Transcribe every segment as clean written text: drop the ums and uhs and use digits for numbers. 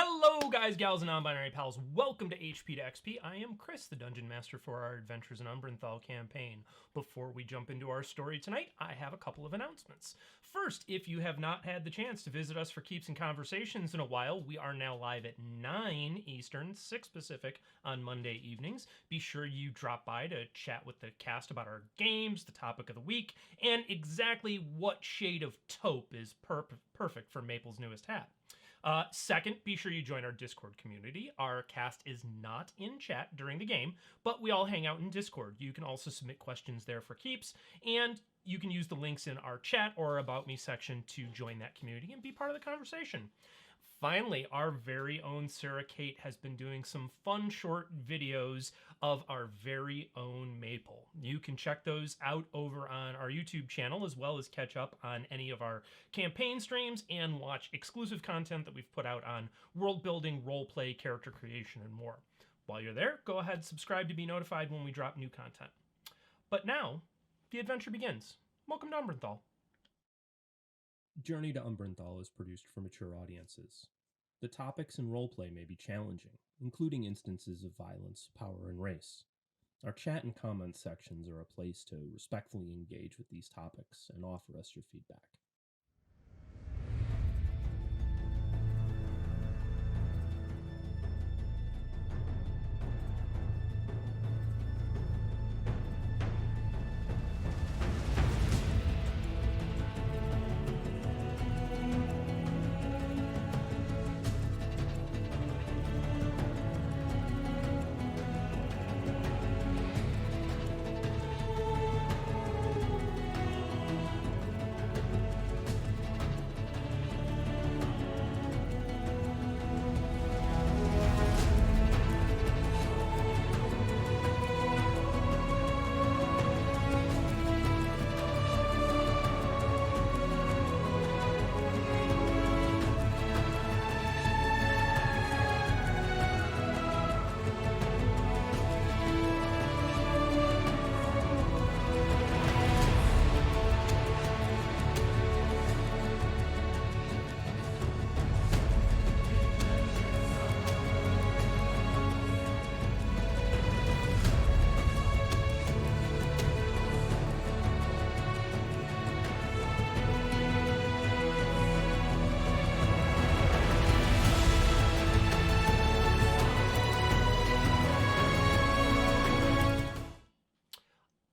Hello guys, gals, and non-binary pals. Welcome to HP to XP. I am Chris, the Dungeon Master for our Adventures in Umbranthal campaign. Before we jump into our story tonight, I have a couple of announcements. First, if you have not had the chance to visit us for Keeps and Conversations in a while, we are now live at 9 Eastern, 6 Pacific on Monday evenings. Be sure you drop by to chat with the cast about our games, the topic of the week, and exactly what shade of taupe is perfect for Maple's newest hat. Second, be sure you join our Discord community. Our cast is not in chat during the game, but we all hang out in Discord. You can also submit questions there for keeps, and you can use the links in our chat or About Me section to join that community and be part of the conversation. Finally, our very own Sarah Kate has been doing some fun short videos of our very own Maple. You can check those out over on our YouTube channel, as well as catch up on any of our campaign streams and watch exclusive content that we've put out on world building, roleplay, character creation, and more. While you're there, go ahead and subscribe to be notified when we drop new content. But now, the adventure begins. Welcome to Umbranthal. Journey to Umbranthal is produced for mature audiences. The topics and roleplay may be challenging, including instances of violence, power, and race. Our chat and comment sections are a place to respectfully engage with these topics and offer us your feedback.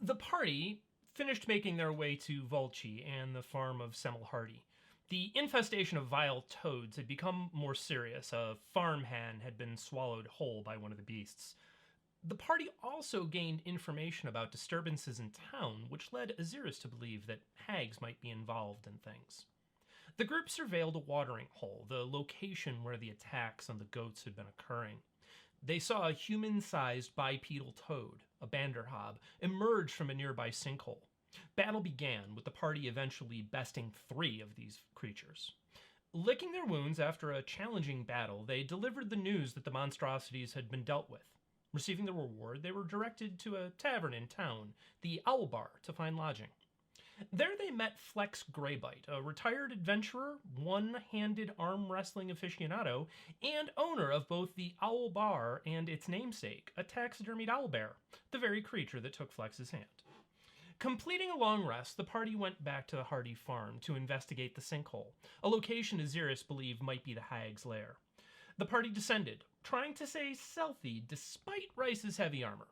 The party finished making their way to Volchi and the farm of Semmelhardy. The infestation of vile toads had become more serious. A farm hen had been swallowed whole by one of the beasts. The party also gained information about disturbances in town, which led Ahzyris to believe that hags might be involved in things. The group surveilled a watering hole, the location where the attacks on the goats had been occurring. They saw a human-sized bipedal toad, a banderhob, emerge from a nearby sinkhole. Battle began, with the party eventually besting 3 of these creatures. Licking their wounds after a challenging battle, they delivered the news that the monstrosities had been dealt with. Receiving the reward, they were directed to a tavern in town, the Owl Bar, to find lodging. There they met Flex Greybite, a retired adventurer, one-handed arm wrestling aficionado, and owner of both the Owl Bar and its namesake, a taxidermied owlbear, the very creature that took Flex's hand. Completing a long rest, the party went back to the Hardy farm to investigate the sinkhole, a location Ahzyris believed might be the hag's lair. The party descended, trying to stay stealthy despite Rhys's heavy armor.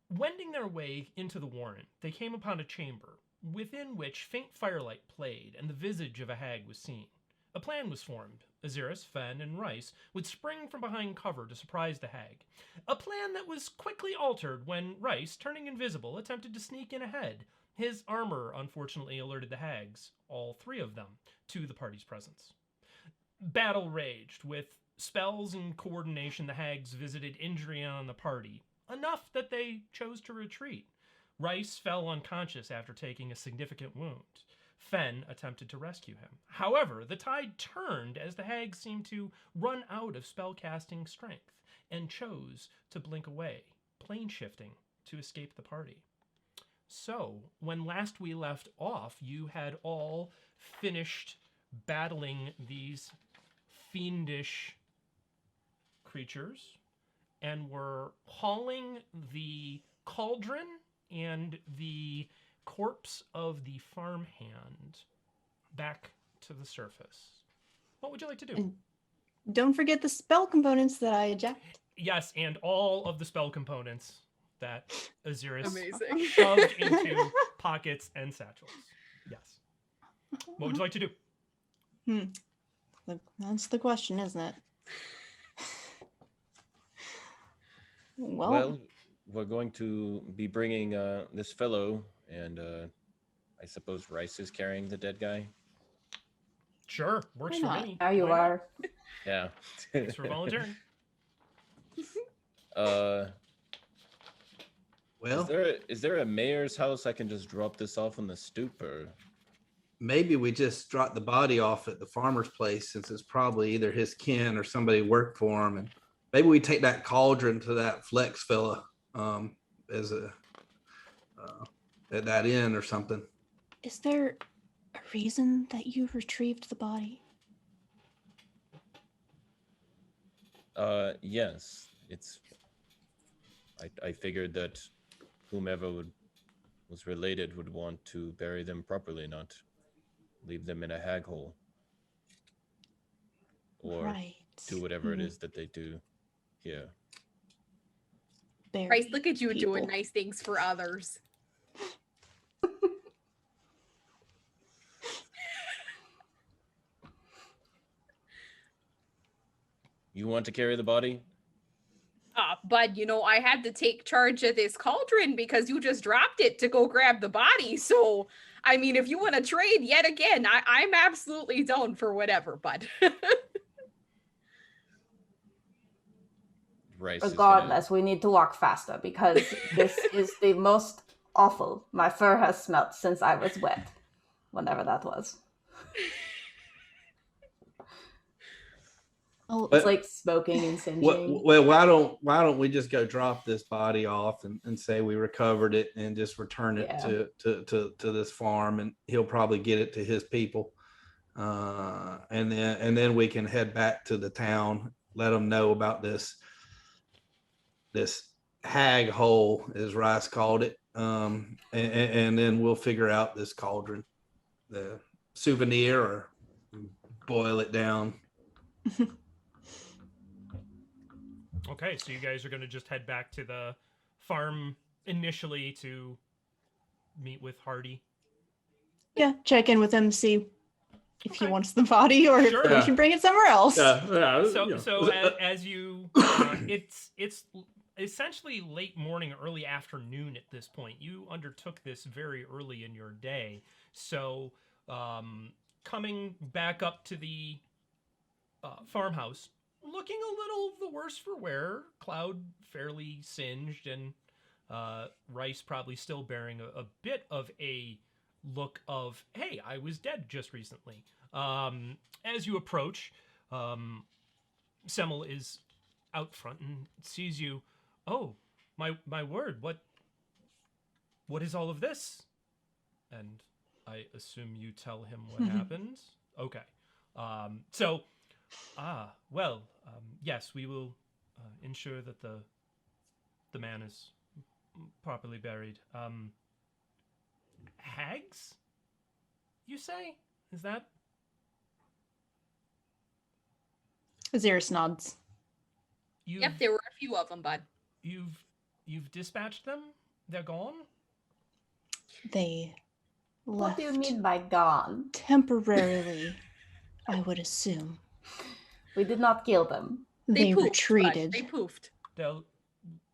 Wending their way into the warren, they came upon a chamber, within which faint firelight played and the visage of a hag was seen. A plan was formed. Ahzyris, Fenn, and Rhys would spring from behind cover to surprise the hag. A plan that was quickly altered when Rhys, turning invisible, attempted to sneak in ahead. His armor unfortunately alerted the hags, all 3 of them, to the party's presence. Battle raged. With spells and coordination, the hags visited injury on the party, enough that they chose to retreat. Rhys fell unconscious after taking a significant wound. Fenn attempted to rescue him. However, the tide turned as the hags seemed to run out of spellcasting strength and chose to blink away, plane shifting to escape the party. So, when last we left off, you had all finished battling these fiendish creatures and were hauling the cauldron and the corpse of the farmhand back to the surface. What would you like to do? And don't forget the spell components that I eject. Yes, and all of the spell components that Ahzyris Amazing. shoved into pockets and satchels. Yes. What would you like to do? That's the question, isn't it? Well, we're going to be bringing this fellow, and I suppose Rhys is carrying the dead guy. Sure, works for Why not? me. There you Why not? are. Yeah. Thanks for volunteering. Well, Is there a mayor's house I can just drop this off on the stoop, or? maybe we just drop the body off at the farmer's place, since it's probably either his kin or somebody worked for him, and maybe we take that cauldron to that Flex fella as a at that inn or something. Is there a reason that you retrieved the body? Yes. It's. I figured that whomever was related would want to bury them properly, not leave them in a hag hole, or Right. do whatever it is that they do here. Bury Christ, look at you doing people. nice things for others. You want to carry the body? Bud, I had to take charge of this cauldron because you just dropped it to go grab the body. So, I mean, if you want to trade yet again, I'm absolutely down for whatever, bud. Rhys is Regardless, we need to walk faster because this is the most awful my fur has smelt since I was wet, whenever that was. Oh, It's like smoking and singeing. Well, why don't we just go drop this body off and say we recovered it and just return it to this farm, and he'll probably get it to his people, and then we can head back to the town, let them know about this hag hole, as Rhys called it, and then we'll figure out this cauldron, the souvenir, or boil it down. Okay, so you guys are going to just head back to the farm initially to meet with Hardy. yeah, check in with him, see if he Okay. wants the body or Sure. if we should bring it somewhere else. As you, it's essentially late morning, early afternoon at this point. You undertook this very early in your day, so coming back up to the farmhouse, looking a little the worse for wear. Cloud fairly singed, and Rhys probably still bearing a bit of a look of, hey, I was dead just recently. As you approach, Semmel is out front and sees you. Oh, my word, what is all of this? And I assume you tell him what happened? Okay. Yes, we will ensure that the man is properly buried. Hags, you say? Is that? Ahzyris nods. Yep, there were a few of them, bud. You've dispatched them? They're gone? They What left do you mean by gone? temporarily, I would assume. We did not kill them. They poofed, bud. retreated. They poofed.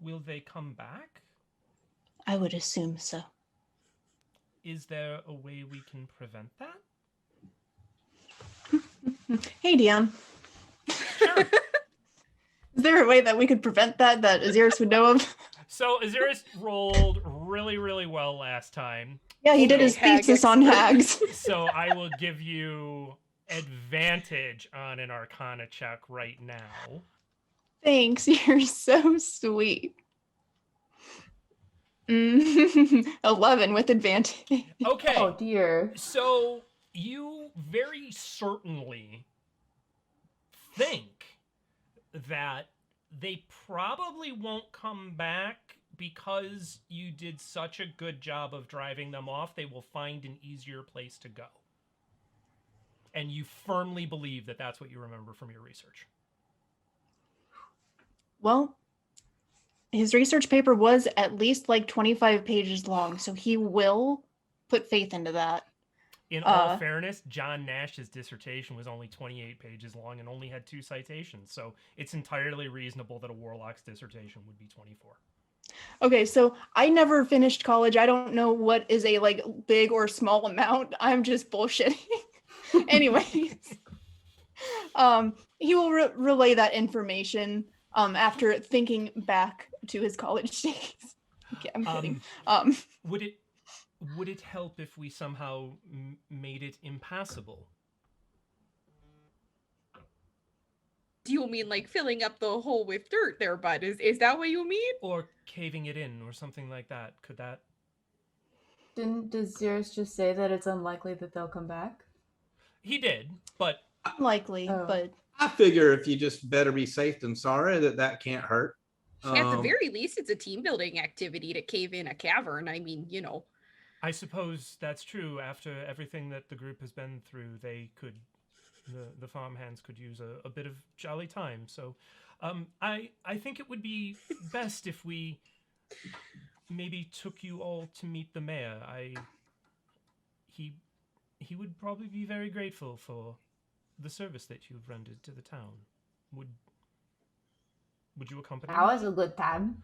Will they come back? I would assume so. Is there a way we can prevent that? Hey, Dion. Sure. Is there a way that we could prevent that Ahzyris would know of? So Ahzyris rolled really, really well last time. Yeah, he did his Hag thesis on expert. hags. So I will give you advantage on an Arcana check right now. Thanks, you're so sweet. 11 with advantage. Okay. Oh dear. So you very certainly think that They probably won't come back because you did such a good job of driving them off. They will find an easier place to go. And you firmly believe that that's what you remember from your research. Well, his research paper was at least like 25 pages long, so he will put faith into that. In all fairness, John Nash's dissertation was only 28 pages long and only had 2 citations, so it's entirely reasonable that a warlock's dissertation would be 24. Okay, so I never finished college. I don't know what is a like big or small amount. I'm just bullshitting. Anyways, he will relay that information after thinking back to his college days. Okay, I'm kidding. Would it help if we somehow made it impassable? Do you mean like filling up the hole with dirt there, bud? Is that what you mean? Or caving it in or something like that? Could that... Didn't Ahzyris just say that it's unlikely that they'll come back? He did, but... Unlikely, but... I figure if you just better be safe than sorry, that can't hurt. At the very least, it's a team building activity to cave in a cavern. I mean, you know. I suppose that's true. After everything that the group has been through, they could... The farmhands could use a bit of jolly time. So I think it would be best if we maybe took you all to meet the mayor. He would probably be very grateful for the service that you've rendered to the town. Would you accompany That was a good time.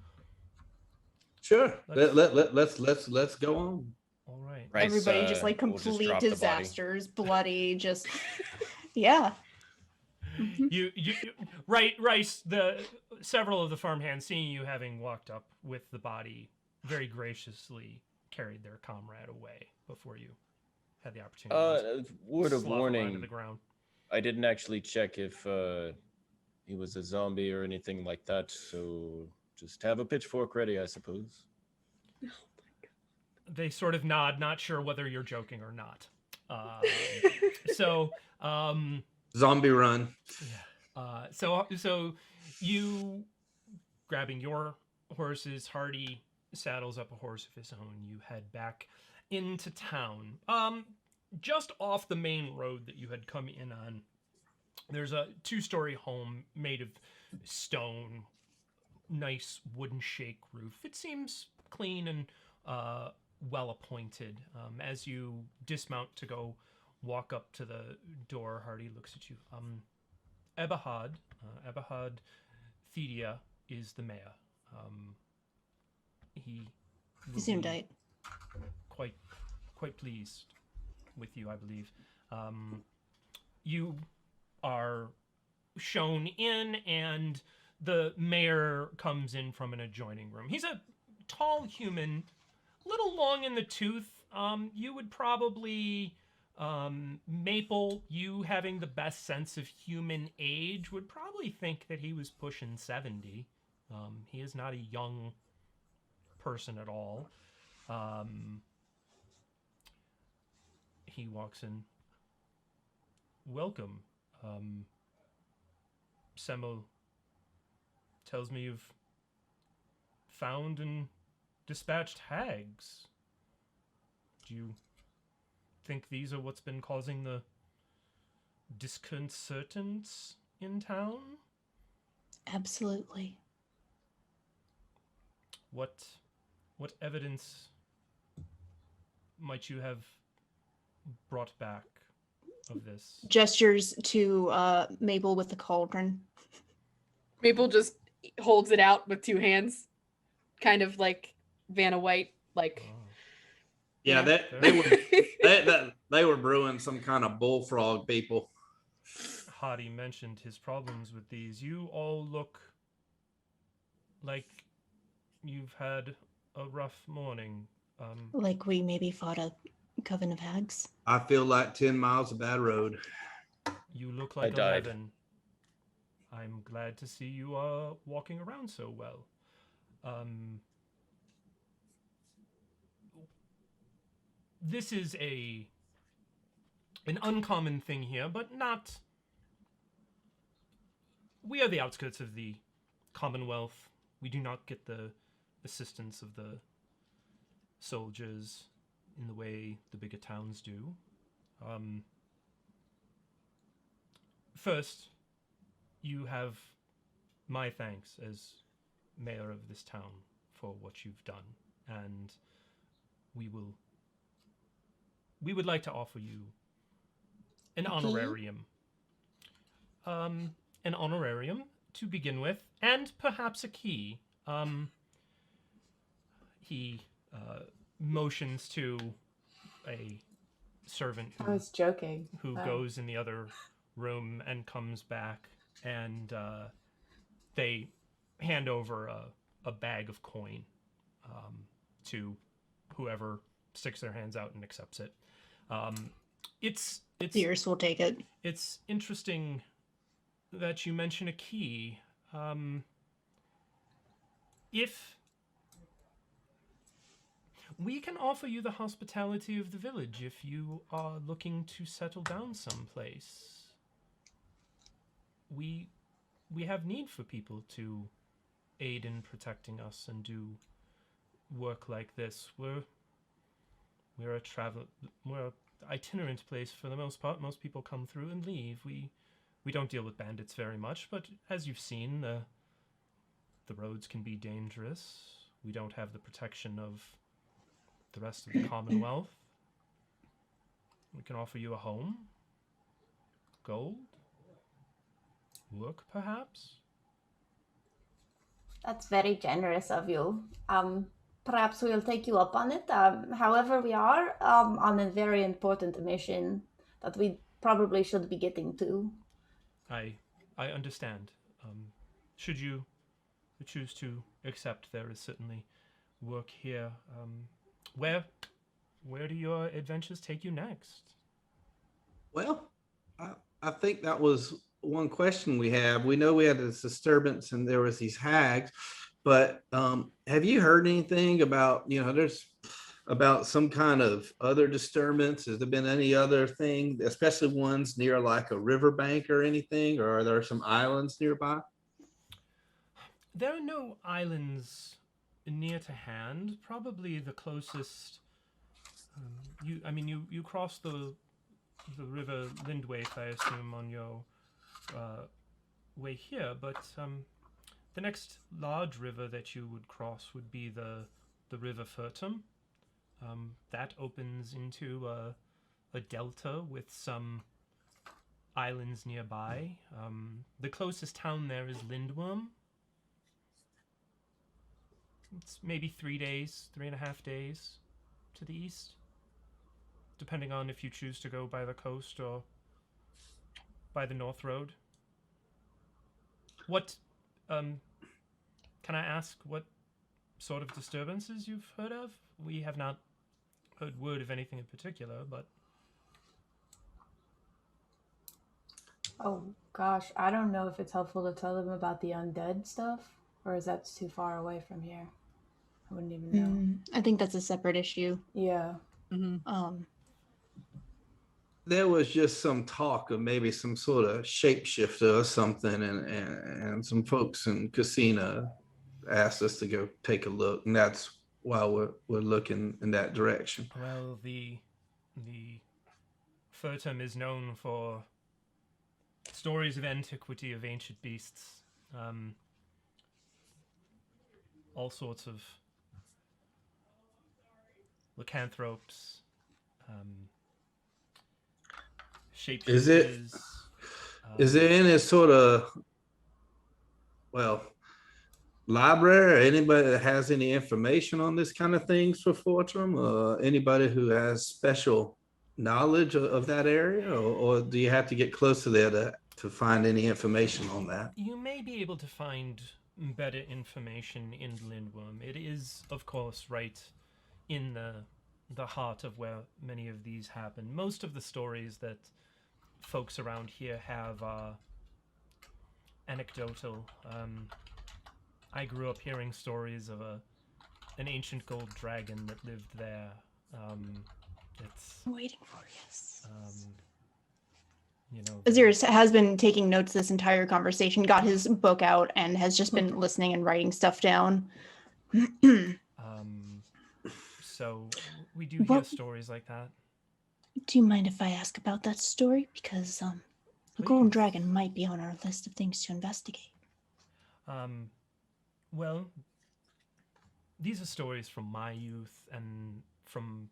Sure. Let's go on. All right. Rhys, Everybody just like we'll just complete drop the body. disasters, bloody, just yeah. You right, Rhys, several of the farmhands, seeing you having walked up with the body, very graciously carried their comrade away before you had the opportunity. Word of slap him warning. onto the ground. I didn't actually check if he was a zombie or anything like that, so just have a pitchfork ready, I suppose. They sort of nod, not sure whether you're joking or not. Zombie run. So you, grabbing your horses, Hardy saddles up a horse of his own. You head back into town. Just off the main road that you had come in on, there's a 2-story home made of stone, nice wooden shake roof. It seems clean and well appointed. As you dismount to go walk up to the door, Hardy looks at you. Ebahad Thedia is the mayor. He Assumed I. quite pleased with you, I believe. You are shown in, and the mayor comes in from an adjoining room. He's a tall human, little long in the tooth. You would probably, Maple, you having the best sense of human age, would probably think that he was pushing 70. He is not a young person at all. He walks in. Welcome. Semo tells me you've found and dispatched hags. Do you think these are what's been causing the disconcertance in town? Absolutely. What evidence might you have brought back of this? Gestures to Maple with the cauldron. Maple just holds it out with 2 hands, kind of like Vanna White, like. Oh. Yeah, they were brewing some kind of bullfrog, people. Hadi mentioned his problems with these. You all look like you've had a rough morning. Like we maybe fought a coven of hags. I feel like 10 miles of bad road. You look like I died. 11. I'm glad to see you are walking around so well. This is an uncommon thing here, but not... We are the outskirts of the Commonwealth, we do not get the assistance of the soldiers in the way the bigger towns do. First, you have my thanks as mayor of this town for what you've done, and we would like to offer you an honorarium. An honorarium to begin with, and perhaps a key. He motions to a servant I was joking. who goes in the other room and comes back, and they hand over a bag of coin to whoever sticks their hands out and accepts it. It's Fierce will take it. It's interesting that you mention a key. If we can offer you the hospitality of the village if you are looking to settle down someplace. We have need for people to aid in protecting us and do work like this. We're an itinerant place for the most part. Most people come through and leave. We don't deal with bandits very much, but as you've seen, the roads can be dangerous. We don't have the protection of the rest of the Commonwealth. We can offer you a home, gold, work perhaps. That's very generous of you. Perhaps we'll take you up on it. However, we are on a very important mission that we probably should be getting to. I understand. Should you choose to accept, there is certainly work here. Where do your adventures take you next? Well, I think that was one question we have. We know we had this disturbance and there was these hags, but have you heard anything about, there's about some kind of other disturbance? Has there been any other thing, especially ones near like a riverbank or anything, or are there some islands nearby? There are no islands near to hand. Probably the closest. You cross the river Lindwyrm, I assume, on your way here. But the next large river that you would cross would be the River Furtum. That opens into a delta with some islands nearby. The closest town there is Lindwyrm. It's maybe 3.5 days to the east, depending on if you choose to go by the coast or by the North Road. What, can I ask what sort of disturbances you've heard of? We have not heard word of anything in particular, but... Oh, gosh, I don't know if it's helpful to tell them about the undead stuff, or is that too far away from here? I wouldn't even know. I think that's a separate issue. Yeah. Mm-hmm. There was just some talk of maybe some sort of shapeshifter or something, and some folks in Casino asked us to go take a look, and that's why we're looking in that direction. Well, the Furtum is known for stories of antiquity of ancient beasts. All sorts of lycanthropes, shapeshifters. Is there any sort of, library or anybody that has any information on this kind of things for Fortrum, or anybody who has special knowledge of that area, or do you have to get close to there to find any information on that? You may be able to find better information in Lindwyrm. It is, of course, right in the heart of where many of these happen. Most of the stories that folks around here have are anecdotal. I grew up hearing stories of an ancient gold dragon that lived there. I'm waiting for you. Ahzyris has been taking notes this entire conversation, got his book out, and has just been listening and writing stuff down. So we do hear stories like that. Do you mind if I ask about that story? Because the golden dragon might be on our list of things to investigate. Well, these are stories from my youth and from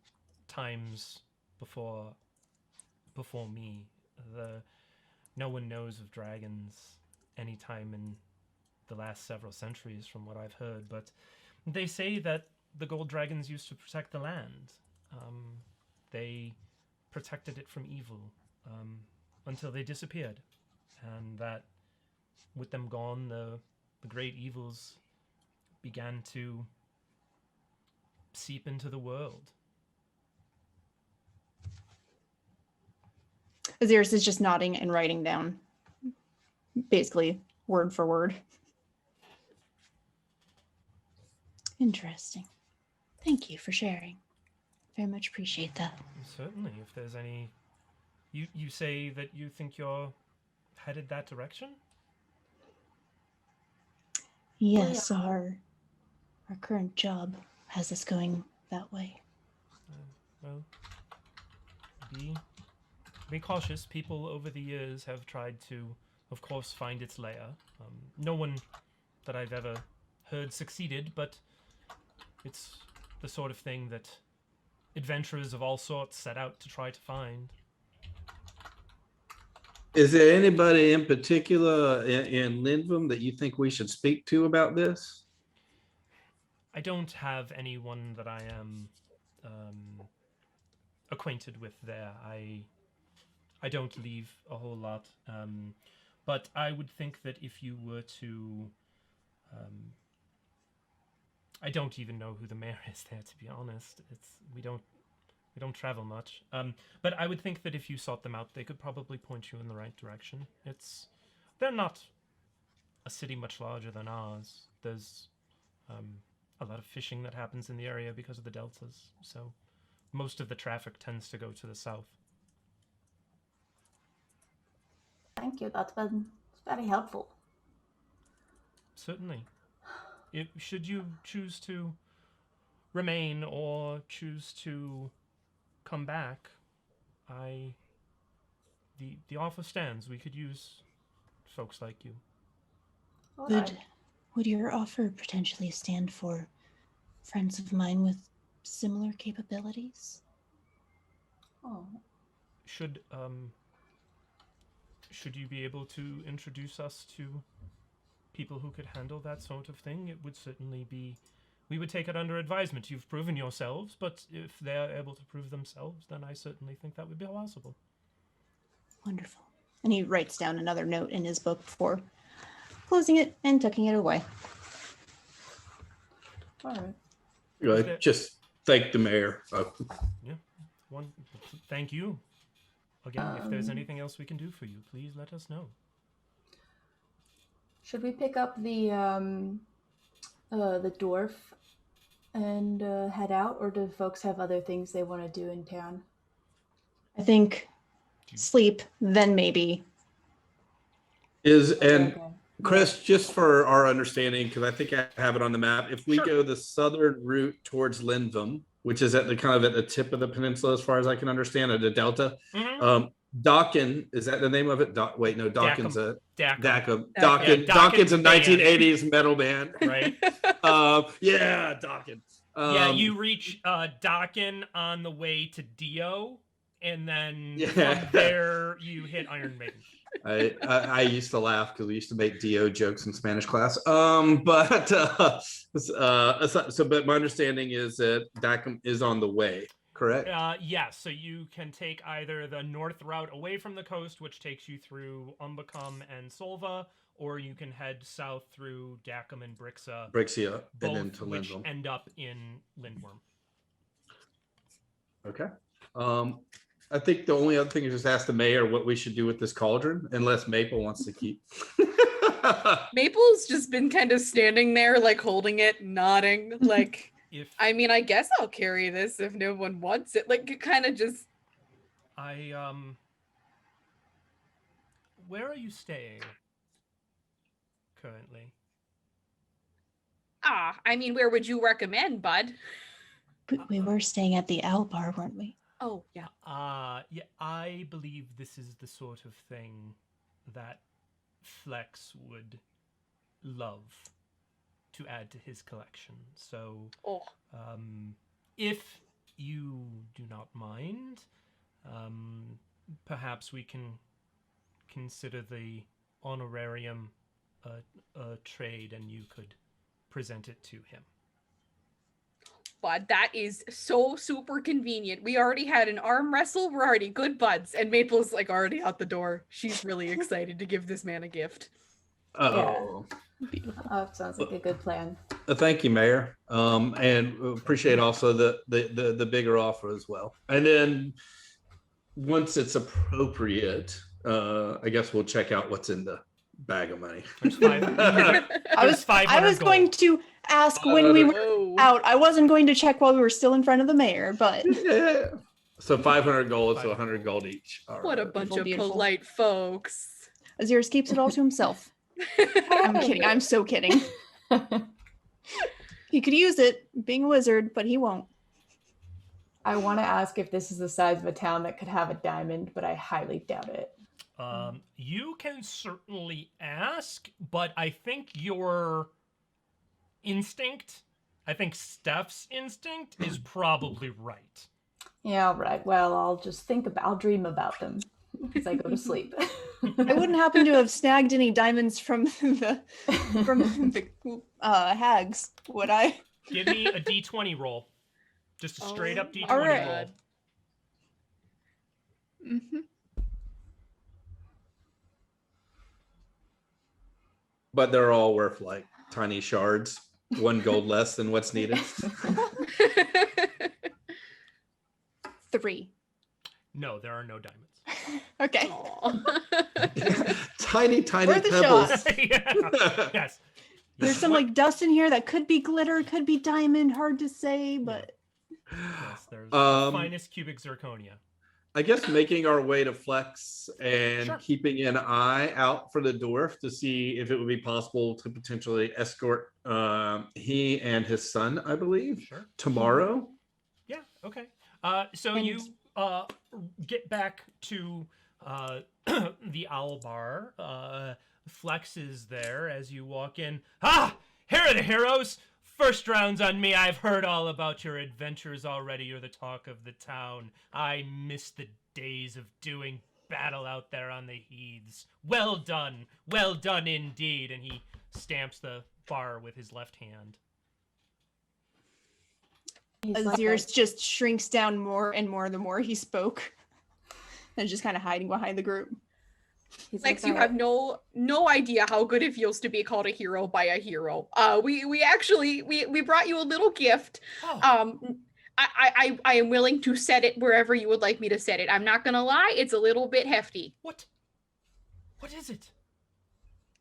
times before me. No one knows of dragons any time in the last several centuries from what I've heard, but they say that the gold dragons used to protect the land. They protected it from evil until they disappeared, and that with them gone, the great evils began to seep into the world. Ahzyris is just nodding and writing down, basically word for word. Interesting. Thank you for sharing. Very much appreciate that. Certainly. If there's any... You say that you think you're headed that direction? Yes, our current job has us going that way. Well, be cautious. People over the years have tried to, of course, find its lair. No one that I've ever heard succeeded, but it's the sort of thing that adventurers of all sorts set out to try to find. Is there anybody in particular in Lindwyrm that you think we should speak to about this? I don't have anyone that I am acquainted with there. I don't leave a whole lot, but I would think that if you were to, I don't even know who the mayor is there, to be honest. We don't travel much, but I would think that if you sought them out, they could probably point you in the right direction. They're not a city much larger than ours. There's a lot of fishing that happens in the area because of the deltas, so most of the traffic tends to go to the south. Thank you. That's been very helpful. Certainly. Should you choose to remain or choose to come back, the offer stands. We could use folks like you. Would your offer potentially stand for friends of mine with similar capabilities? Oh. Should you be able to introduce us to people who could handle that sort of thing? It would certainly be... We would take it under advisement. You've proven yourselves, but if they're able to prove themselves, then I certainly think that would be possible. Wonderful. And he writes down another note in his book before closing it and tucking it away. All right. Good. Just thank the mayor. Yeah. Thank you. Again, if there's anything else we can do for you, please let us know. Should we pick up the dwarf and head out, or do folks have other things they want to do in town? I think sleep, then maybe. Chris, just for our understanding, because I think I have it on the map, if we go the southern route towards Lindwyrm, which is at the tip of the peninsula, as far as I can understand, at the delta. Mm-hmm. Dakin, is that the name of it? Dakin's a Dakin. Dakin's a 1980s metal band, right? Yeah, Dakin. You reach Dakin on the way to Dio, and then from there you hit Iron Maiden. I used to laugh because we used to make Dio jokes in Spanish class. But my understanding is that Dakin is on the way, correct? Yes. So you can take either the north route away from the coast, which takes you through Umbacum and Solva, or you can head south through Dakum and Brixia, and then to which Lindwyrm. end up in Lindwyrm. Okay. I think the only other thing is just ask the mayor what we should do with this cauldron, unless Maple wants to keep. Maple's just been kind of standing there, like holding it, nodding, like, I guess I'll carry this if no one wants it. Like, it kind of just. where are you staying currently? I mean, where would you recommend, bud? We were staying at the Owl Bar, weren't we? Oh, yeah. Yeah, I believe this is the sort of thing that Flex would love to add to his collection. So, if you do not mind, perhaps we can consider the honorarium a trade, and you could present it to him. But that is so super convenient. We already had an arm wrestle. We're already good buds. And Maple's like already out the door. She's really excited to give this man a gift. Oh, Oh, sounds like a good plan. thank you, Mayor. And appreciate also the bigger offer as well. And then once it's appropriate, I guess we'll check out what's in the bag of money. There's five. I was going to ask when we were out. I wasn't going to check while we were still in front of the mayor, but Yeah. So 500 gold, so 100 gold each. All What a right. bunch of Beautiful. polite folks. Ahzyris keeps it all to himself. I'm kidding. I'm so kidding. He could use it, being a wizard, but he won't. I want to ask if this is the size of a town that could have a diamond, but I highly doubt it. You can certainly ask, but I think your instinct, I think Steph's instinct, is probably right. Yeah, all right. Well, I'll dream about them as I go to sleep. I wouldn't happen to have snagged any diamonds from the hags, would I? Give me a d20 roll. Just a straight up d20 all right. roll. Mm-hmm. But they're all worth like tiny shards, 1 gold less than what's needed. 3. No, there are no diamonds. Okay. Tiny Worth a pebbles. shot. Yeah. Yes. There's some like dust in here that could be glitter, could be diamond, hard to say, but Yes, there's the finest cubic zirconia. I guess making our way to Flex and Sure. keeping an eye out for the dwarf to see if it would be possible to potentially escort he and his son, I believe, Sure. tomorrow. Yeah, okay. So And- you get back to the Owl Bar. Flex is there as you walk in. Ah! Here are the heroes! First round's on me. I've heard all about your adventures already. You're the talk of the town. I miss the days of doing battle out there on the heaths. Well done indeed. And he stamps the bar with his left hand. He's like Ahzyris just shrinks down more and more the more he spoke. And just kind of hiding behind the group. he's Lex, like, you have no idea how good it feels to be called a hero by a hero. We actually brought you a little gift. Oh, I am willing to set it wherever you would like me to set it. I'm not gonna lie, it's a little bit hefty. what? What is it?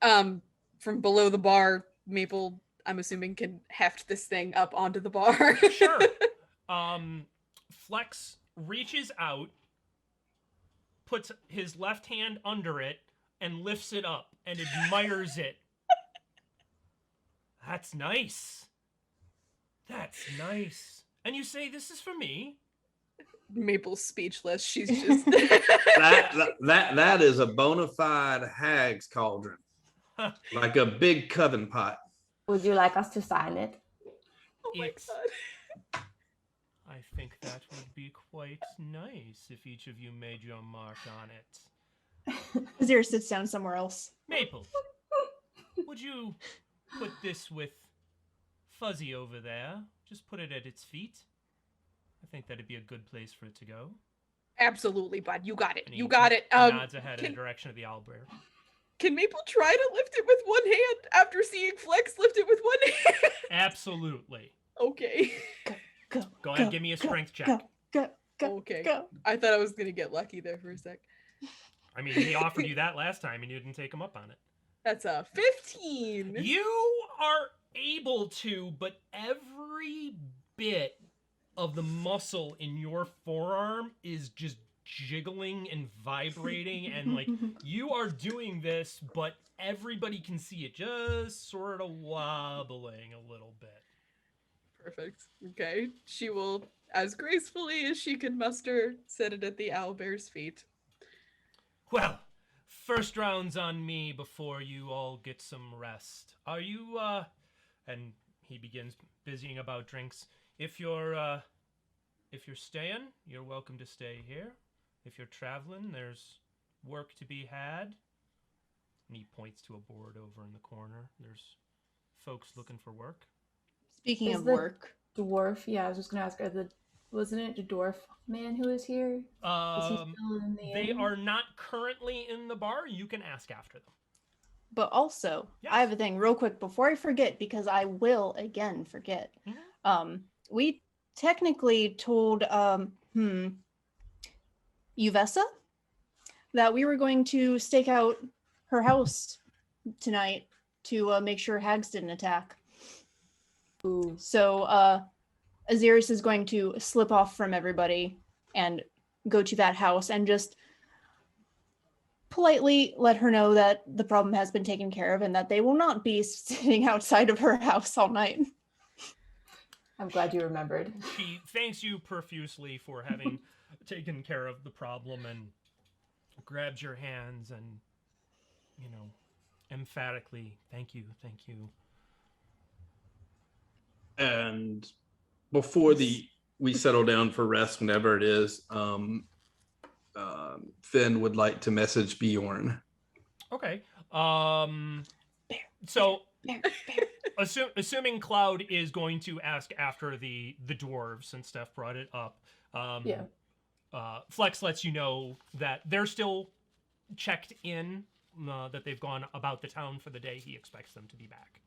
From below the bar, Maple, I'm assuming, can heft this thing up onto the bar. Sure. Flex reaches out, puts his left hand under it, and lifts it up and admires it. That's nice. That's nice. And you say this is for me? Maple's speechless. She's just That is a bona fide hag's cauldron, like a big coven pot. would you like us to sign it? Oh my It's- god. I think that would be quite nice if each of you made your mark on it. Ahzyris sits down somewhere else. Maple, would you put this with Fuzzy over there? Just put it at its feet. I think that'd be a good place for it to go. Absolutely, bud. You got it. And you he got it. nods ahead in can- the direction of the owlbear. Can Maple try to lift it with one hand after seeing Flex lift it with one hand? Absolutely. Okay. Go ahead, give me a strength check. Go. Okay. Go. I thought I was gonna get lucky there for a sec. I mean, he offered you that last time and you didn't take him up on it. That's a 15. You are able to, but every bit of the muscle in your forearm is just jiggling and vibrating, and like you are doing this, but everybody can see it just sort of wobbling a little bit. Perfect. Okay. She will, as gracefully as she can muster, set it at the owlbear's feet. Well, first round's on me before you all get some rest. Are you, and he begins busying about drinks. If you're staying, you're welcome to stay here. If you're traveling, there's work to be had. And he points to a board over in the corner. There's folks looking for work. Speaking Is of the work, Dwarf, yeah, I was just gonna ask, wasn't it the dwarf man who was here? Is he still in the They inn? are not currently in the bar. You can ask after them. but also, Yes. I have a thing real quick before I forget, because I will again forget. We technically told Uvessa that we were going to stake out her house tonight to make sure hags didn't attack. Ooh. So Ahzyris is going to slip off from everybody and go to that house and just politely let her know that the problem has been taken care of and that they will not be sitting outside of her house all night. I'm glad you remembered. She thanks you profusely for having taken care of the problem and grabs your hands and, emphatically, thank you. And before we settle down for rest, whenever it is, Fenn would like to message Bjorn. Okay. So assuming Cloud is going to ask after the dwarves, since Steph brought it up, Yeah. Flex lets you know that they're still checked in, that they've gone about the town for the day. He expects them to be back.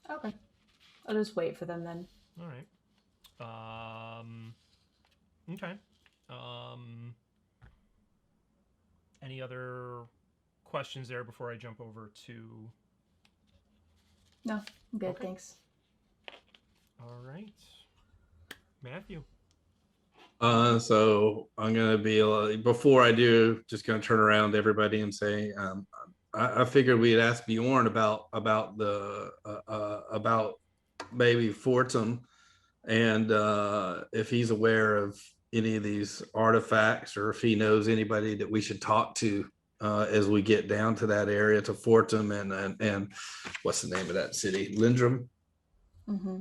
Okay. I'll just wait for them then. All right. Okay. Any other questions there before I jump over to... No, I'm good, Okay. thanks. All right. Matthew. So I'm gonna be before I do, just gonna turn around to everybody and say, I figured we'd ask Bjorn about maybe Fortum, and if he's aware of any of these artifacts, or if he knows anybody that we should talk to as we get down to that area, to Fortum and what's the name of that city, Lindwyrm. Mm-hmm.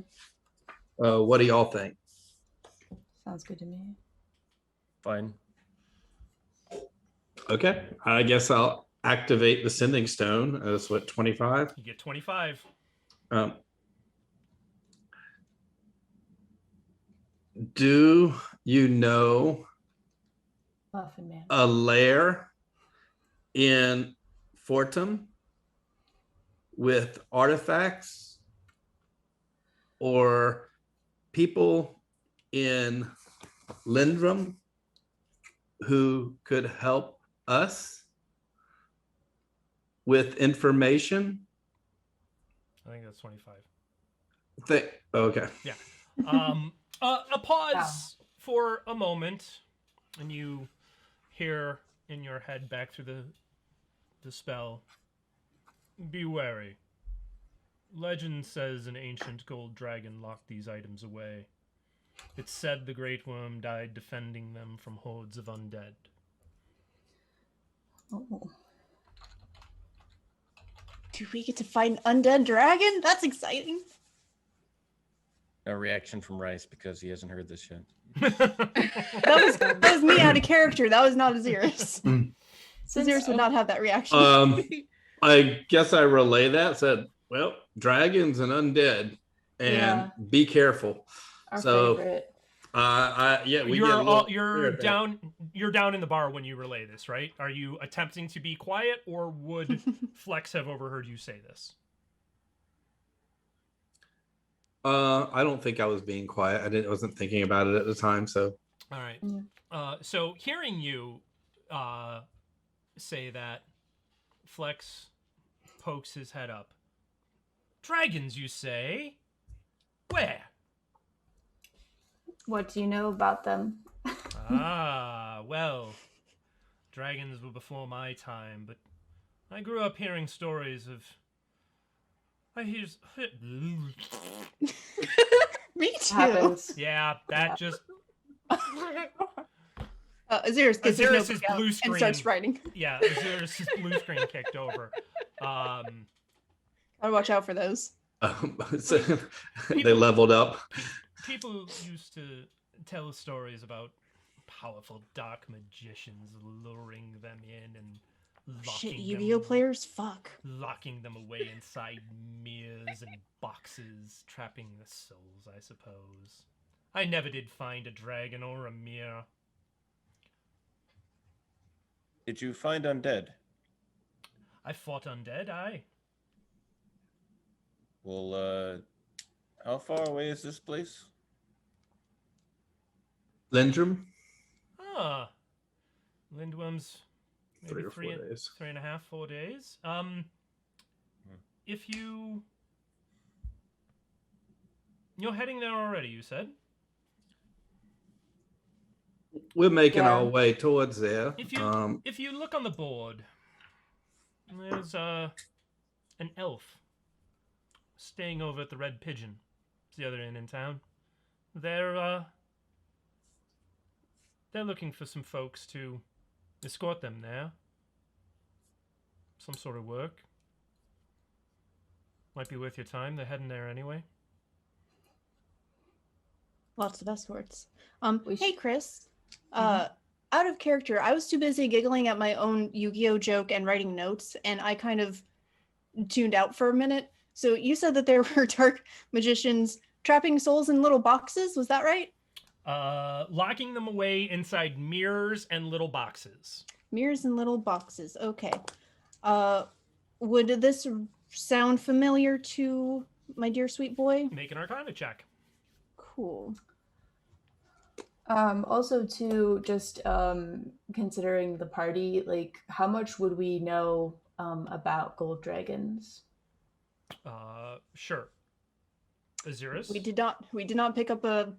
What do y'all think? Sounds good to me. Fine. Okay, I guess I'll activate the sending stone. That's what, 25? You get 25. Do you know Muffin Man. a lair in Fortum with artifacts or people in Lindwyrm who could help us with information? I think that's 25. Okay. Yeah. A pause for a moment, and you hear in your head back through the spell. Be wary. Legend says an ancient gold dragon locked these items away. It's said the Great Worm died defending them from hordes of undead. Oh. Do we get to fight an undead dragon? That's exciting. No reaction from Rhys because he hasn't heard this yet. That was me out of character. That was not Ahzyris. Ahzyris would not have that reaction. I guess I relay that, said, well, dragons and undead, and Yeah. be careful. Our So, favorite. You're down in the bar when you relay this, right? Are you attempting to be quiet, or would Flex have overheard you say this? I don't think I was being quiet. I wasn't thinking about it at the time. So, All right. Yeah. So hearing you say that, Flex pokes his head up. Dragons, you say? Where? What do you know about them? Well, Dragons were before my time, but I grew up hearing stories of. I hear. Me too. Happens. Yeah, that just. Ahzyris gets his Ahzyris' notebook out blue and screen. starts writing. Yeah, Ahzyris' blue screen kicked over. Gotta watch out for those. So they leveled up. People used to tell stories about powerful dark magicians luring them in and locking Shit, them, Yu-Gi-Oh players, fuck. locking them away inside mirrors and boxes, trapping the souls, I suppose. I never did find a dragon or a mirror. Did you find undead? I fought undead, aye. Well, how far away is this place? Lindwyrm? Ah. Lindwyrm's maybe 3 or 4 days. 3.5, 4 days. If you're heading there already, you said? We're making Yeah. our way towards there. If you look on the board, there's an elf staying over at the Red Pigeon. It's the other inn in town. They're looking for some folks to escort them there. Some sort of work. Might be worth your time. They're heading there anyway. Lots of escorts. We Hey sh- Chris. Out of character, I was too busy giggling at my own Yu-Gi-Oh joke and writing notes, and I kind of tuned out for a minute. So you said that there were dark magicians trapping souls in little boxes. Was that right? Locking them away inside mirrors and little boxes. Mirrors and little boxes. Okay. Would this sound familiar to my dear sweet boy? Make an Arcana check. Cool. Also, to just considering the party, like, how much would we know about gold dragons? Sure. Ahzyris? We did not pick up a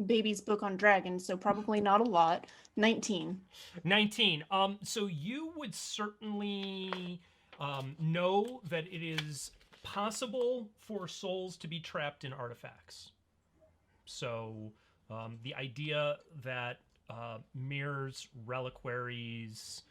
baby's book on dragons, so probably not a lot. 19. 19. So you would certainly know that it is possible for souls to be trapped in artifacts. So the idea that mirrors, reliquaries,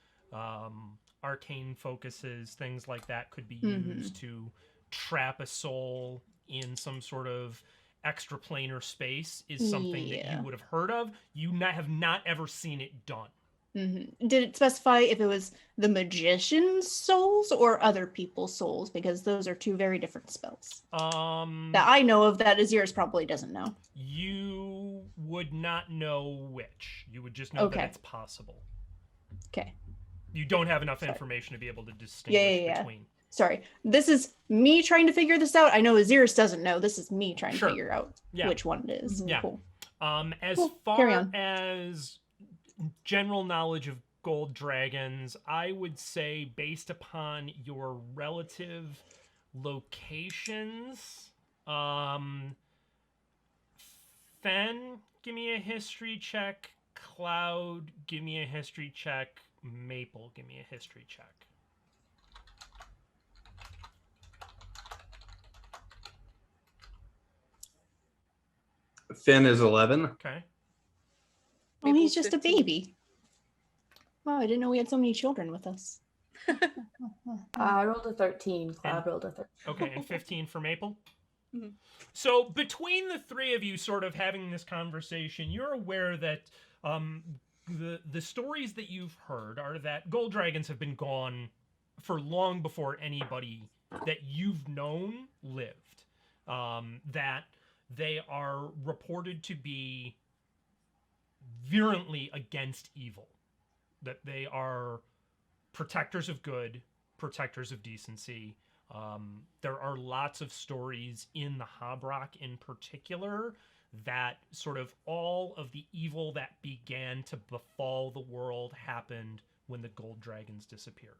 arcane focuses, things like that could be used to trap a soul in some sort of extraplanar space is something that Yeah. you would have heard of. You have not ever seen it done. Did it specify if it was the magician's souls or other people's souls? Because those are two very different spells. That I know of that Ahzyris probably doesn't know. You would not know which. You would just know that Okay. it's possible. Okay. You don't have enough Sorry. information to be able to distinguish Yeah. between. Sorry. This is me trying to figure this out. I know Ahzyris doesn't know. This is me trying Sure. to figure out Yeah. which one it is. Yeah. Cool. As Cool. Carry far on. as general knowledge of gold dragons, I would say based upon your relative locations, Fenn, give me a history check. Cloud, give me a history check. Maple, give me a history check. Fenn is 11. Okay. Oh, he's Maple's just 15. a baby. Wow, I didn't know we had so many children with us. I rolled a 13. Cloud And- rolled a 13. Okay, and 15 for Maple? Mhm. So between the three of you sort of having this conversation, you're aware that the stories that you've heard are that gold dragons have been gone for long before anybody that you've known lived. That they are reported to be virulently against evil. That they are protectors of good, protectors of decency. There are lots of stories in the Habrock in particular that sort of all of the evil that began to befall the world happened when the gold dragons disappeared.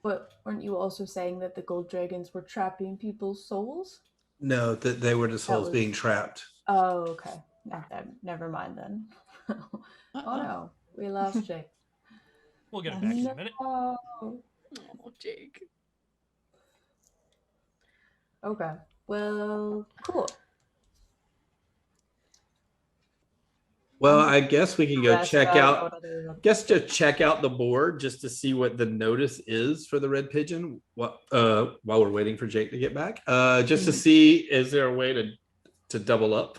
But weren't you also saying that the gold dragons were trapping people's souls? No, that they were the souls was- being trapped. Oh, okay. Never mind then. Oh no, we lost Jake. We'll get him back in a minute. Oh, Jake. okay. Well, cool. Well, I guess we can go Rest check out. other- Guess to check out the board just to see what the notice is for the red pigeon. While we're waiting for Jake to get back, just to see is there a way to double up,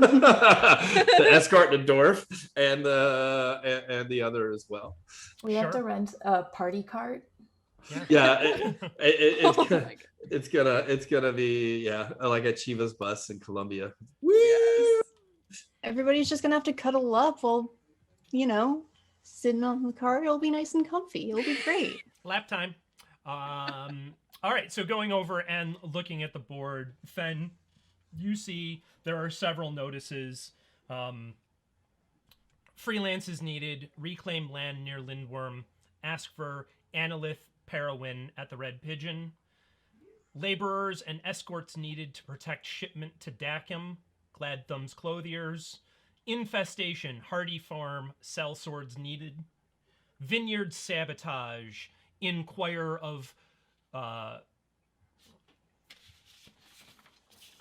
to escort the dwarf and the other as well. We have to rent a party cart. Yeah, Oh my God. it's gonna be like a Chivas bus in Colombia. Yes. Everybody's just gonna have to cuddle up while, sitting on the car. It'll be nice and comfy. It'll be great. Lap time. All right, so going over and looking at the board, Fenn, you see there are several notices. Freelance is needed. Reclaim land near Lindwyrm. Ask for Analith Parawin at the Red Pigeon. Laborers and escorts needed to protect shipment to Dakim. Glad Thumbs Clothiers. Infestation, Hardy Farm, sell swords needed. Vineyard Sabotage, inquire of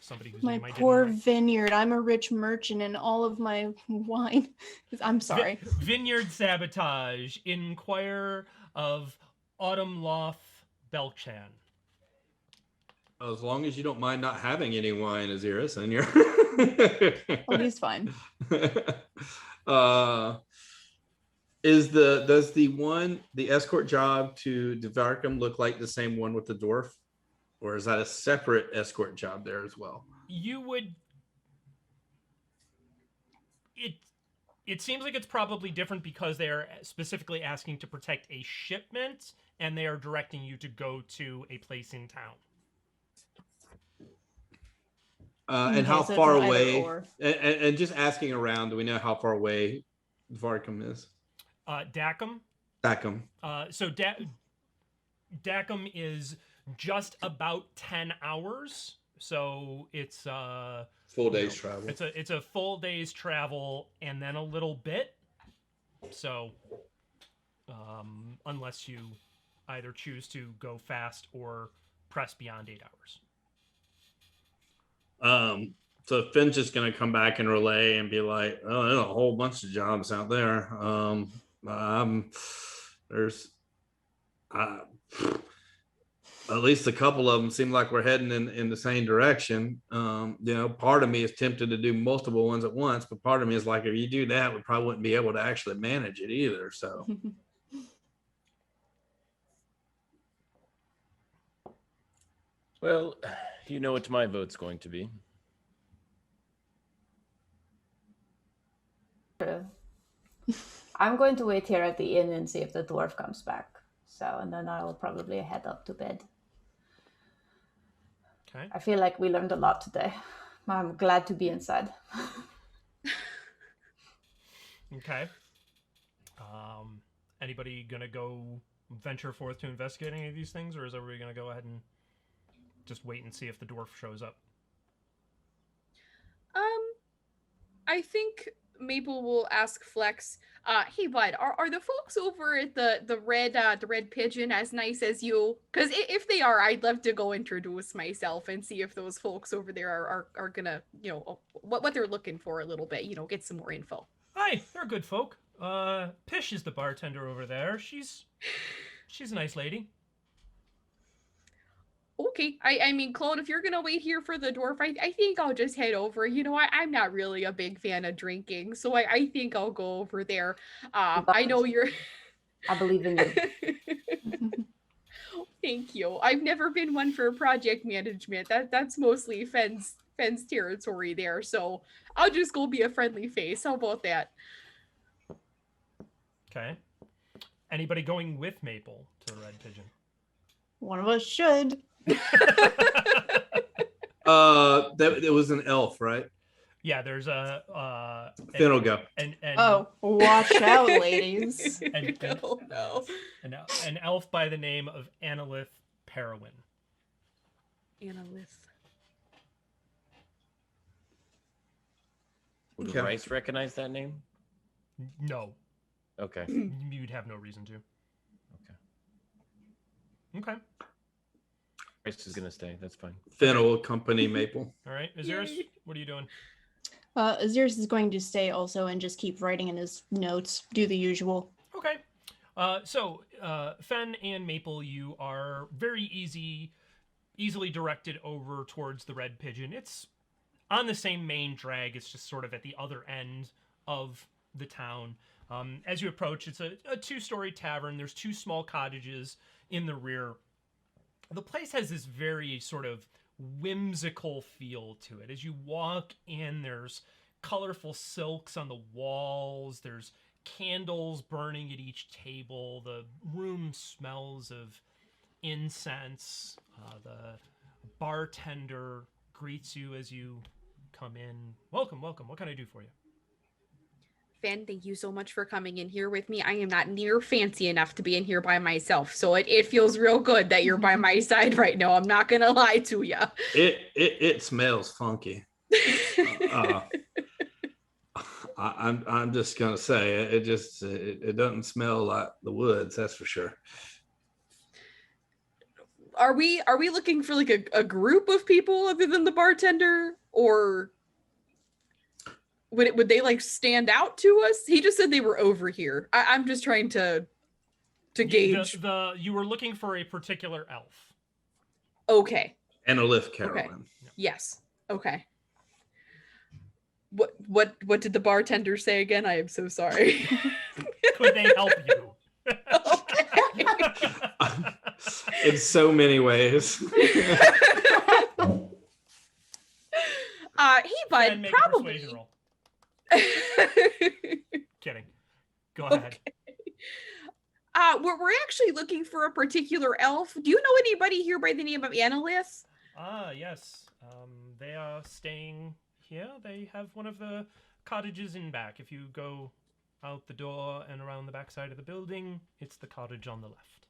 somebody whose My name I didn't poor write. vineyard. I'm a rich merchant, and all of my wine. I'm sorry. Vineyard Sabotage, inquire of Autumn Loth Belchan. As long as you don't mind not having any wine, Ahzyris, and you're. Oh, he's fine. Does the escort job to Dvarkum look like the same one with the dwarf, or is that a separate escort job there as well? You would. It seems like it's probably different because they are specifically asking to protect a shipment, and they are directing you to go to a place in town. And Okay, how so it's far an either away? or. And just asking around, do we know how far away Dvarkum is? Dakim. Dakum. So Dakim is just about 10 hours. So it's Full day's travel. It's a full day's travel and then a little bit. So unless you either choose to go fast or press beyond 8 hours. So Finn's just gonna come back and relay and be like, "Oh, there's a whole bunch of jobs out there. There's at least a couple of them seem like we're heading in the same direction. Part of me is tempted to do multiple ones at once, but part of me is like, if you do that, we probably wouldn't be able to actually manage it either. So." Well, you know what my vote's going to be. True. I'm going to wait here at the inn and see if the dwarf comes back. And then I will probably head up to bed. Okay. I feel like we learned a lot today. I'm glad to be inside. Okay. Anybody gonna go venture forth to investigate any of these things, or is everybody gonna go ahead and just wait and see if the dwarf shows up? I think Maple will ask Flex, hey bud, are the folks over at the red pigeon as nice as you? Because if they are, I'd love to go introduce myself and see if those folks over there are gonna, what they're looking for a little bit, get some more info. Hi, they're good folk. Pish is the bartender over there. She's a nice lady. Okay, I mean, Claude, if you're gonna wait here for the dwarf, I think I'll just head over. I'm not really a big fan of drinking, so I think I'll go over there. I know you're. I believe in you. Thank you. I've never been one for project management. That's mostly Fenn's territory there, so I'll just go be a friendly face. How about that? Okay. Anybody going with Maple to the Red Pigeon? One of us should. It was an elf, right? Yeah, there's a Fenn will go. and Oh, watch out, ladies. Oh no. an elf by the name of Annalith Perowin. Annalith. Would Okay. Rhys recognize that name? No, Okay. you'd have no reason to. Okay. Okay. Rhys is gonna stay. That's fine. Fenn will accompany Maple. All right, Ahzyris, Yay. what are you doing? Ahzyris is going to stay also and just keep writing in his notes, do the usual. Okay. So Fenn and Maple, you are very easily directed over towards the Red Pigeon. It's on the same main drag. It's just sort of at the other end of the town. As you approach, it's a 2-story tavern. There's 2 small cottages in the rear. The place has this very sort of whimsical feel to it. As you walk in, there's colorful silks on the walls. There's candles burning at each table. The room smells of incense. The bartender greets you as you come in. Welcome, welcome. What can I do for you? Fenn, thank you so much for coming in here with me. I am not near fancy enough to be in here by myself, so it feels real good that you're by my side right now. I'm not gonna lie to you. It smells funky. I'm just gonna say it doesn't smell like the woods, that's for sure. Are we looking for like a group of people other than the bartender, or would they like stand out to us? He just said they were over here. I'm just trying to gauge. You were looking for a particular elf. Okay. Annalith Carolyn. Okay. Yes. Okay. What did the bartender say again? I am so sorry. Could they help you? In so many ways. Hey bud, And make a probably. persuasion roll. Kidding. Go ahead. We're actually looking for a particular elf. Do you know anybody here by the name of Annalith? Yes. They are staying here. They have one of the cottages in back. If you go out the door and around the back side of the building, it's the cottage on the left.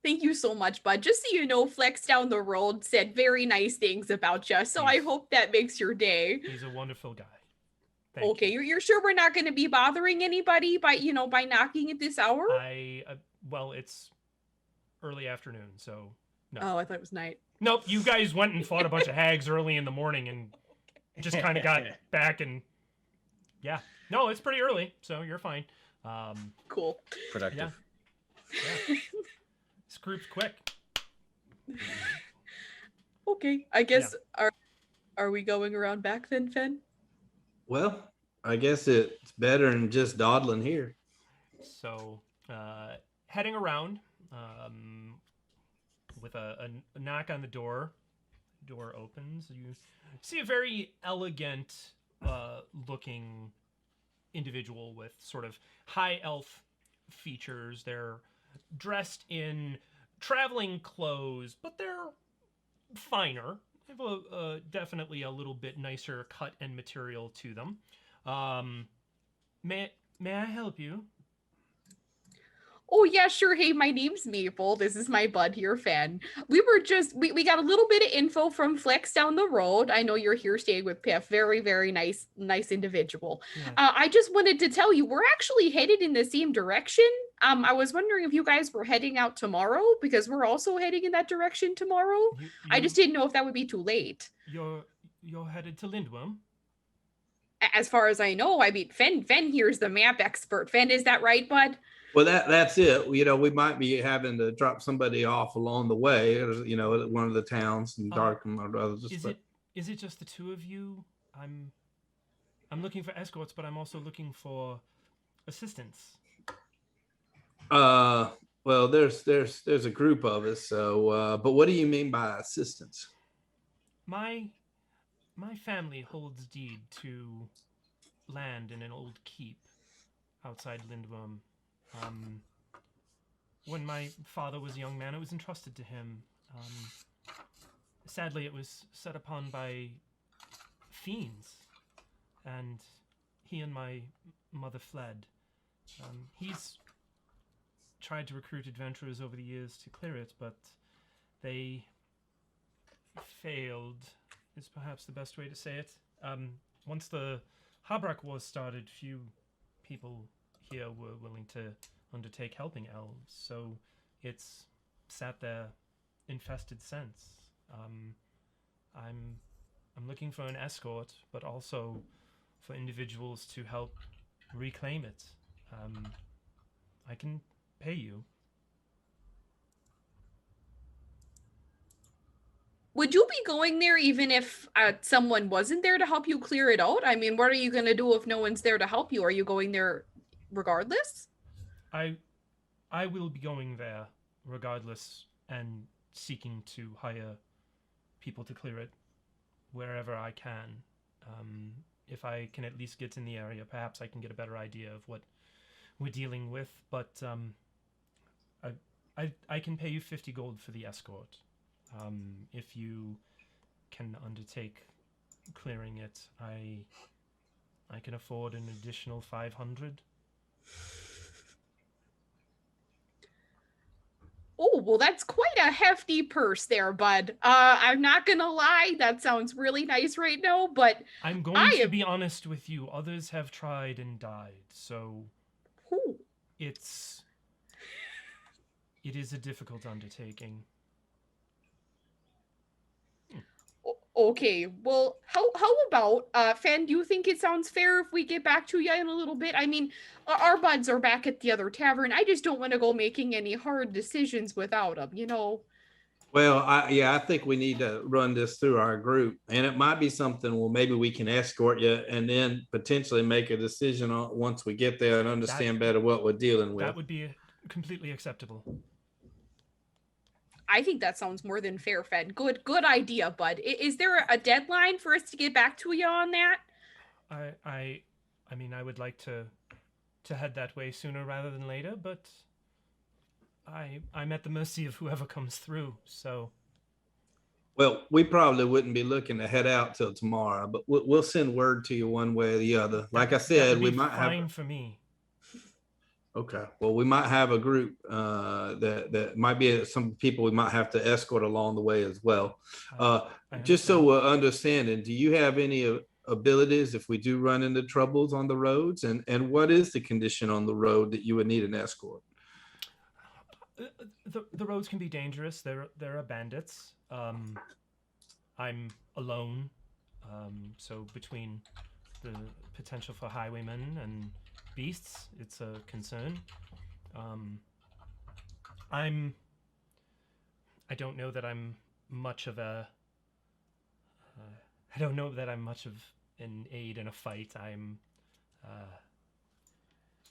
Thank you so much, bud. Just so you know, Flex down the road said very nice things about you, so I hope that makes your day. He's a wonderful guy. Thank Okay, you. you're sure we're not going to be bothering anybody by knocking at this hour? Well, it's early afternoon, so no. Oh, I thought it was night. Nope, you guys went and fought a bunch of hags early in the morning and just kind of got back and yeah. No, it's pretty early, so you're fine. Cool. Productive. Yeah. This group's quick. Okay, I guess are we going around back then, Fenn? Well, I guess it's better than just dawdling here. So, heading around with a knock on the door. Door opens. You see a very elegant looking individual with sort of high elf features. They're dressed in traveling clothes, but they're finer. They have definitely a little bit nicer cut and material to them. May I help you? Oh yeah, sure. Hey, my name's Maple. This is my bud here, Fenn. We got a little bit of info from Flex down the road. I know you're here staying with Piff. Very, very nice individual. Yeah. I just wanted to tell you we're actually headed in the same direction. I was wondering if you guys were heading out tomorrow because we're also heading in that direction tomorrow. I just didn't know if that would be too late. You're headed to Lindwyrm? As far as I know, I mean, Fenn here's the map expert. Fenn, is that right, bud? Well, that's it. We might be having to drop somebody off along the way, at one of the towns in Darkham or other. Is it just the two of you? I'm looking for escorts, but I'm also looking for assistance. Well, there's a group of us. So, but what do you mean by assistance? My family holds deed to land in an old keep outside Lindwyrm. When my father was a young man, it was entrusted to him. Sadly, it was set upon by fiends, and he and my mother fled. He's tried to recruit adventurers over the years to clear it, but they failed, is perhaps the best way to say it. Once the Habrak Wars started, few people here were willing to undertake helping elves, so it's sat there infested since. I'm looking for an escort, but also for individuals to help reclaim it. I can pay you. Would you be going there even if someone wasn't there to help you clear it out? I mean, what are you going to do if no one's there to help you? Are you going there regardless? I will be going there regardless and seeking to hire people to clear it wherever I can. If I can at least get in the area, perhaps I can get a better idea of what we're dealing with. But I can pay you 50 gold for the escort. If you can undertake clearing it, I can afford an additional 500. Oh, well, that's quite a hefty purse there, bud. I'm not gonna lie, that sounds really nice right now, but I'm going to be honest with you. Others have tried and died, so it is a difficult undertaking. Okay, well, how about, Fenn, do you think it sounds fair if we get back to you in a little bit? I mean, our buds are back at the other tavern. I just don't want to go making any hard decisions without them, you know? Well, I think we need to run this through our group, and it might be something, well, maybe we can escort you and then potentially make a decision on once we get there and understand better what we're dealing with. That would be completely acceptable. I think that sounds more than fair, Fenn. Good idea, bud. Is there a deadline for us to get back to you on that? I mean, I would like to head that way sooner rather than later, but I'm at the mercy of whoever comes through, so. Well, we probably wouldn't be looking to head out till tomorrow, but we'll send word to you one way or the other. Like I said, we might have. Fine for me. Okay. Well, we might have a group that might be some people we might have to escort along the way as well. Just so we're understanding, do you have any abilities if we do run into troubles on the roads? And what is the condition on the road that you would need an escort? The roads can be dangerous. There are bandits. I'm alone, so between the potential for highwaymen and beasts, it's a concern. I don't know that I'm much of a I don't know that I'm much of an aid in a fight. I'm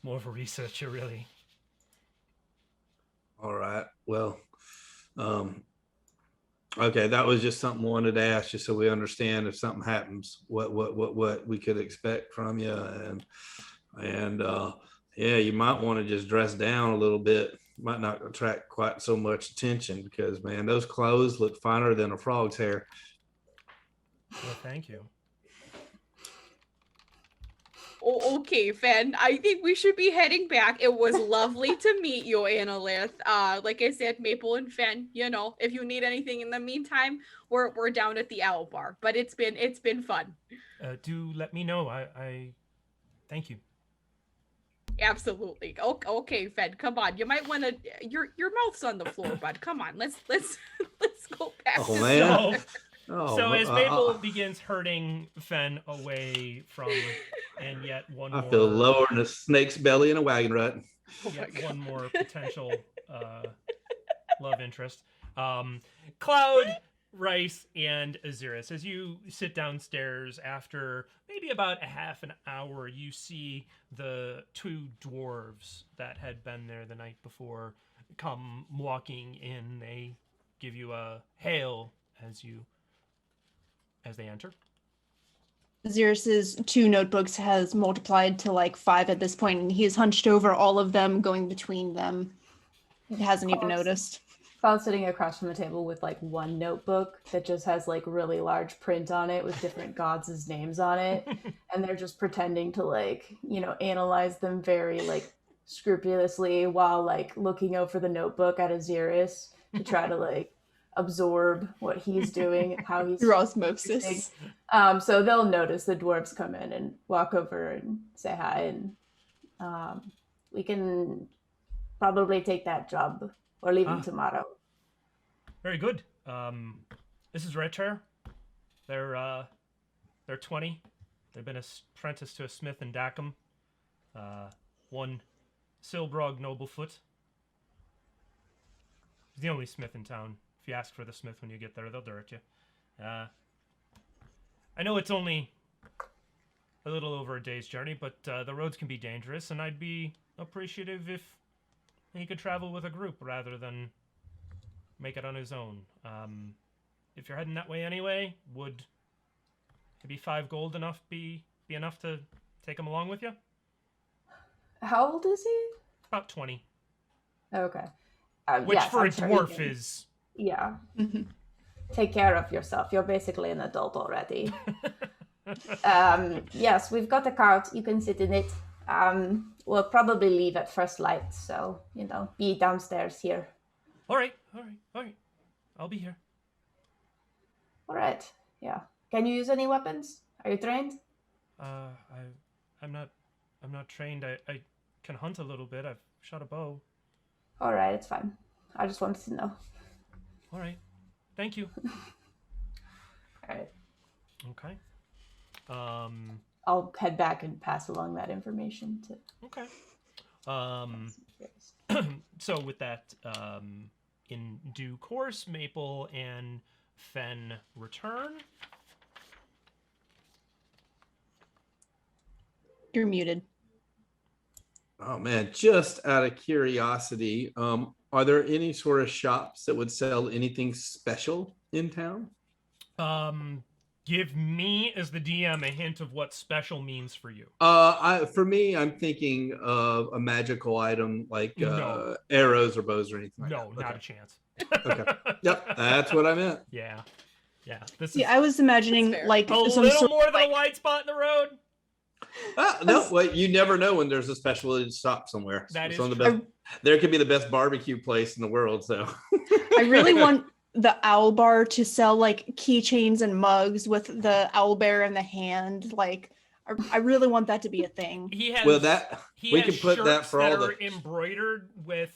more of a researcher, really. All right. Well, okay, that was just something I wanted to ask you so we understand if something happens, what we could expect from you. And yeah, you might want to just dress down a little bit. Might not attract quite so much attention because, man, those clothes look finer than a frog's hair. Well, thank you. Oh, okay, Fenn. I think we should be heading back. It was lovely to meet you, Annalith. Like I said, Maple and Fenn, you know, if you need anything in the meantime, we're down at the Owl Bar. But it's been fun. Do let me know. I thank you. Absolutely. Okay, Fenn, come on. You might want to. Your mouth's on the floor, bud. Come on. Let's go back. Oh, man. So as Maple begins hurting Fenn away from, and yet one more. I feel lower than a snake's belly in a wagon rut. Yet one more potential love interest. Cloud, Rhys, and Ahzyris. As you sit downstairs after maybe about a half an hour, you see the two dwarves that had been there the night before come walking in. They give you a hail as they enter. Ahzyris's 2 notebooks has multiplied to like 5 at this point, and he's hunched over all of them, going between them. He hasn't even noticed. Found sitting across from the table with like one notebook that just has like really large print on it with different gods' names on it. And they're just pretending to like, analyze them very like scrupulously while like looking over the notebook at Ahzyris to try to like absorb what he's doing and how he's Through osmosis. So they'll notice the dwarves come in and walk over and say hi, and we can probably take that job. We're leaving tomorrow. Very good. This is Red Chair. They're 20. They've been apprenticed to a smith in Dackham. One Silbrog Noblefoot. He's the only smith in town. If you ask for the smith when you get there, they'll direct you. I know it's only a little over a day's journey, but the roads can be dangerous, and I'd be appreciative if he could travel with a group rather than make it on his own. If you're heading that way anyway, would maybe 5 gold be enough to take him along with you? How old is he? About 20. Okay. Which yes, for I'm a sure dwarf is... Yeah. Take care of yourself. You're basically an adult already. Yes, we've got a cart. You can sit in it. We'll probably leave at first light, so, be downstairs here. All right. I'll be here. All right. Yeah. Can you use any weapons? Are you trained? I'm not trained. I can hunt a little bit. I've shot a bow. All right, it's fine. I just wanted to know. All right. Thank you. All right. Okay. I'll head back and pass along that information to... Okay. So with that, in due course, Maple and Fenn return. You're muted. Oh man, just out of curiosity, are there any sort of shops that would sell anything special in town? Give me as the DM a hint of what special means for you. For me, I'm thinking of a magical item like No. arrows or bows or anything like No, that. not a chance. Okay. Yep, that's what I meant. Yeah. This See, is I was imagining That's fair. like a some little sort more of, than a white spot in the road. No, well, you never know when there's a specialty shop somewhere. That is Some of the true. best. There could be the best barbecue place in the world. So I really want the owl bar to sell like keychains and mugs with the owl bear in the hand. Like, I really want that to be a thing. He has. well, that he we has can put that shirts for all that the. are embroidered with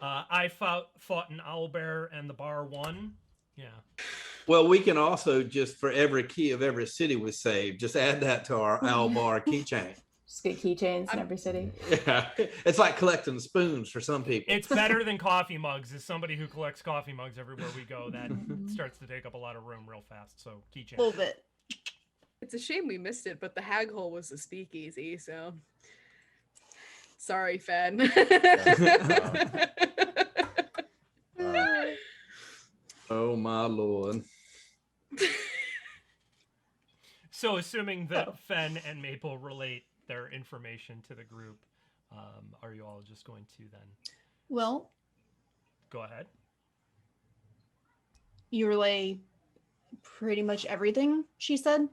I fought an owl bear and the bar won. Yeah. Well, we can also just for every key of every city we save, just add that to our owl bar keychain. Just get keychains in every city. Yeah, it's like collecting spoons for some people. It's better than coffee mugs. As somebody who collects coffee mugs everywhere we go, that starts to take up a lot of room real fast. So keychain. A little bit. It's a shame we missed it, but the hag hole was a speakeasy, so sorry, Fenn. Oh my lord. So assuming that Fenn and Maple relate their information to the group, are you all just going to then Well, go ahead? you relay pretty much everything she said.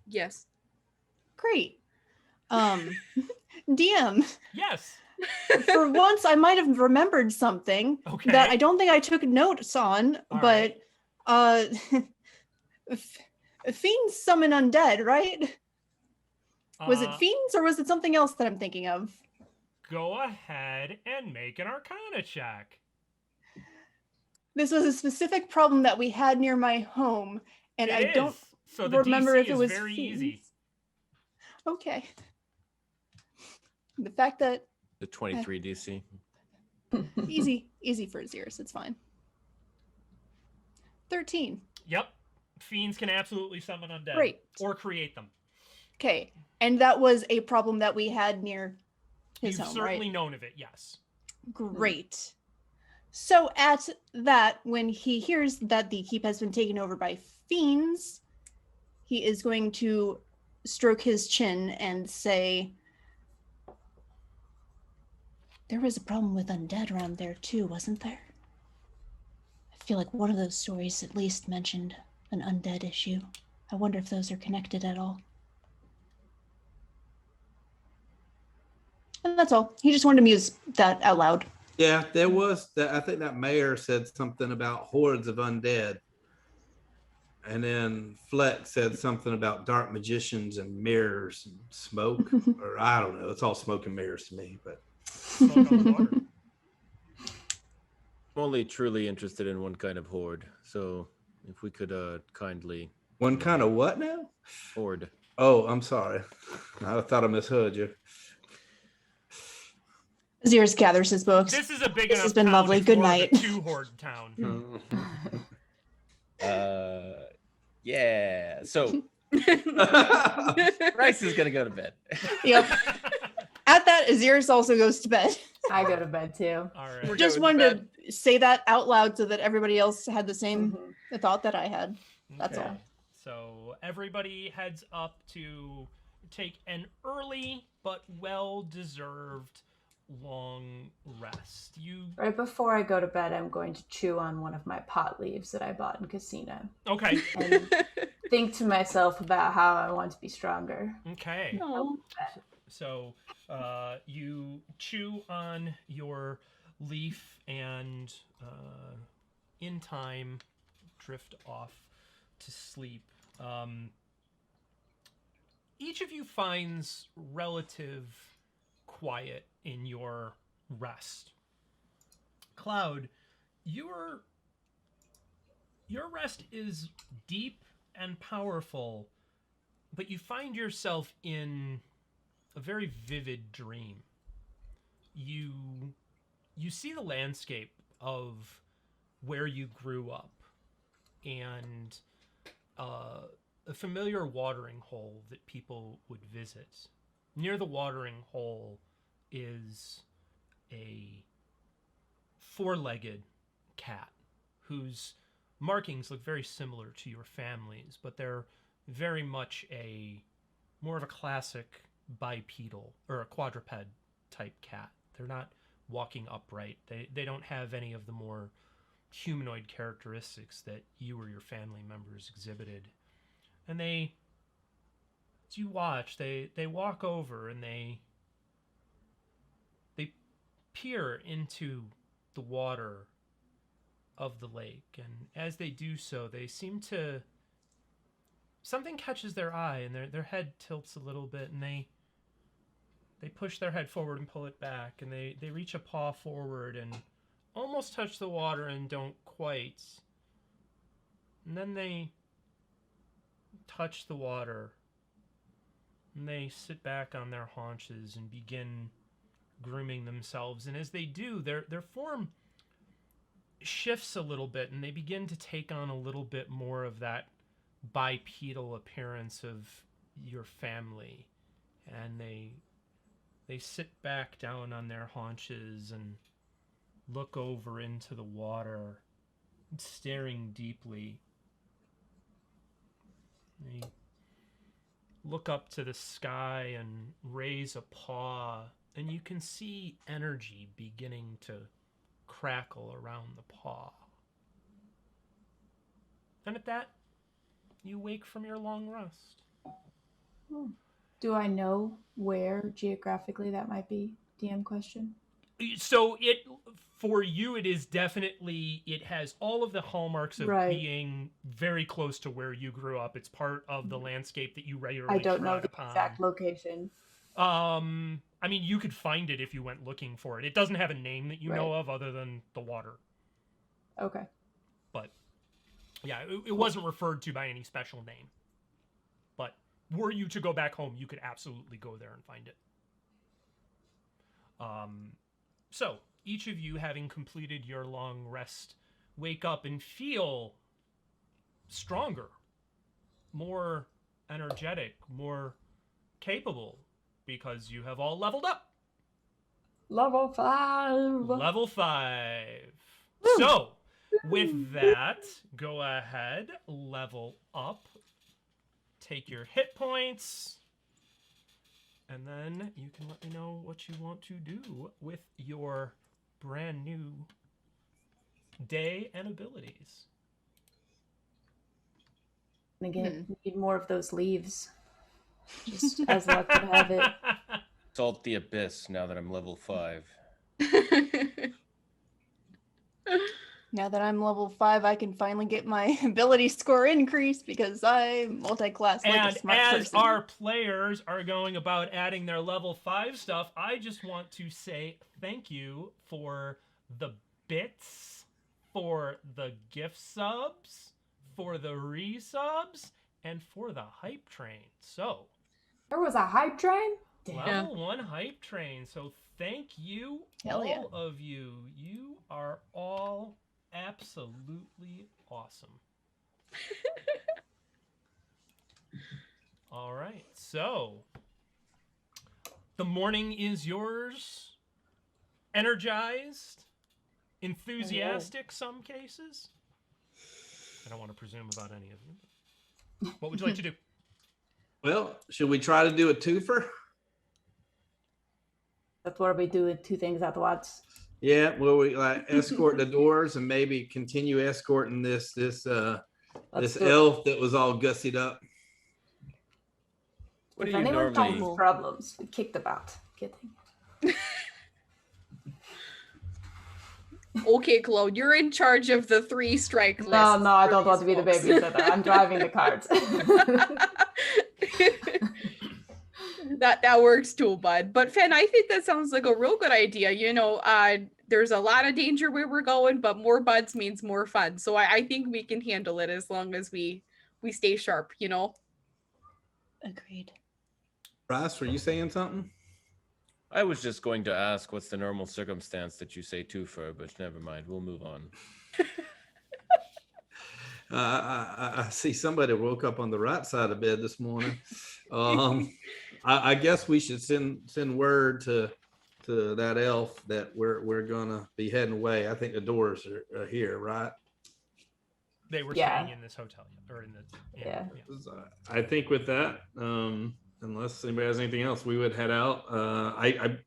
Yes. Great. DM, Yes. for once I might have remembered something Okay. that I don't think I took notes on, All but fiends summon undead, right? Was it fiends or was it something else that I'm thinking of? Go ahead and make an Arcana check. This was a specific problem that we had near my home, and I It don't is. So the remember DC if it is was very fiends. easy. Okay. The fact that The 23 DC. easy for Ahzyris, it's fine. 13. Yep. Fiends can absolutely summon undead. Great. Or create them. Okay, and that was a problem that we had near his You've home, certainly right? known of it, yes. Great. So at that, when he hears that the keep has been taken over by fiends, he is going to stroke his chin and say, There was a problem with undead around there too, wasn't there? I feel like one of those stories at least mentioned an undead issue. I wonder if those are connected at all. And that's all. He just wanted to muse that out loud. Yeah, there was that. I think that mayor said something about hordes of undead. And then Flex said something about dark magicians and mirrors and smoke. Or I don't know. It's all smoke and mirrors to me, but Smoke on the water. I'm only truly interested in one kind of horde. So if we could kindly one kind of what now? horde. Oh, I'm sorry. I thought I misheard you. Ahzyris gathers his books. This is a big This enough has been town, lovely. it's Good more of a night. two-horde town. Yeah. So Rhys is gonna go to bed. Yep. At that, Ahzyris also goes to bed. I go to bed too. All We're right. Just going to wanted to say that out loud so that everybody else had the same thought that I had. That's Okay. all. So everybody heads up to take an early but well-deserved long rest. You Right before I go to bed, I'm going to chew on one of my pot leaves that I bought in Casino okay? and think to myself about how I want to be stronger. Okay. Oh. So you chew on your leaf and in time drift off to sleep. Each of you finds relative quiet in your rest. Cloud, your rest is deep and powerful, but you find yourself in a very vivid dream. You see the landscape of where you grew up and a familiar watering hole that people would visit. Near the watering hole is a four-legged cat whose markings look very similar to your family's, but they're very much more of a classic bipedal or a quadruped type cat. They're not walking upright. They don't have any of the more humanoid characteristics that you or your family members exhibited. And as you watch, they walk over and they peer into the water of the lake. And as they do so, they seem to... Something catches their eye and their head tilts a little bit, and they push their head forward and pull it back, and they reach a paw forward and almost touch the water and don't quite. And then they touch the water, and they sit back on their haunches and begin grooming themselves. And as they do, their form shifts a little bit, and they begin to take on a little bit more of that bipedal appearance of your family. And they sit back down on their haunches and look over into the water, staring deeply. They look up to the sky and raise a paw, and you can see energy beginning to crackle around the paw. And at that, you wake from your long rest. Do I know where geographically that might be? DM question. So for you, it is definitely, it has all of the hallmarks of being very close to where you grew up. It's part of the landscape that you regularly I don't know trod the upon. exact location. I mean, you could find it if you went looking for it. It doesn't have a name that you know of other than the water. Okay. But yeah, it wasn't referred to by any special name. But were you to go back home, you could absolutely go there and find it. So each of you, having completed your long rest, wake up and feel stronger, more energetic, more capable, because you have all leveled up. Level 5. Level 5. So, with that, go ahead, level up, take your hit points, and And then you can let me know what you want to do with your brand new day and abilities. And again, need more of those leaves. Just as luck would have it. Salt the abyss now that I'm level 5. Now that I'm level 5, I can finally get my ability score increased because I'm multi-class like a And smart as person. our players are going about adding their level 5 stuff, I just want to say thank you for the bits, for the gift subs, for the resubs, and for the hype train. So, There was a hype train? level 1 hype train. So thank you, Hell all yeah. of you. You are all absolutely awesome. All right, so the morning is yours. Energized, enthusiastic, some cases. I don't want to presume about any of you. What would you like to do? Well, should we try to do a twofer? That's where we do 2 things at once. Yeah, well, we like escort the doors and maybe continue escorting this Let's do it. elf that was all gussied up. What If do you anyone normally... causes problems, we kick them out. Kidding. Okay, Claude, you're in charge of the 3 strike list. No, I for don't want to be these the folks. babysitter. I'm driving the carts. That works too, bud. But Fenn, I think that sounds like a real good idea. You know, there's a lot of danger where we're going, but more buds means more fun. So I think we can handle it as long as we stay sharp, you know? Agreed. Rhys, were you saying something? I was just going to ask what's the normal circumstance that you say twofer, but never mind. We'll move on. I see somebody woke up on the right side of bed this morning. I guess we should send word to that elf that we're gonna be heading away. I think the doors are here, right? They were Yeah. staying in this hotel, or in the Yeah. I think with that, unless anybody has anything else, we would head out.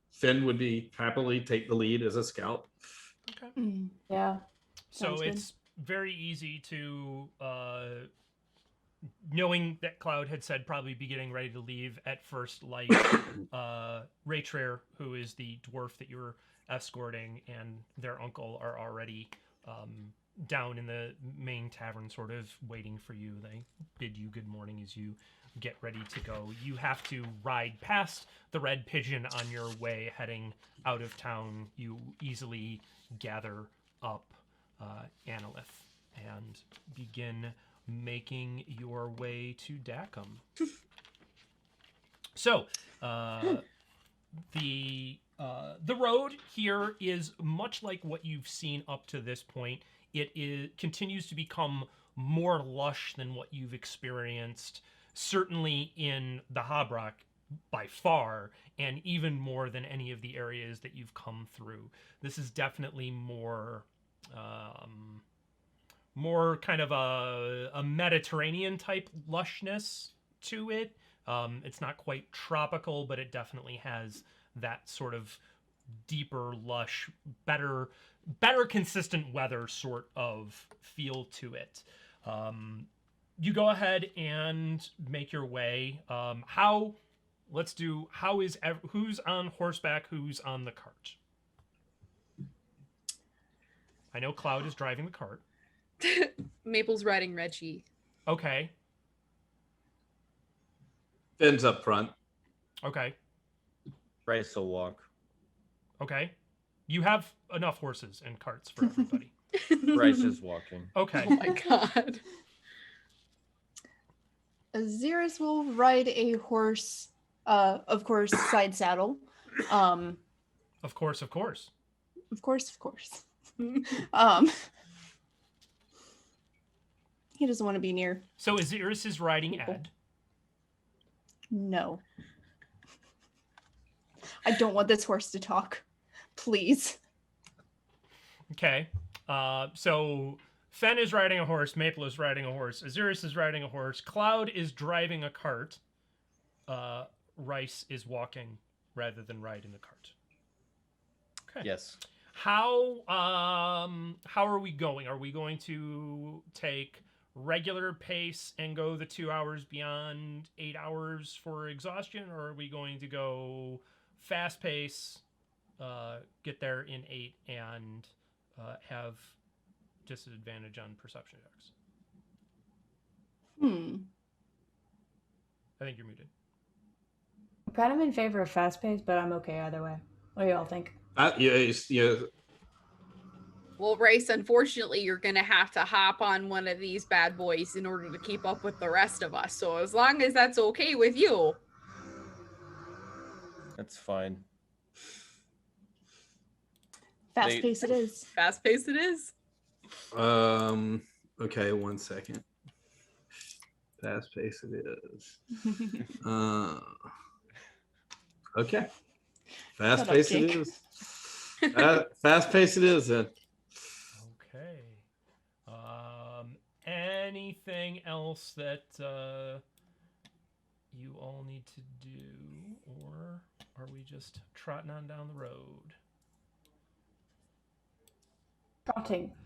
Fenn would be happily take the lead as a scout. Okay. Yeah. So Sounds good. it's very easy to, knowing that Cloud had said probably be getting ready to leave at first light, Raytrair, who is the dwarf that you're escorting, and their uncle are already down in the main tavern sort of waiting for you. They bid you good morning as you get ready to go. You have to ride past the Red Pigeon on your way heading out of town. You easily gather up Analyth and begin making your way to Dacum. So, the road here is much like what you've seen up to this point. It continues to become more lush than what you've experienced, certainly in the Habrak by far, and even more than any of the areas that you've come through. This is definitely more kind of a Mediterranean type lushness to it. It's not quite tropical, but it definitely has that sort of deeper, lush, better consistent weather sort of feel to it. You go ahead and make your way. Who's on horseback? Who's on the cart? I know Cloud is driving the cart. Maple's riding Reggie. Okay. Fenn's up front. Okay. Bryce will walk. Okay. You have enough horses and carts for everybody. Bryce is walking. Okay. Oh my god. Ahzyris will ride a horse, of course, side saddle. Of course. Of course. He doesn't want to be near. So Ahzyris is riding People. Ed. No. I don't want this horse to talk. Please. Okay. So Fenn is riding a horse. Maple is riding a horse. Ahzyris is riding a horse. Cloud is driving a cart. Rhys is walking rather than riding the cart. Okay. Yes. How are we going? Are we going to take regular pace and go the 2 hours beyond 8 hours for exhaustion, or are we going to go fast pace, get there in 8, and have disadvantage on perception checks? I think you're muted. I'm kind of in favor of fast pace, but I'm okay either way. What do y'all think? Yeah. Well, Rhys, unfortunately, you're going to have to hop on one of these bad boys in order to keep up with the rest of us. So as long as that's okay with you. That's fine. Fast pace it is. Fast pace it is. Okay, 1 second. Fast pace it is. Okay. Fast pace it is. Fast pace it is then. Okay. Anything else that you all need to do, or are we just trotting on down the road?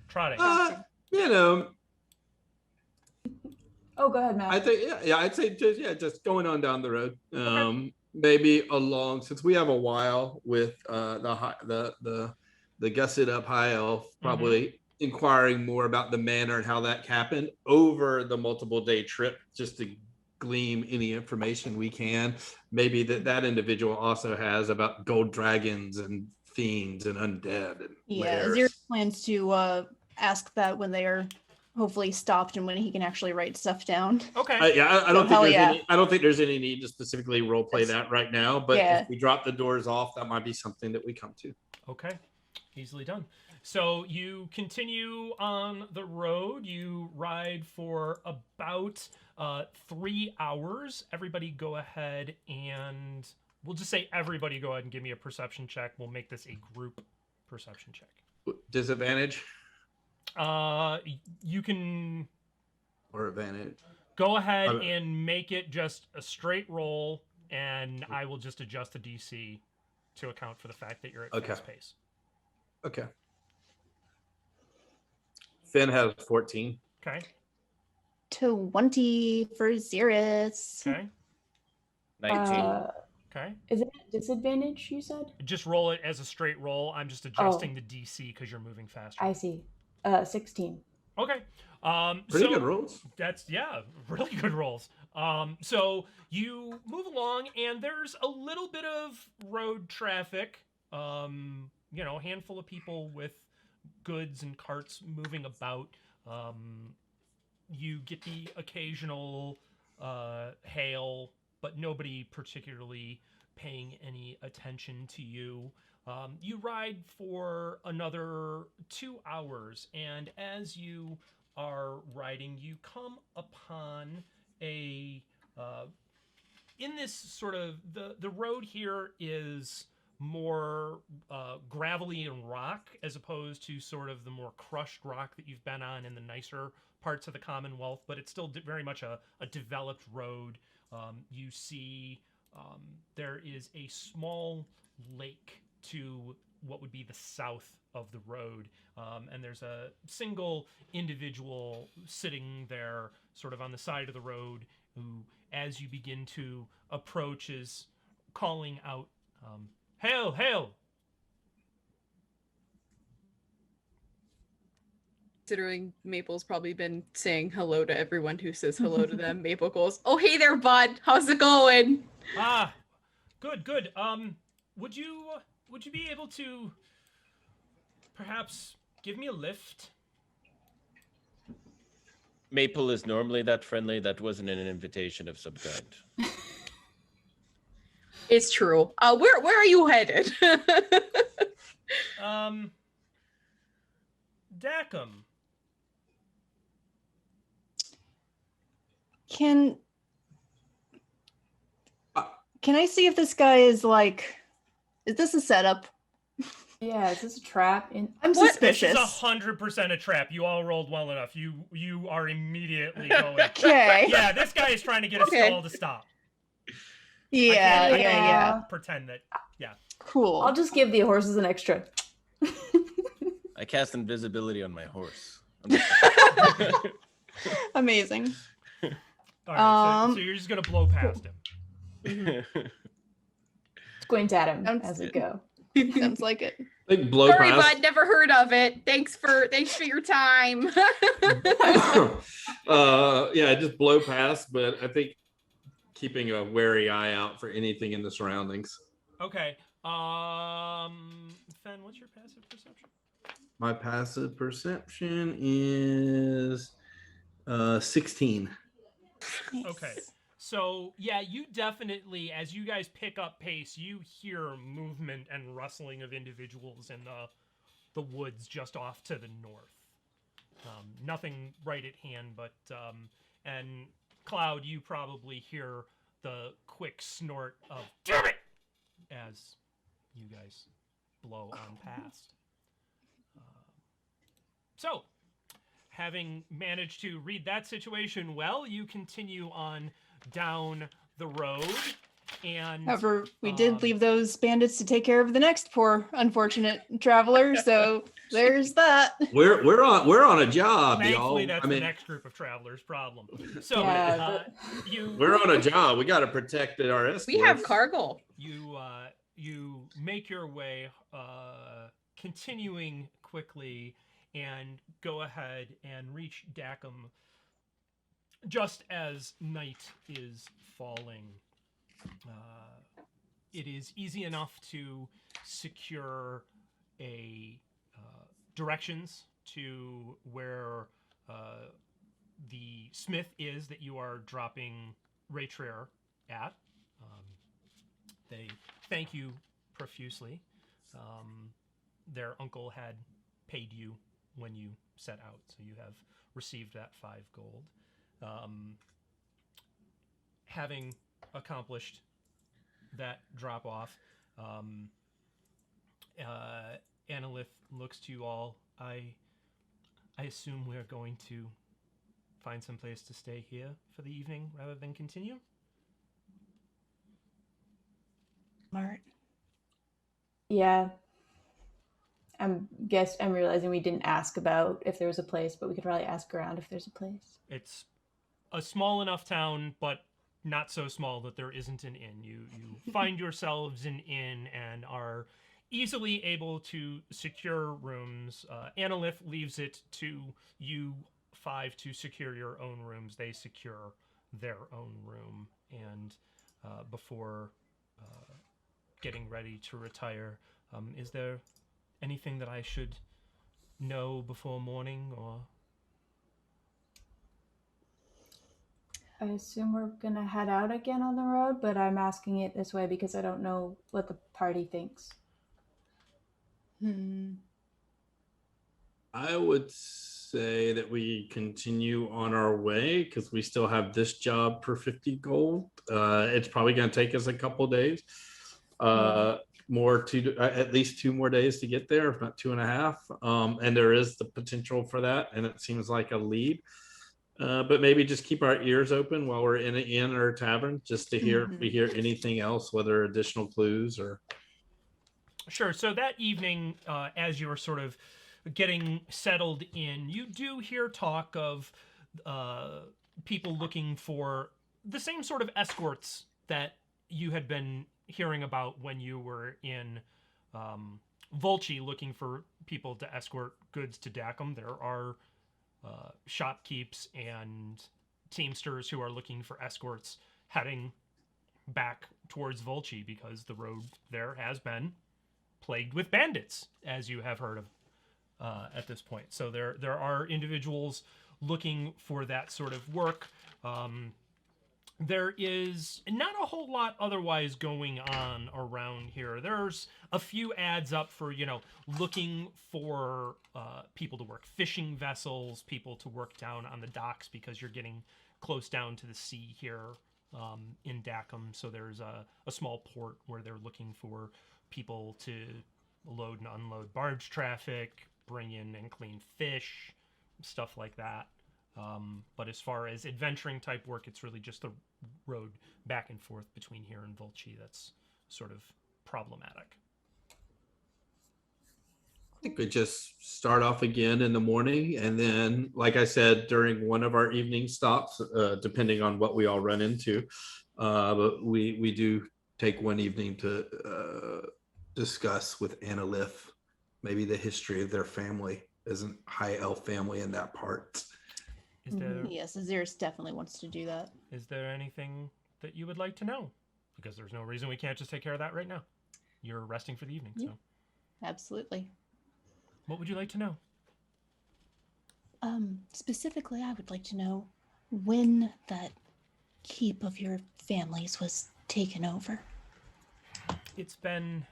Trotting. You know, Oh, go ahead, Matt. I think I'd say just going on down the road. Maybe along, since we have a while with the gusset up high elf, probably inquiring more about the manner and how that happened over the multiple day trip, just to glean any information we can. Maybe that individual also has about gold dragons and fiends and undead. And Ahzyris plans to ask that when they are hopefully stopped and when he can actually write stuff down. Okay. I don't think there's any need to specifically role play that right now, but if we drop the doors off, that might be something that we come to. Okay. Easily done. So you continue on the road. You ride for about 3 hours. Everybody go ahead and we'll just say everybody go ahead and give me a perception check. We'll make this a group perception check. Disadvantage? You can... Or advantage? Go ahead and make it just a straight roll, and I will just adjust the DC to account for the fact that you're at fast pace. Okay. Fenn has 14. Okay. 20 for Ahzyris. Okay. 19. Okay. Is it disadvantage, you said? Just roll it as a straight roll. I'm just adjusting the DC because you're moving faster. I see. 16. Okay. Pretty good rolls. That's, really good rolls. So you move along, and there's a little bit of road traffic. A handful of people with goods and carts moving about. You get the occasional hail, but nobody particularly paying any attention to you. You ride for another 2 hours, and as you are riding, you come upon in this sort of, the road here is more gravelly and rock, as opposed to sort of the more crushed rock that you've been on in the nicer parts of the Commonwealth, but it's still very much a developed road. You see there is a small lake to what would be the south of the road, and there's a single individual sitting there sort of on the side of the road who, as you begin to approach, is calling out, "Hail, hail!" Considering Maple's probably been saying hello to everyone who says hello to them, Maple goes, "Oh, hey there, bud. How's it going?" Ah, good. Would you be able to perhaps give me a lift? Maple is normally that friendly. That wasn't an invitation of some kind. It's true. Where are you headed? Dacum. Can I see if this guy is this a setup? Yeah, is this a trap? I'm suspicious. This is 100% a trap. You all rolled well enough. You are immediately going. Okay. Yeah, this guy is trying to get a stall to stop. Yeah, I can't yeah. pretend that. Yeah. Cool. I'll just give the horses an extra. I cast invisibility on my horse. Amazing. All right. So you're just gonna blow past him. Squint at him Sounds- as we go. Sounds like it. Like blow Sorry, past. bud. Never heard of it. Thanks for your time. Yeah, just blow past, but I think keeping a wary eye out for anything in the surroundings. Okay. Fenn, what's your passive perception? My passive perception is 16. Okay. So yeah, you definitely, as you guys pick up pace, you hear movement and rustling of individuals in the woods just off to the north. Nothing right at hand, but and Cloud, you probably hear the quick snort of "Damn it!" as you guys blow on past. So, having managed to read that situation well, you continue on down the road, and However, we did leave those bandits to take care of the next poor unfortunate traveler, so there's that. We're on a job, thankfully y'all. that's the next group of travelers' problem. So Yeah, We're on a job. We got to protect our escorts. We have cargo. you make your way, continuing quickly, and go ahead and reach Dacum just as night is falling. It is easy enough to secure a directions to where the smith is that you are dropping Raytrair at. They thank you profusely. Their uncle had paid you when you set out, so you have received that 5 gold. Having accomplished that drop off, Analith looks to you all. I assume we're going to find some place to stay here for the evening rather than continue. Smart. Yeah. I'm realizing we didn't ask about if there was a place, but we could probably ask around if there's a place. It's a small enough town, but not so small that there isn't an inn. You find yourselves an inn and are easily able to secure rooms. Analith leaves it to you 5 to secure your own rooms. They secure their own room, and before getting ready to retire, is there anything that I should know before morning, or? I assume we're gonna head out again on the road, but I'm asking it this way because I don't know what the party thinks. I would say that we continue on our way because we still have this job for 50 gold. It's probably going to take us a couple days. At least 2 more days to get there, if not 2.5. And there is the potential for that, and it seems like a lead. But maybe just keep our ears open while we're in an inn or a tavern, just to hear if we hear anything else, whether additional clues or. Sure. So that evening, as you were sort of getting settled in, you do hear talk of people looking for the same sort of escorts that you had been hearing about when you were in Volchi, looking for people to escort goods to Dacum. There are shopkeepers and teamsters who are looking for escorts heading back towards Volchi, because the road there has been plagued with bandits, as you have heard of at this point. So there are individuals looking for that sort of work. There is not a whole lot otherwise going on around here. There's a few ads up for, looking for people to work fishing vessels, people to work down on the docks, because you're getting close down to the sea here in Dacum. So there's a small port where they're looking for people to load and unload barge traffic, bring in and clean fish, stuff like that. But as far as adventuring type work, it's really just the road back and forth between here and Volchi that's sort of problematic. I think we just start off again in the morning, and then, like I said, during one of our evening stops, depending on what we all run into, but we do take one evening to discuss with Annalith maybe the history of their family as a high elf family in that part. Is there, Yes, Ahzyris definitely wants to do that. is there anything that you would like to know? Because there's no reason we can't just take care of that right now. You're resting for the evening, so. Absolutely. What would you like to know? Specifically, I would like to know when that keep of your families was taken over. It's been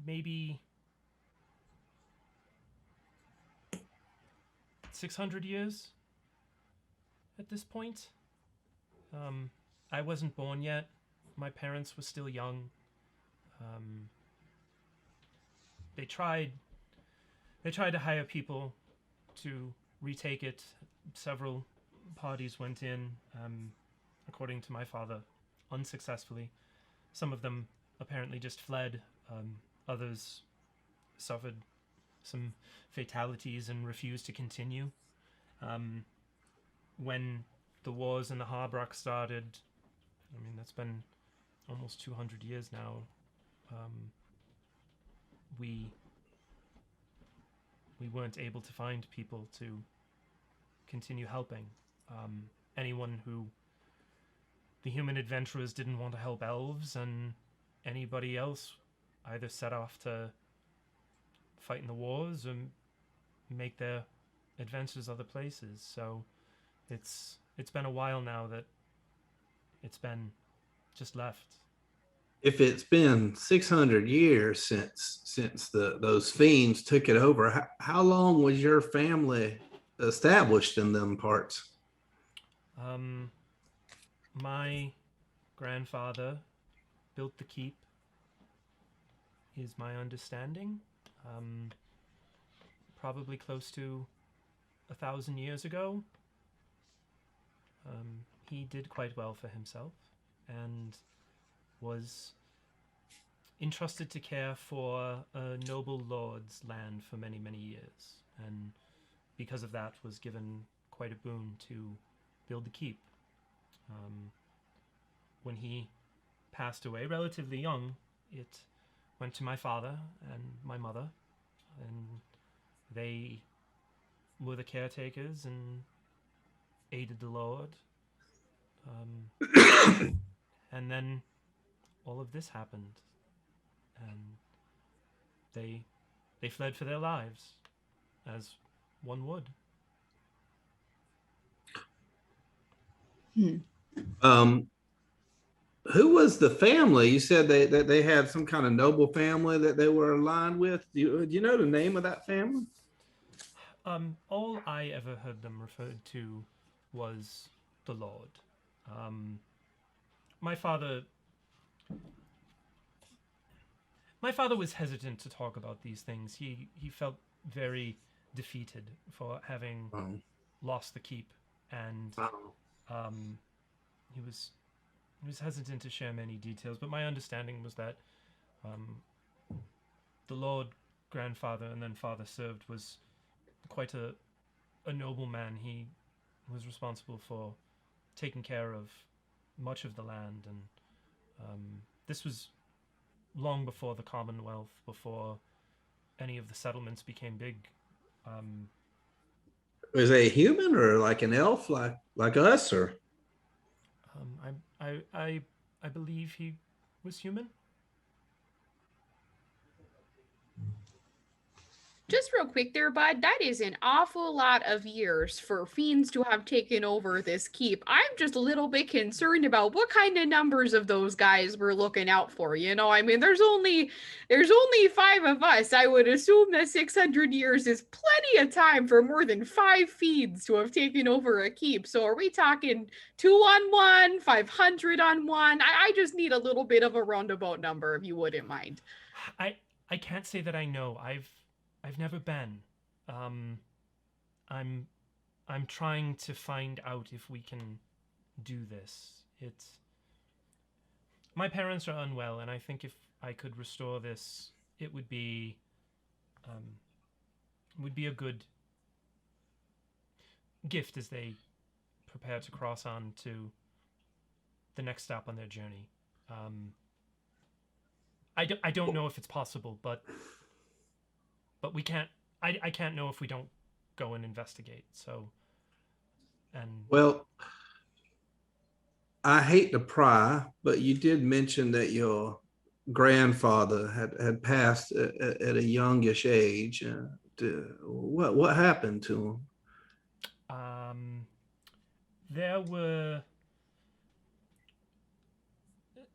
maybe 600 years at this point. I wasn't born yet. My parents were still young. They tried to hire people to retake it. Several parties went in, according to my father, unsuccessfully. Some of them apparently just fled. Others suffered some fatalities and refused to continue. When the wars in the Harbrock started, I mean, that's been almost 200 years now. We weren't able to find people to continue helping. Anyone who the human adventurers didn't want to help elves, and anybody else either set off to fight in the wars or make their adventures other places. So it's been a while now that it's been just left. If it's been 600 years since those fiends took it over, how long was your family established in them parts? My grandfather built the keep, is my understanding. Probably close to 1,000 years ago. He did quite well for himself and was entrusted to care for a noble lord's land for many, many years, and because of that was given quite a boon to build the keep. When he passed away relatively young, it went to my father and my mother, and they were the caretakers and aided the Lord. And then all of this happened, and they fled for their lives, as one would. Who was the family? You said they had some kind of noble family that they were aligned with. Do you know the name of that family? All I ever heard them referred to was the Lord. My father was hesitant to talk about these things. He felt very defeated for having lost the keep, and he was hesitant to share many details. But my understanding was that the Lord grandfather and then father served was quite a noble man. He was responsible for taking care of much of the land, and this was long before the Commonwealth, before any of the settlements became big. Was he a human or like an elf, like us, or? I believe he was human. Just real quick there, bud, that is an awful lot of years for fiends to have taken over this keep. I'm just a little bit concerned about what kind of numbers of those guys we're looking out for. You know, I mean, there's only 5 of us. I would assume that 600 years is plenty of time for more than 5 fiends to have taken over a keep. So are we talking 2 on 1, 500 on 1? I just need a little bit of a roundabout number, if you wouldn't mind. I can't say that I know. I've I've never been. I'm trying to find out if we can do this. My parents are unwell, and I think if I could restore this, it would be a good gift as they prepare to cross on to the next stop on their journey. I don't know if it's possible, but we can't. I can't know if we don't go and investigate. So, and Well, I hate to pry, but you did mention that your grandfather had passed at a youngish age. What happened to him? There were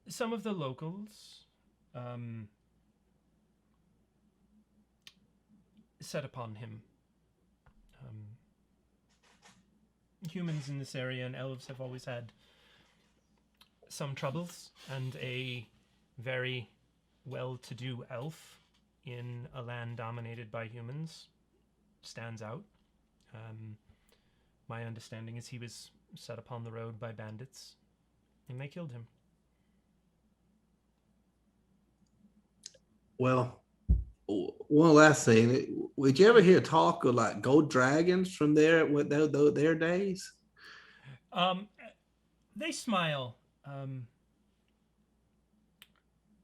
some of the locals set upon him. Humans in this area and elves have always had some troubles, and a very well-to-do elf in a land dominated by humans stands out. My understanding is he was set upon the road by bandits, and they killed him. Well, one last thing. Would you ever hear talk of like gold dragons from there with their days? They smile.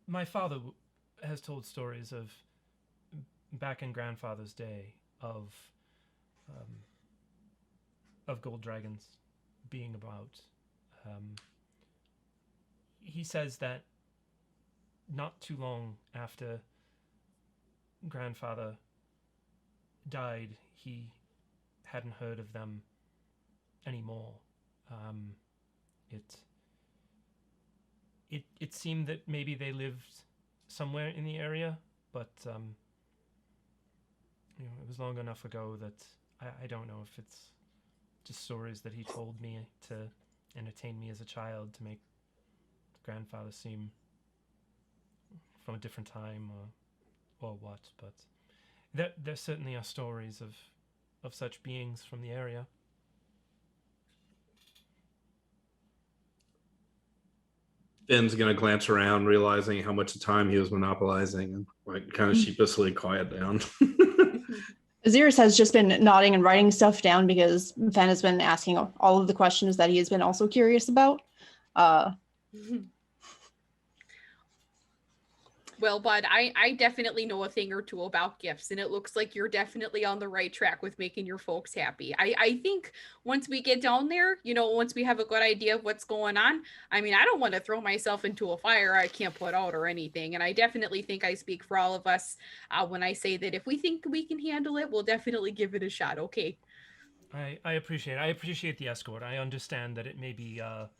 My father has told stories of back in grandfather's day of gold dragons being about. He says that not too long after grandfather died, he hadn't heard of them anymore. It seemed that maybe they lived somewhere in the area, but it was long enough ago that I don't know if it's just stories that he told me to entertain me as a child to make grandfather seem from a different time or what, but there certainly are stories of such beings from the area. Fenn's gonna glance around, realizing how much time he was monopolizing, and like kind of sheepishly quiet down. Ahzyris has just been nodding and writing stuff down because Fenn has been asking all of the questions that he has been also curious about. Well, Bud, I definitely know a thing or two about gifts, and it looks like you're definitely on the right track with making your folks happy. I think once we get down there, once we have a good idea of what's going on, I mean, I don't want to throw myself into a fire I can't put out or anything. And I definitely think I speak for all of us when I say that if we think we can handle it, we'll definitely give it a shot. Okay. I appreciate the escort. I understand that it may be a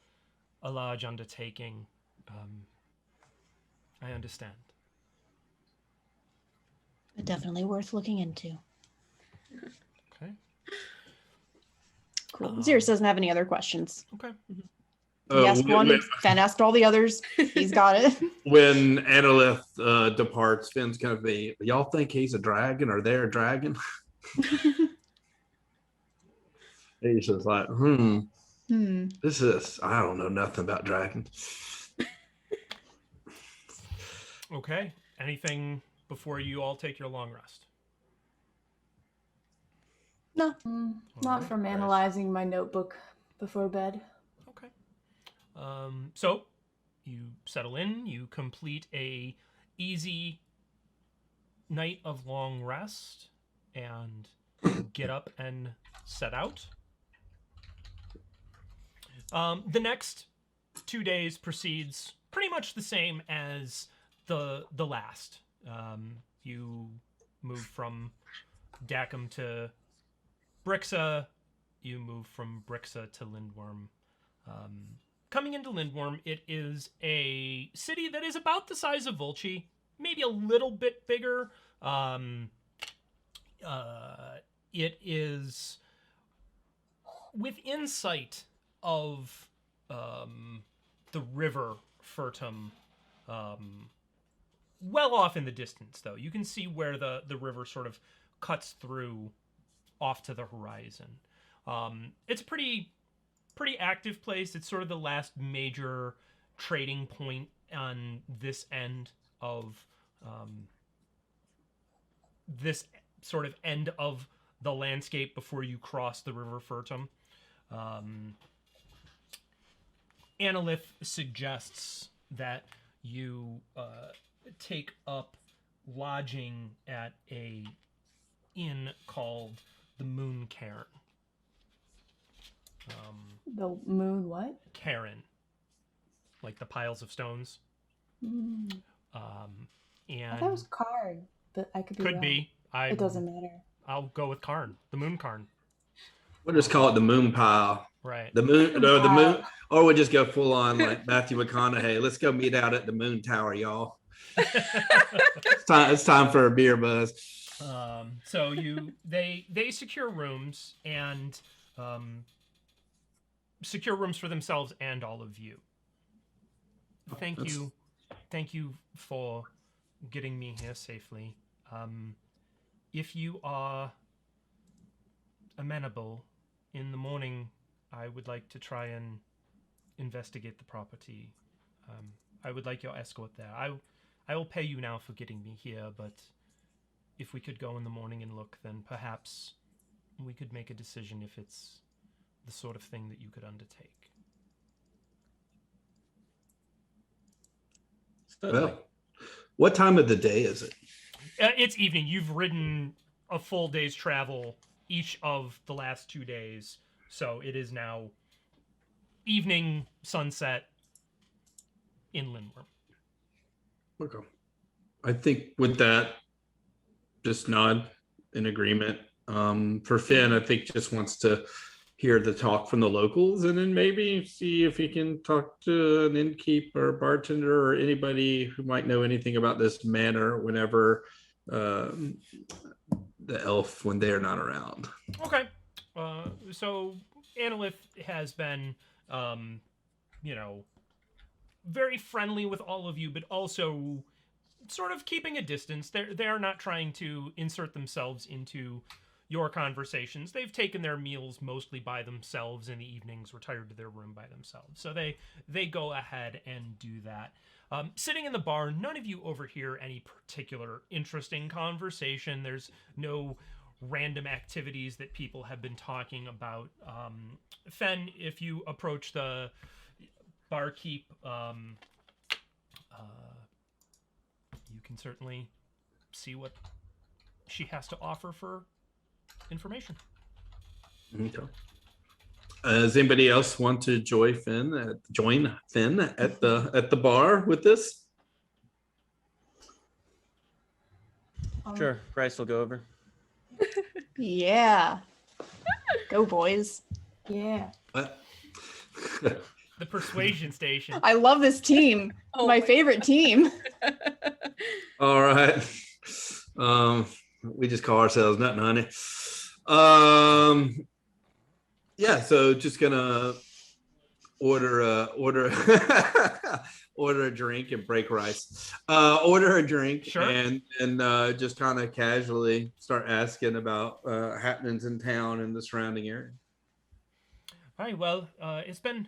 large undertaking. I understand. But definitely worth looking into. Okay. Cool. Ahzyris doesn't have any other questions. Okay. He asked one, Fenn asked all the others. He's got it. When Annalith departs, Finn's gonna be, y'all think he's a dragon or they're a dragon? He's just like, this is, I don't know nothing about dragons. Okay. Anything before you all take your long rest? No, not right. from analyzing my notebook before bed. Okay. So you settle in, you complete a easy night of long rest, and get up and set out. The next 2 days proceeds pretty much the same as the last. You move from Dacum to Brixa. You move from Brixa to Lindwyrm. Coming into Lindwyrm, it is a city that is about the size of Volchi, maybe a little bit bigger. It is within sight of the river Furtum, well off in the distance, though. You can see where the river sort of cuts through off to the horizon. It's a pretty active place. It's sort of the last major trading point on this end of this sort of end of the landscape before you cross the River Furtum. Annalith suggests that you take up lodging at a inn called the Moon Cairn. The moon what? Cairn, like the piles of stones. Mm. And I thought it was Karn, but I could be could wrong. be. It doesn't matter. I'll go with Karn, the Moon Cairn. We'll just call it the moon pile. Right. The moon, or the moon, or we'll just go full on like Matthew McConaughey. Let's go meet out at the Moon Tower, y'all. It's time for a beer buzz. So they secure rooms and secure rooms for themselves and all of you. Thank you for getting me here safely. If you are amenable, in the morning I would like to try and investigate the property. I would like your escort there. I will pay you now for getting me here, but if we could go in the morning and look, then perhaps we could make a decision if it's the sort of thing that you could undertake. Well, what time of the day is it? It's evening. You've ridden a full day's travel each of the last 2 days, so it is now evening, sunset in Lindwyrm. Okay. I think with that, just nod in agreement. For Fenn, I think just wants to hear the talk from the locals and then maybe see if he can talk to an innkeeper, bartender, or anybody who might know anything about this manor whenever the elf, when they're not around. Okay. So Annalith has been, very friendly with all of you, but also sort of keeping a distance. They are not trying to insert themselves into your conversations. They've taken their meals mostly by themselves in the evenings, retired to their room by themselves. So they go ahead and do that. Sitting in the bar, none of you overhear any particular interesting conversation. There's no random activities that people have been talking about. Fenn, if you approach the barkeep, you can certainly see what she has to offer for information. Okay. Does anybody else want to join Fenn at the bar with this? Sure, Rhys will go over. Yeah. Go, boys. Yeah. The persuasion station. I love this team. My favorite team. All right. We just call ourselves Nothing Honey. Yeah, so just gonna order a drink and break Rhys. Order a drink. Sure. and just kind of casually start asking about happenings in town and the surrounding area. All right, well, it's been,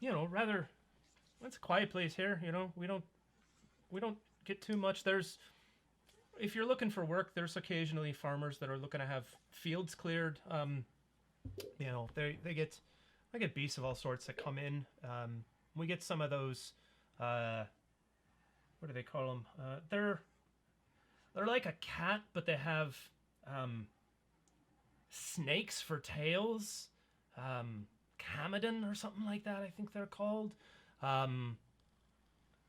rather, it's a quiet place here. We don't get too much. If you're looking for work, there's occasionally farmers that are looking to have fields cleared. I get beasts of all sorts that come in. We get some of those, what do they call them? They're like a cat, but they have snakes for tails. Camadon or something like that, I think they're called.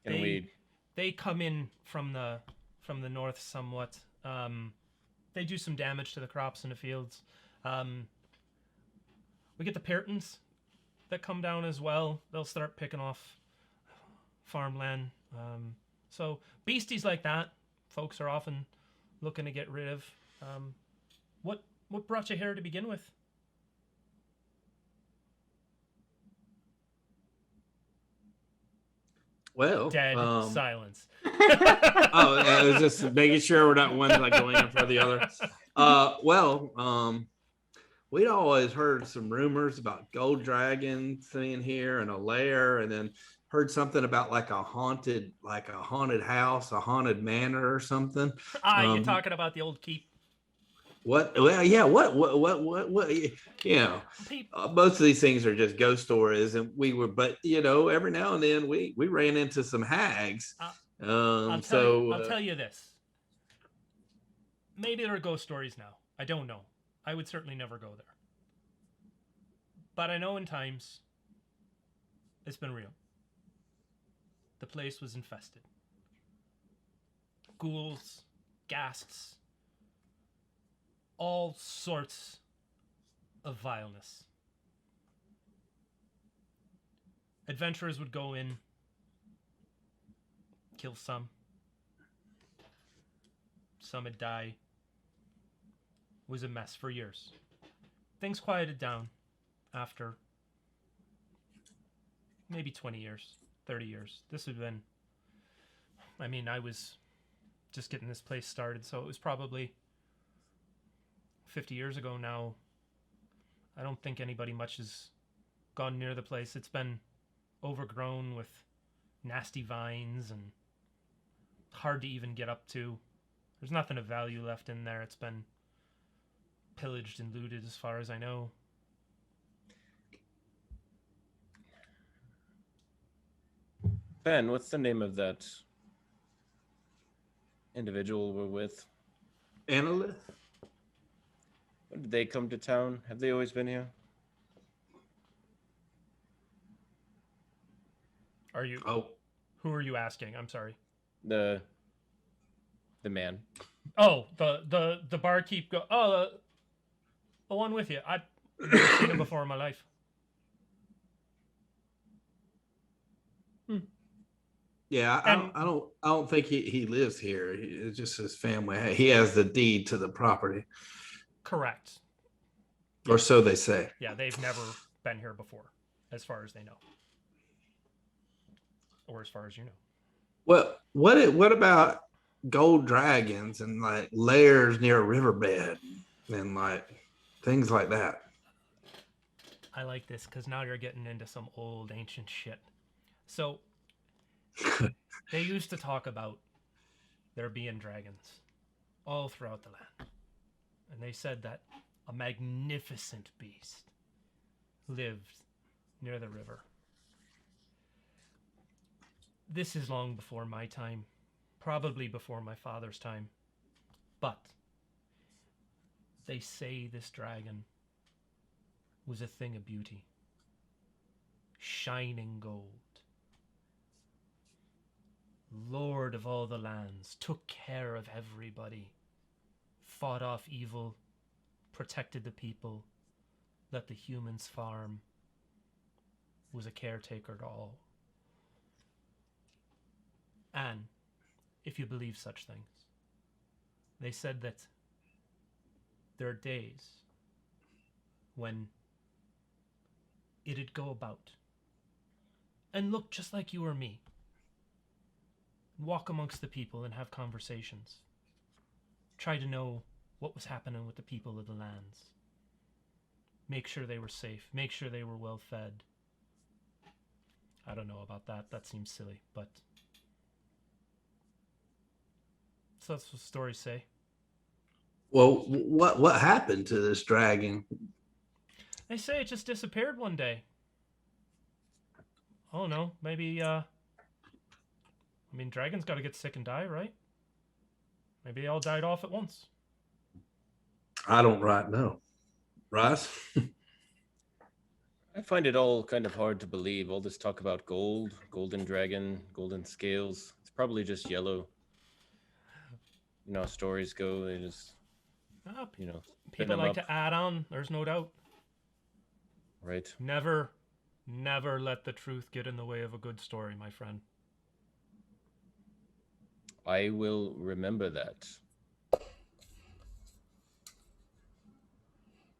They come in from the north somewhat. They do some damage to the crops in the fields. We get the Purtons that come down as well. They'll start picking off farmland. So beasties like that, folks are often looking to get rid of. What brought you here to begin with? Well, Dead silence. Oh, I was just making sure we're not one like going in front of the other. We'd always heard some rumors about gold dragons in here and a lair, and then heard something about like a haunted house, a haunted manor or something. You're talking about the old keep. What? Well, yeah. What? You know, most of these things are just ghost stories, and but every now and then we ran into some hags. I'll tell you this. Maybe there are ghost stories now. I don't know. I would certainly never go there. But I know in times it's been real. The place was infested. Ghouls, ghasts, all sorts of vileness. Adventurers would go in, kill some. Some would die. It was a mess for years. Things quieted down after maybe 20 years, 30 years. This had been, I was just getting this place started, so it was probably 50 years ago now. I don't think anybody much has gone near the place. It's been overgrown with nasty vines and hard to even get up to. There's nothing of value left in there. It's been pillaged and looted as far as I know. Ben, what's the name of that individual we're with? Analyth? When did they come to town? Have they always been here? Are you? Oh. Who are you asking? I'm sorry. The man. Oh, the barkeep. The one with you. I've never seen him before in my life. Yeah, I don't think he lives here. It's just his family. He has the deed to the property. Correct. Or so they say. Yeah, they've never been here before, as far as they know. Or as far as you know. Well, what about gold dragons and like lairs near a riverbed and like things like that? I like this because now you're getting into some old ancient shit. So they used to talk about there being dragons all throughout the land. And they said that a magnificent beast lived near the river. This is long before my time, probably before my father's time. But they say this dragon was a thing of beauty. Shining gold. Lord of all the lands, took care of everybody, fought off evil, protected the people, let the humans farm, was a caretaker to all. And, if you believe such things, they said that there are days when it'd go about and look just like you or me, walk amongst the people and have conversations, try to know what was happening with the people of the lands, make sure they were safe, make sure they were well fed. I don't know about that seems silly, but so that's what stories say. Well, what happened to this dragon? They say it just disappeared one day. Oh no, maybe dragons got to get sick and die, right? Maybe they all died off at once. I don't right know. Rhys? I find it all kind of hard to believe. All this talk about gold, golden dragon, golden scales. It's probably just yellow. You know how stories go. They just, people like to add on. There's no doubt. Right. Never let the truth get in the way of a good story, my friend. I will remember that.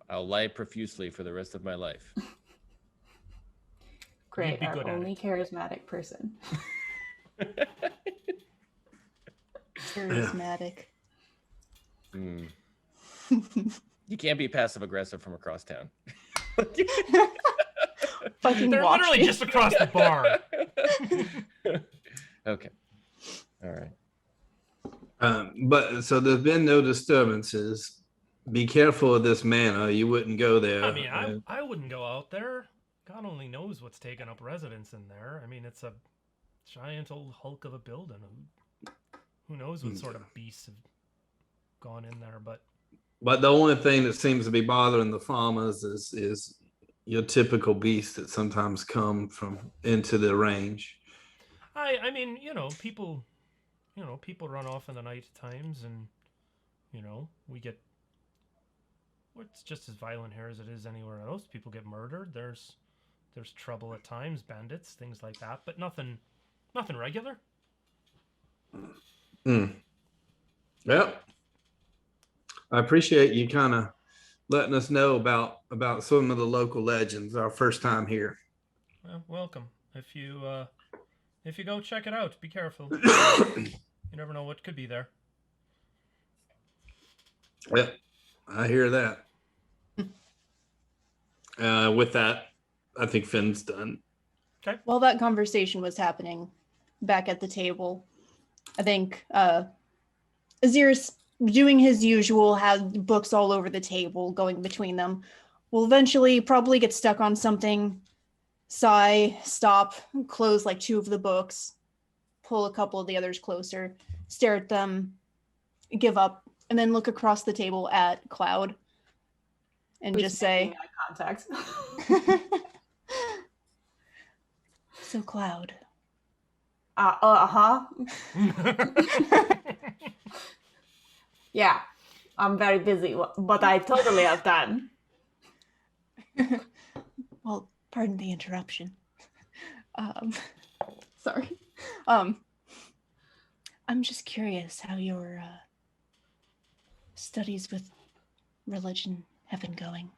I'll lie profusely for the rest of my life. Great, our only charismatic person. Charismatic. You can't be passive aggressive from across town. Fucking They're watch literally me. just across the bar. Okay. All right. But so there's been no disturbances. Be careful of this manor. You wouldn't go there. I mean, I wouldn't go out there. God only knows what's taken up residence in there. I mean, it's a giant old hulk of a building. Who knows what sort of beasts have gone in there, but the only thing that seems to be bothering the farmers is your typical beasts that sometimes come from into the range. I mean, people run off in the night at times, and we get. It's just as violent here as it is anywhere else. People get murdered. There's trouble at times, bandits, things like that, but nothing regular. Yep. I appreciate you kind of letting us know about some of the local legends. Our first time here. Well, welcome. If you go check it out, be careful. You never know what could be there. Yep, I hear that. With that, I think Finn's done. Okay. While that conversation was happening back at the table, I think Ahzyris, doing his usual, had books all over the table going between them, will eventually probably get stuck on something, sigh, stop, close like 2 of the books, pull a couple of the others closer, stare at them, give up, and then look across the table at Cloud and Who's just say, making eye contact. "So Cloud, Yeah, I'm very busy, but I totally have time. well, pardon the interruption. Sorry. I'm just curious how your studies with religion have been going."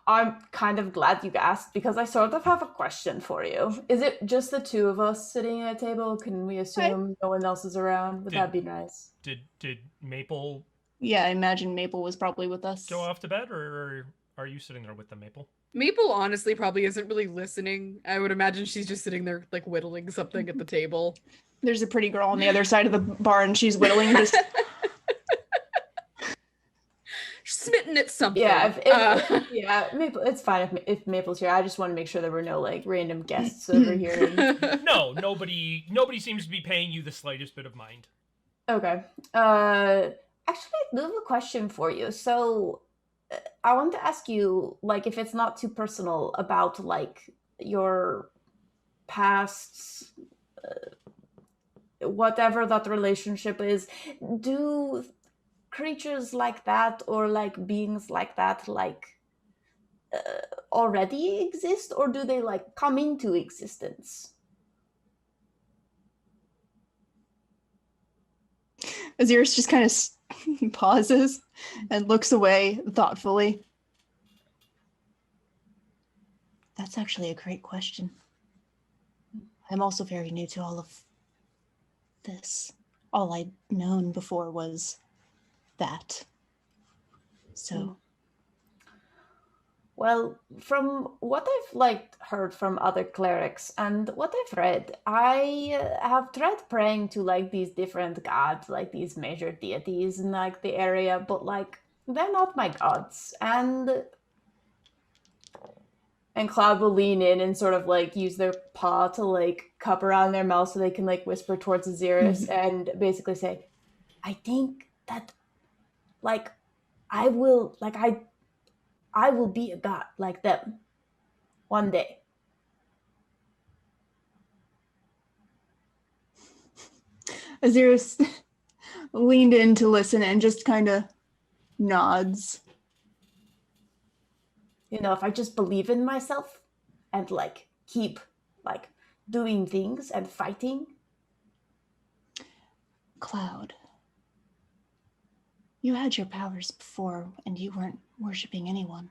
I'm kind of glad you asked because I sort of have a question for you. Is it just the 2 of us sitting at a table? Can we assume no one else is around? Would that be nice? Did Maple Yeah, I imagine Maple was probably with us. go off to bed, or are you sitting there with them, Maple? Maple honestly probably isn't really listening. I would imagine she's just sitting there like whittling something at the table. There's a pretty girl on the other side of the bar and she's whittling this. Smitten at something. Yeah, yeah, Maple. It's fine if Maple's here. I just want to make sure there were no like random guests over here. No, nobody seems to be paying you the slightest bit of mind. Okay. Actually, I do have a question for you. So, I want to ask you, like, if it's not too personal, about like your past, whatever that relationship is. Do creatures like that or like beings like that already exist, or do they like come into existence? Ahzyris just kind of pauses and looks away thoughtfully. That's actually a great question. I'm also very new to all of this. All I'd known before was that. So, well, from what I've like heard from other clerics and what I've read, I have tried praying to like these different gods, like these major deities in like the area, but like they're not my gods. And Cloud will lean in and sort of like use their paw to like cup around their mouth so they can like whisper towards Ahzyris and basically say, I think that like I will be a god like them one day. Ahzyris leaned in to listen and just kind of nods. You know, if I just believe in myself and like keep like doing things and fighting. Cloud, you had your powers before and you weren't worshipping anyone.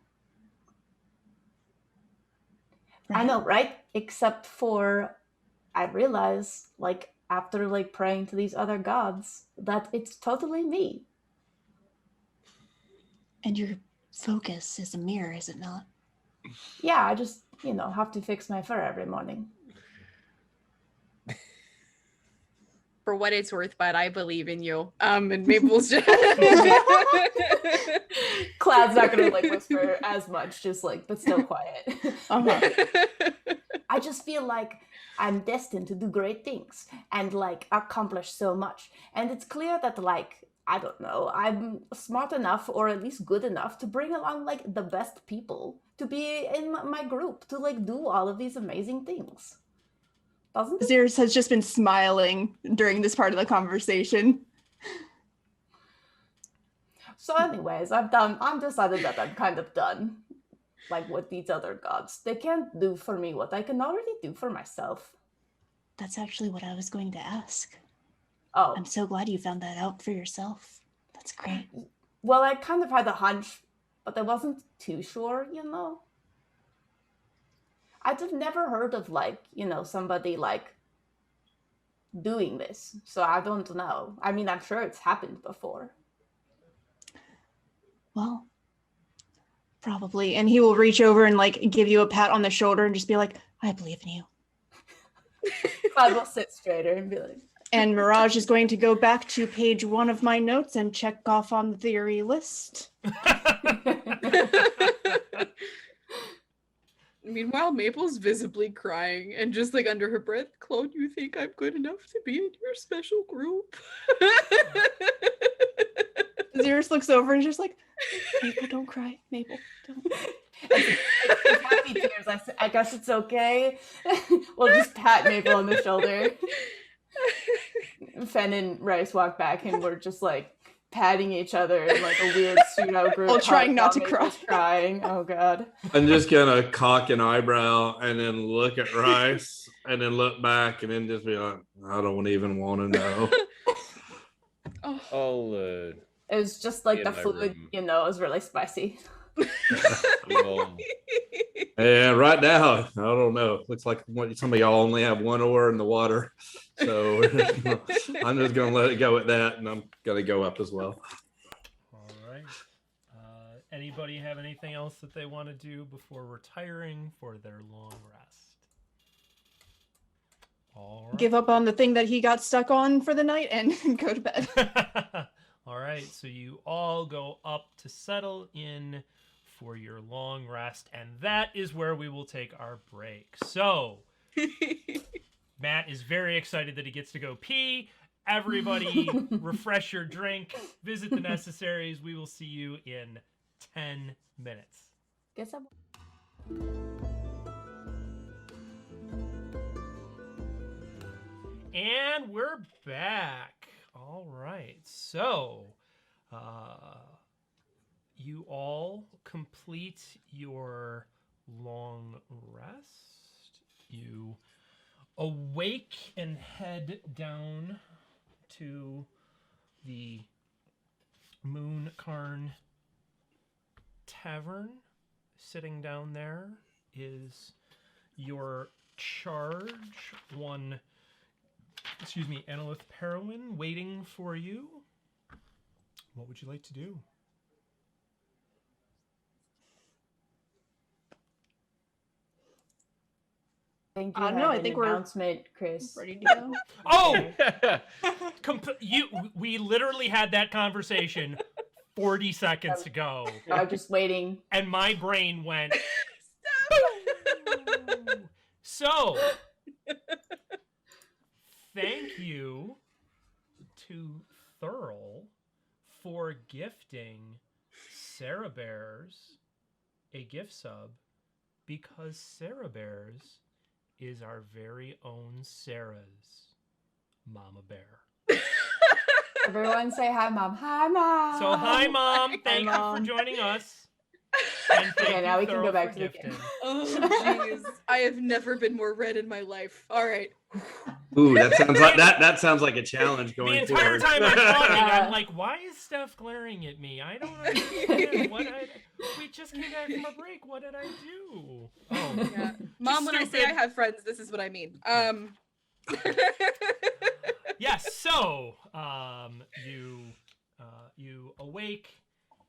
Right? I know, right? Except for I realize like after like praying to these other gods that it's totally me. And your focus is a mirror, is it not? Yeah, I just, have to fix my fur every morning. For what it's worth, but I believe in you. And Maple's just Cloud's not gonna like whisper as much, just like, but still quiet. I just feel like I'm destined to do great things and like accomplish so much. And it's clear that like, I don't know, I'm smart enough or at least good enough to bring along like the best people to be in my group to like do all of these amazing things. Doesn't it? Ahzyris has just been smiling during this part of the conversation. So anyways, I'm decided that I'm kind of done. Like with these other gods. They can't do for me what I can already do for myself. That's actually what I was going to ask. Oh. I'm so glad you found that out for yourself. That's great. Well, I kind of had a hunch, but I wasn't too sure, I'd have never heard of like, somebody like doing this. So I don't know. I mean, I'm sure it's happened before. Well, probably. And he will reach over and like give you a pat on the shoulder and just be like, I believe in you. I will sit straighter and be like. And Mirage is going to go back to page 1 of my notes and check off on the theory list. Meanwhile, Maple's visibly crying and just like under her breath, Claude, you think I'm good enough to be in your special group? Ahzyris looks over and is just like, Maple, don't cry. Maple, don't. It's happy tears. I guess it's okay. We'll just pat Maple on the shoulder. Fenn and Rhys walk back and we're just like patting each other in like a weird pseudo group. While trying not to Maple's cry. Crying. Oh god. I'm just gonna cock an eyebrow and then look at Rhys and then look back and then just be like, I don't even want to know. I'll It was just like in the my food, room. it was really spicy. well, And right now, I don't know. Looks like some of y'all only have one oar in the water. So I'm just going to let it go at that. And I'm going to go up as well. All right. Anybody have anything else that they want to do before retiring for their long rest? All right. Give up on the thing that he got stuck on for the night and go to bed. All right, so you all go up to settle in for your long rest, and that is where we will take our break. So, Matt is very excited that he gets to go pee. Everybody, refresh your drink, visit the necessaries. We will see you in 10 minutes. Guess I'm... And we're back. All right, so you all complete your long rest. You awake and head down to the Mooncarn Tavern. Sitting down there is your charge, one Analyth Perwin waiting for you. What would you like to do? Thank I don't know, I think we're announcement, Chris. ready to go. Oh! We literally had that conversation 40 seconds ago. I'm just waiting. And my brain went... So... Thank you to Thurl for gifting Sarah Bears a gift sub, because Sarah Bears is our very own Sarah's Mama Bear. Everyone say hi, Mom. Hi, Mom. So hi, Mom. Thank Hi, Mom. you for joining us. And thank Okay, now you, we can Thurl, go back for to the gifting. game. Oh, jeez. I have never been more red in my life. All right. Ooh, that sounds like that sounds like a challenge going The entire forward. time I'm talking, I'm like, why is Steph glaring at me? I don't understand. We just came back from a break. What did I do? Oh, Yeah. Mom, when I say stupid. I have friends, this is what I mean. Yes. So you awake.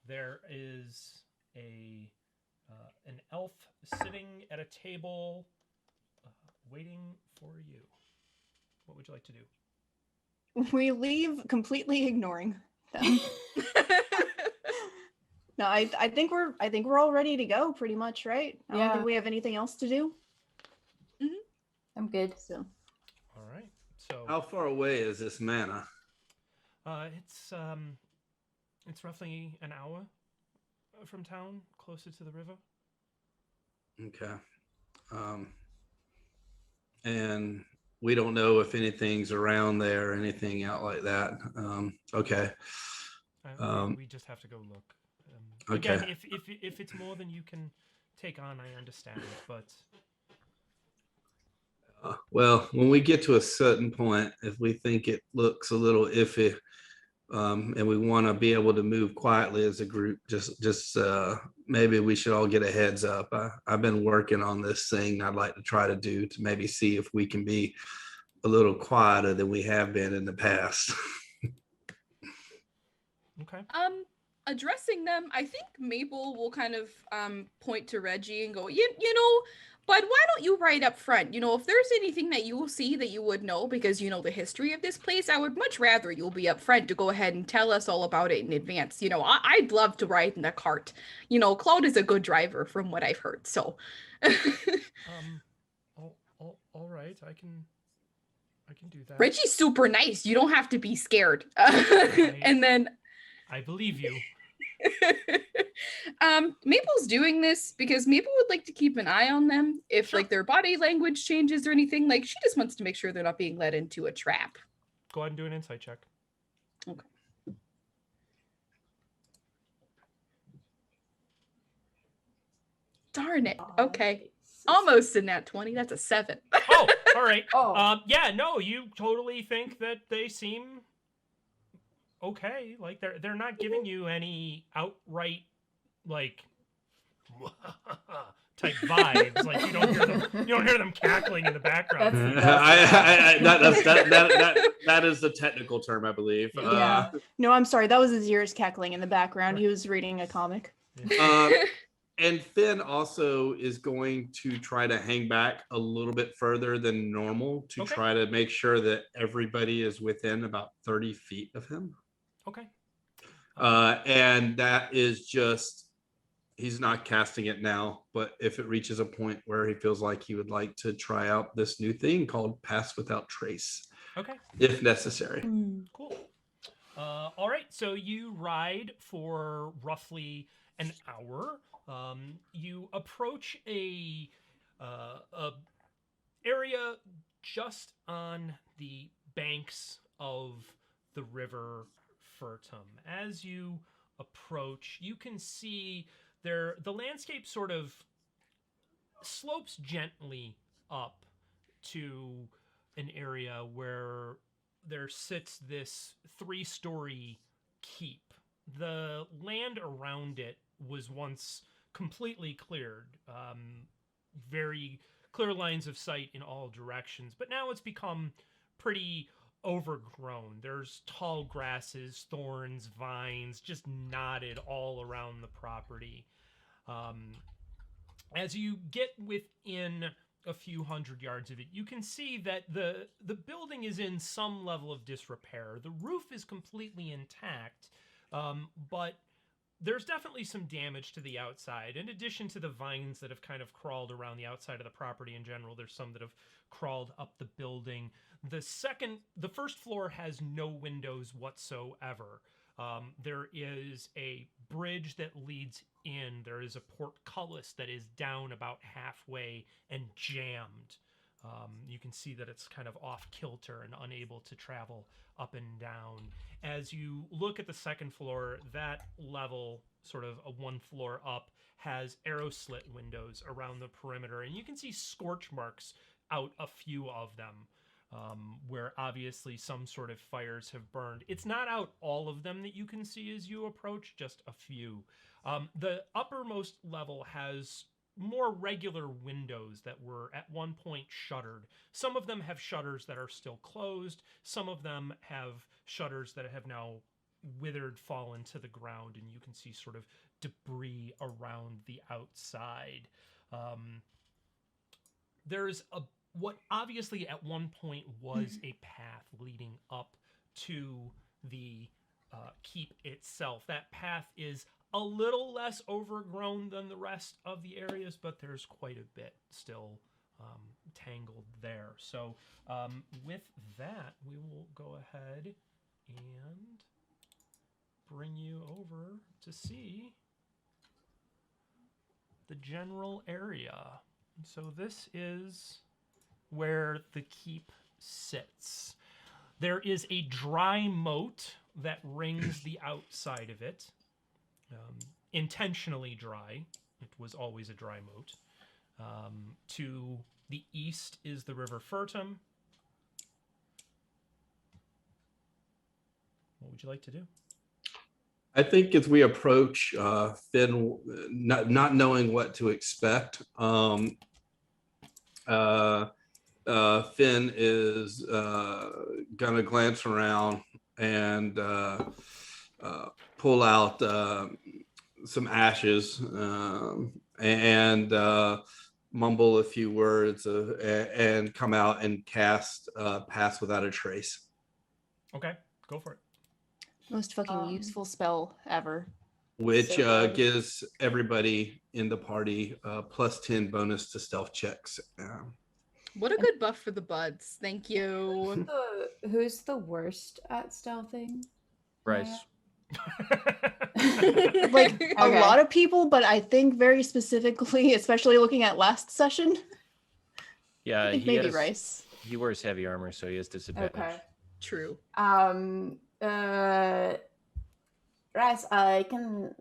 There is an elf sitting at a table, waiting for you. What would you like to do? We leave completely ignoring them. No, I think we're all ready to go, pretty much, right? I don't think we have anything else to do. Mm-hmm. I'm good. So. All right. So How far away is this mana? It's roughly an hour from town, closer to the river. Okay. And we don't know if anything's around there or anything out like that. Okay. We just have to go look. Okay. Again, if it's more than you can take on, I understand. But well, when we get to a certain point, if we think it looks a little iffy, and we want to be able to move quietly as a group, just maybe we should all get a heads up. I've been working on this thing I'd like to try to do to maybe see if we can be a little quieter than we have been in the past. okay. Addressing them, I think Maple will kind of point to Reggie and go, you know, but why don't you write up front? You know, if there's anything that you will see that you would know because you know the history of this place, I would much rather you'll be up front to go ahead and tell us all about it in advance. You know, I'd love to ride in the cart. You know, Cloud is a good driver from what I've heard. So all right, I can do that. Reggie's super nice. You don't have to be scared. And then I believe you. Maple's doing this because Maple would like to keep an eye on them if like their body language changes or anything. Like she just wants to make sure they're not being led into a trap. Go ahead and do an insight check. Okay. Darn it. Okay. Almost a nat 20. That's a 7. Oh, all right. Oh. Yeah, no, you totally think that they seem okay. Like they're not giving you any outright like type vibes. Like you don't hear them cackling in the background. That is the technical term, I believe. Yeah. No, I'm sorry. That was Ahzyris cackling in the background. He was reading a comic. And Fenn also is going to try to hang back a little bit further than normal to try to make sure that everybody is within about 30 feet of him. Okay. And that is just, he's not casting it now, but if it reaches a point where he feels like he would like to try out this new thing called Pass Without Trace. Okay. If necessary. Cool. All right. So you ride for roughly an hour. You approach a area just on the banks of the river Furtum. As you approach, you can see the landscape sort of slopes gently up to an area where there sits this 3-story keep. The land around it was once completely cleared, very clear lines of sight in all directions, but now it's become pretty overgrown. There's tall grasses, thorns, vines, just knotted all around the property. As you get within a few hundred yards of it, you can see that the building is in some level of disrepair. The roof is completely intact, but there's definitely some damage to the outside. In addition to the vines that have kind of crawled around the outside of the property in general, there's some that have crawled up the building. The first floor has no windows whatsoever. There is a bridge that leads in. There is a portcullis that is down about halfway and jammed. You can see that it's kind of off kilter and unable to travel up and down. As you look at the second floor, that level, sort of a one floor up, has arrow slit windows around the perimeter, and you can see scorch marks out a few of them, where obviously some sort of fires have burned. It's not out all of them that you can see as you approach, just a few. The uppermost level has more regular windows that were at one point shuttered. Some of them have shutters that are still closed. Some of them have shutters that have now withered, fallen to the ground, and you can see sort of debris around the outside. There's what obviously at one point was a path leading up to the keep itself. That path is a little less overgrown than the rest of the areas, but there's quite a bit still tangled there. So with that, we will go ahead and bring you over to see the general area. So this is where the keep sits. There is a dry moat that rings the outside of it. Intentionally dry. It was always a dry moat. To the east is the River Furtum. What would you like to do? I think as we approach Fenn, not knowing what to expect, Fenn is gonna glance around and pull out some ashes and mumble a few words and come out and cast Pass Without a Trace. Okay, go for it. Most fucking useful spell ever. Which So gives everybody in the party plus 10 bonus to stealth checks. What a good buff for the buds. Thank you. Who's the worst at stealthing? Rhys. Like a Okay. lot of people, but I think very specifically, especially looking at last session, Yeah, I think maybe Rhys. he wears heavy armor, so he has disadvantage. Okay. True. Rhys, I can,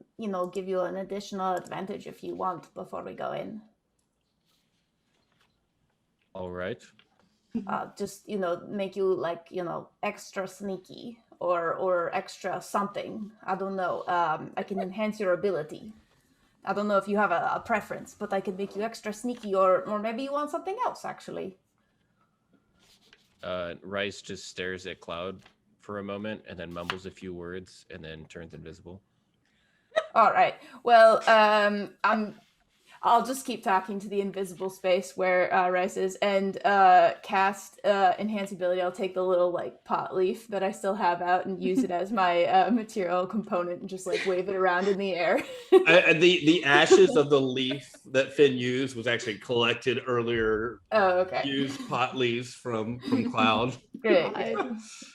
give you an additional advantage if you want before we go in. All right. Just, make you extra sneaky or extra something. I don't know. I can enhance your ability. I don't know if you have a preference, but I can make you extra sneaky or maybe you want something else, actually. Rhys just stares at Cloud for a moment and then mumbles a few words and then turns invisible. All right. Well, I'll just keep talking to the invisible space where Rhys is and cast enhance ability. I'll take the little pot leaf that I still have out and use it as my material component and just wave it around in the air. The ashes of the leaf that Fenn used was actually collected earlier. Oh, okay. Used pot leaves from Cloud. Great.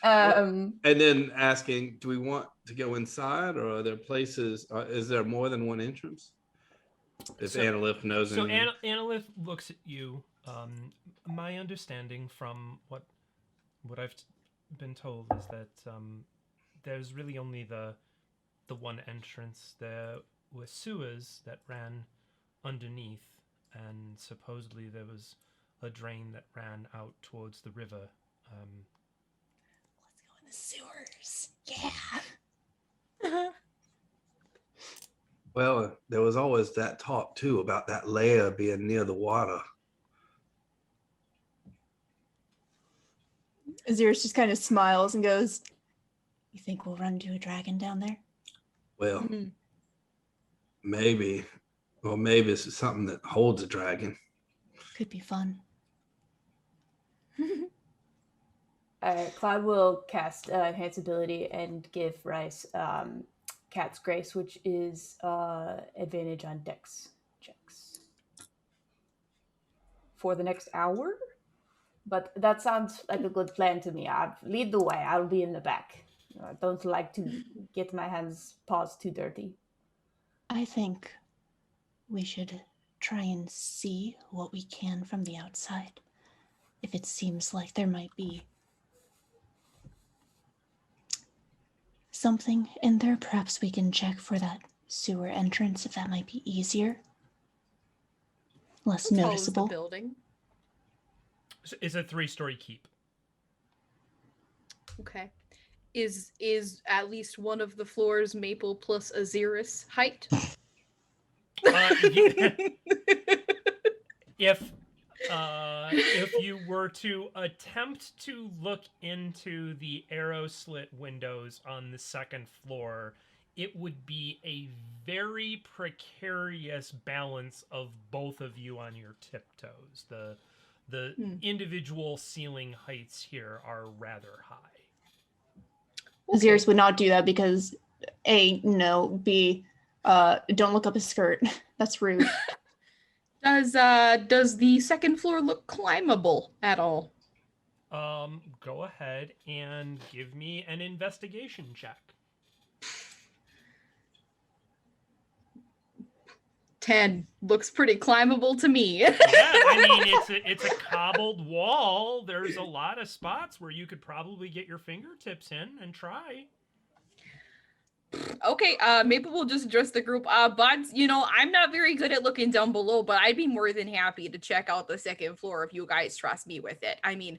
And then asking, do we want to go inside or are there places? Is there more than one entrance? If Annalith knows So anything. Annalith looks at you. My understanding from what I've been told is that there's really only the one entrance. There were sewers that ran underneath, and supposedly there was a drain that ran out towards the river. Let's go in the sewers. Yeah. Well, there was always that talk too about that lair being near the water. Ahzyris just kind of smiles and goes, "You think we'll run into a dragon down there?" Well, Mhm. maybe. Or maybe it's something that holds a dragon. Could be fun. Cloud will cast enhance ability and give Rhys Cat's Grace, which is advantage on dex checks for the next hour. But that sounds like a good plan to me. Lead the way. I'll be in the back. I don't like to get my paws too dirty. I think we should try and see what we can from the outside. If it seems like there might be something in there, perhaps we can check for that sewer entrance, if that might be easier. Less How tall is the noticeable. building? It's a 3-story keep. Okay. Is at least one of the floors maple plus Ahzyris height? If you were to attempt to look into the arrow slit windows on the second floor, it would be a very precarious balance of both of you on your tiptoes. The individual ceiling heights here are rather high. Ahzyris would not do that because A, no, B, don't look up his skirt. That's rude. Does the second floor look climbable at all? Go ahead and give me an investigation check. 10 looks pretty climbable to me. Yeah, I mean it's a cobbled wall. There's a lot of spots where you could probably get your fingertips in and try. Okay, maybe we'll just address the group. Buds, I'm not very good at looking down below, but I'd be more than happy to check out the second floor if you guys trust me with it. I mean,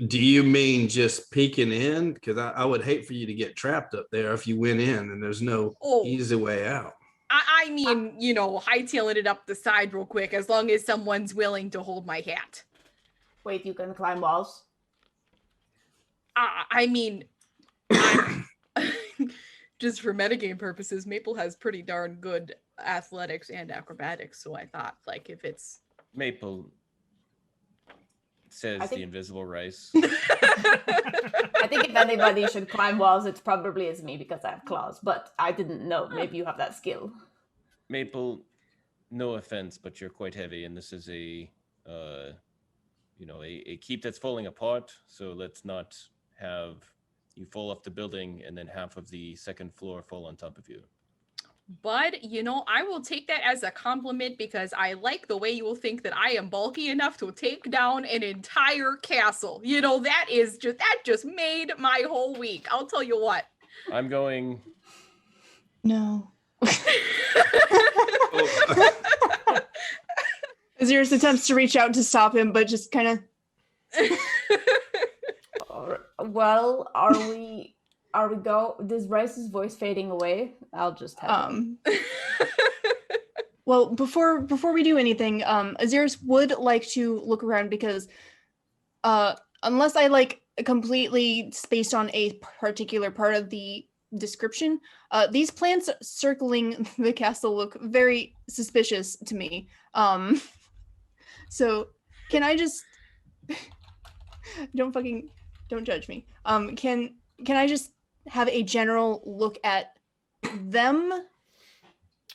do you mean just peeking in? Because I would hate for you to get trapped up there if you went in and there's no easy way out. I mean, hightailing it up the side real quick, as long as someone's willing to hold my hat. Wait, you can climb walls? I mean, just for metagame purposes, Maple has pretty darn good athletics and acrobatics, so I thought, if it's... Maple says the invisible Rhys. I think if anybody should climb walls, it probably is me because I have claws, but I didn't know. Maybe you have that skill. Maple, no offense, but you're quite heavy, and this is a keep that's falling apart, so let's not have you fall off the building and then half of the second floor fall on top of you. Bud, I will take that as a compliment because I like the way you will think that I am bulky enough to take down an entire castle. That just made my whole week. I'll tell you what. I'm going. No. Ahzyris attempts to reach out to stop him, but just kind of. Well, is Rhys's voice fading away? I'll just have Well, before we do anything, Ahzyris would like to look around because unless I completely spaced on a particular part of the description, these plants circling the castle look very suspicious to me. So can I just don't judge me. Can I just have a general look at them?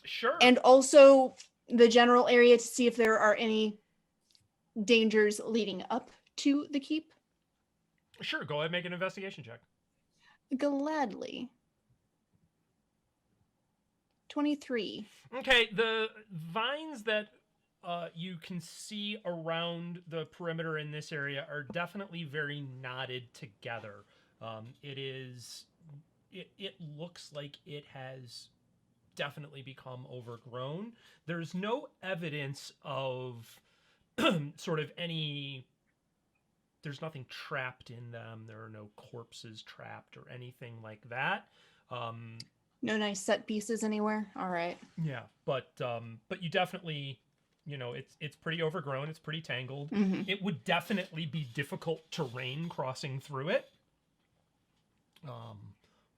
Sure. And also the general area to see if there are any dangers leading up to the keep? Sure, go ahead and make an investigation check. Gladly. 23. Okay, the vines that you can see around the perimeter in this area are definitely very knotted together. It looks like it has definitely become overgrown. There's no evidence of there's nothing trapped in them. There are no corpses trapped or anything like that. No nice set pieces anywhere. All right. Yeah, but you definitely, it's pretty overgrown. It's pretty tangled. Mm-hmm. It would definitely be difficult terrain crossing through it.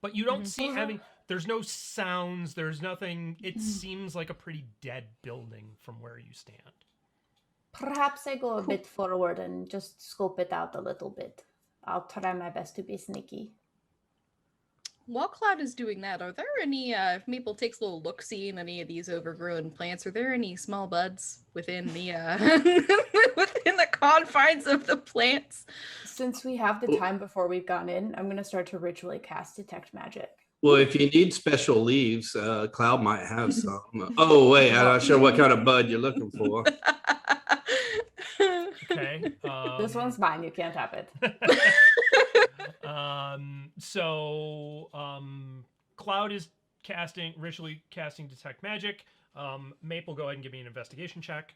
But you don't see any. There's no sounds. There's nothing. It seems like a pretty dead building from where you stand. Perhaps I go a bit forward and just scope it out a little bit. I'll try my best to be sneaky. While Cloud is doing that, are there any, if Maple takes a little look-see in any of these overgrown plants, are there any small buds within the, within the confines of the plants? Since we have the time before we've gone in, I'm going to start to ritually cast Detect Magic. Well, if you need special leaves, Cloud might have some. Oh, wait, I'm not sure what kind of bud you're looking for. Okay. This one's mine. You can't have it. Cloud is ritually casting Detect Magic. Maple, go ahead and give me an investigation check.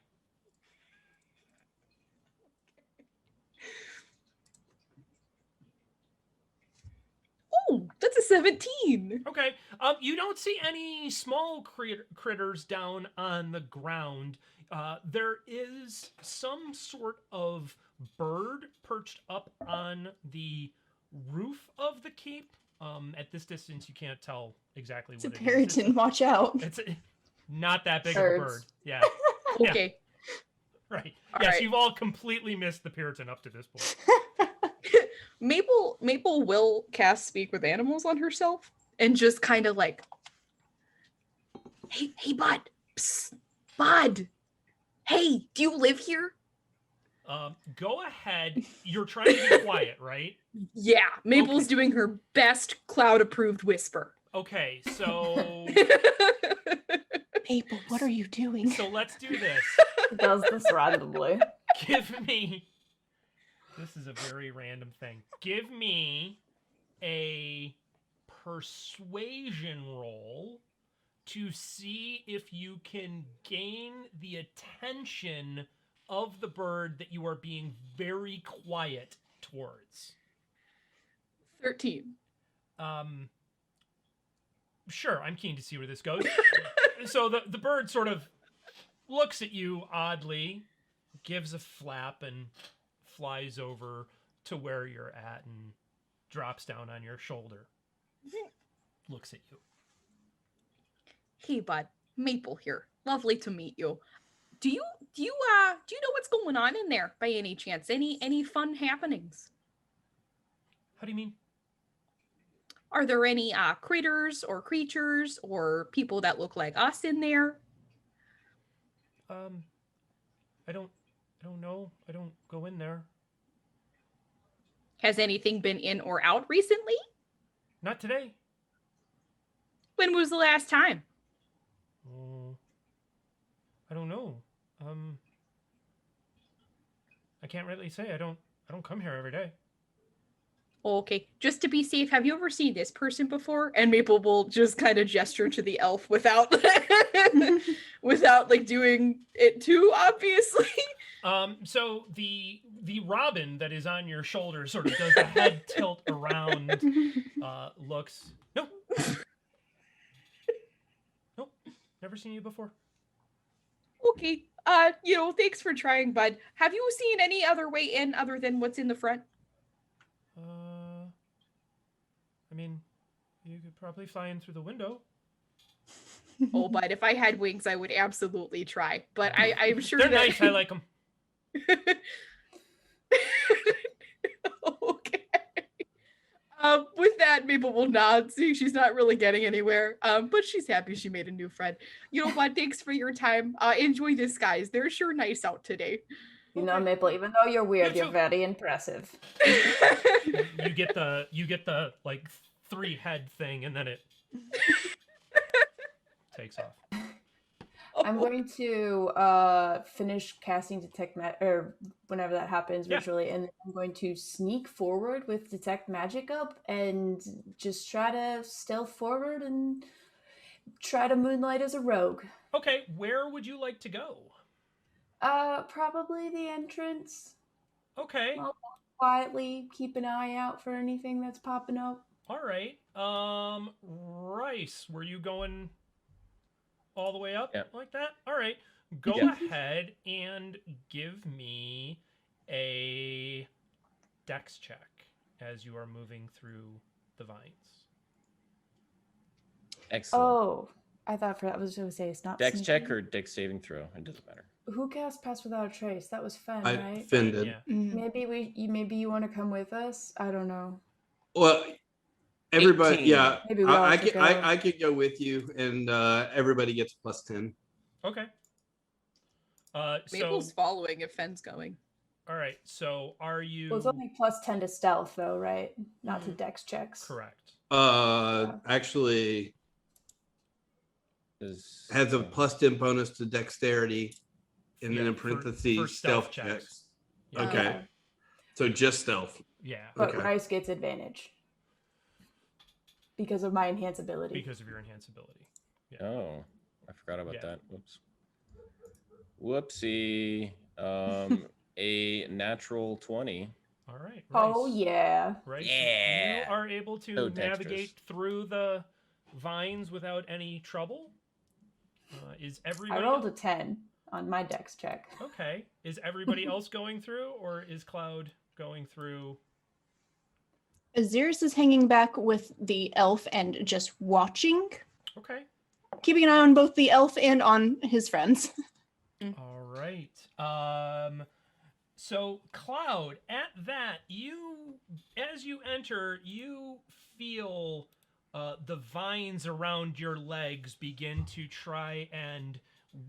Oh, that's a 17. Okay. You don't see any small critters down on the ground. There is some sort of bird perched up on the roof of the keep. At this distance, you can't tell exactly It's a what it is. Periton, watch out. It's not that big of a bird. Birds. Yeah. Okay. Right. All yes, right. you've all completely missed the Puritan up to this point. Maple will cast Speak with Animals on herself and just kind of like, hey, bud. Psst, bud. Hey, do you live here? Go ahead. You're trying to be quiet, right? Yeah, Maple's doing her best cloud-approved whisper. Okay, so Maple, what are you doing? so let's do this. He does this randomly. Give me. This is a very random thing. Give me a persuasion roll to see if you can gain the attention of the bird that you are being very quiet towards. 13. Sure, I'm keen to see where this goes. So the bird sort of looks at you oddly, gives a flap, and flies over to where you're at and drops down on your shoulder. Looks at you. Hey, bud. Maple here. Lovely to meet you. Do you know what's going on in there by any chance? Any fun happenings? How do you mean? Are there any critters or creatures or people that look like us in there? I don't know. I don't go in there. Has anything been in or out recently? Not today. When was the last time? I don't know. I can't really say. I don't come here every day. Okay, just to be safe, have you ever seen this person before? And Maple will just kind of gesture to the elf without without like doing it too obviously. So the robin that is on your shoulder sort of does the head tilt around, looks. Nope, never seen you before. Okay, thanks for trying, bud. Have you seen any other way in other than what's in the front? I mean, you could probably fly in through the window. Oh, but if I had wings, I would absolutely try. But I'm sure They're that... nice. I like them. Okay. With that, Maple will nod, seeing she's not really getting anywhere. But she's happy she made a new friend. You know what? Thanks for your time. Enjoy this, guys. They're sure nice out today. You know, Maple, even though you're weird, You you're too. very impressive. You get the like 3 head thing, and then it takes off. I'm going to finish casting Detect or whenever that happens visually, and then I'm going to sneak forward with Detect Magic up and just try to stealth forward and try to moonlight as a rogue. Okay, where would you like to go? Probably the entrance. Okay. I'll quietly keep an eye out for anything that's popping up. All right. Rhys, were you going all the way up like that? All right. Go ahead and give me a dex check as you are moving through the vines. Excellent. Oh, I thought I was going to say it's not Dex sneaking. check or dex saving throw? It doesn't matter. Who cast Pass Without a Trace? That was Fenn, right? Fenn did. Yeah. Maybe you want to come with us. I don't know. Well, everybody, 18. yeah, Maybe we all I should could, go. I could go with you, and everybody gets +10. Okay. Maple's So following if Fenn's going. all right. So are you Well, it's only +10 to stealth, though, right? Not to dex checks. correct? Actually, has a +10 bonus to dexterity, and then Yeah, in for parentheses stealth stealth checks. checks. Yeah. Okay, so just stealth. Yeah, But Okay. Rhys gets advantage because of my enhance ability. because of your enhance ability. Oh, I forgot about Yeah. that. Whoops. Whoopsie. A natural 20. All right. Oh Rhys. yeah. Right. Yeah. You are able to So dexterous. navigate through the vines without any trouble. Is everybody? I rolled a 10 on my dex check. Okay. Is everybody else going through, or is Cloud going through? Ahzyris is hanging back with the elf and just watching, Okay. keeping an eye on both the elf and on his friends. All right. So Cloud, at that, as you enter, you feel the vines around your legs begin to try and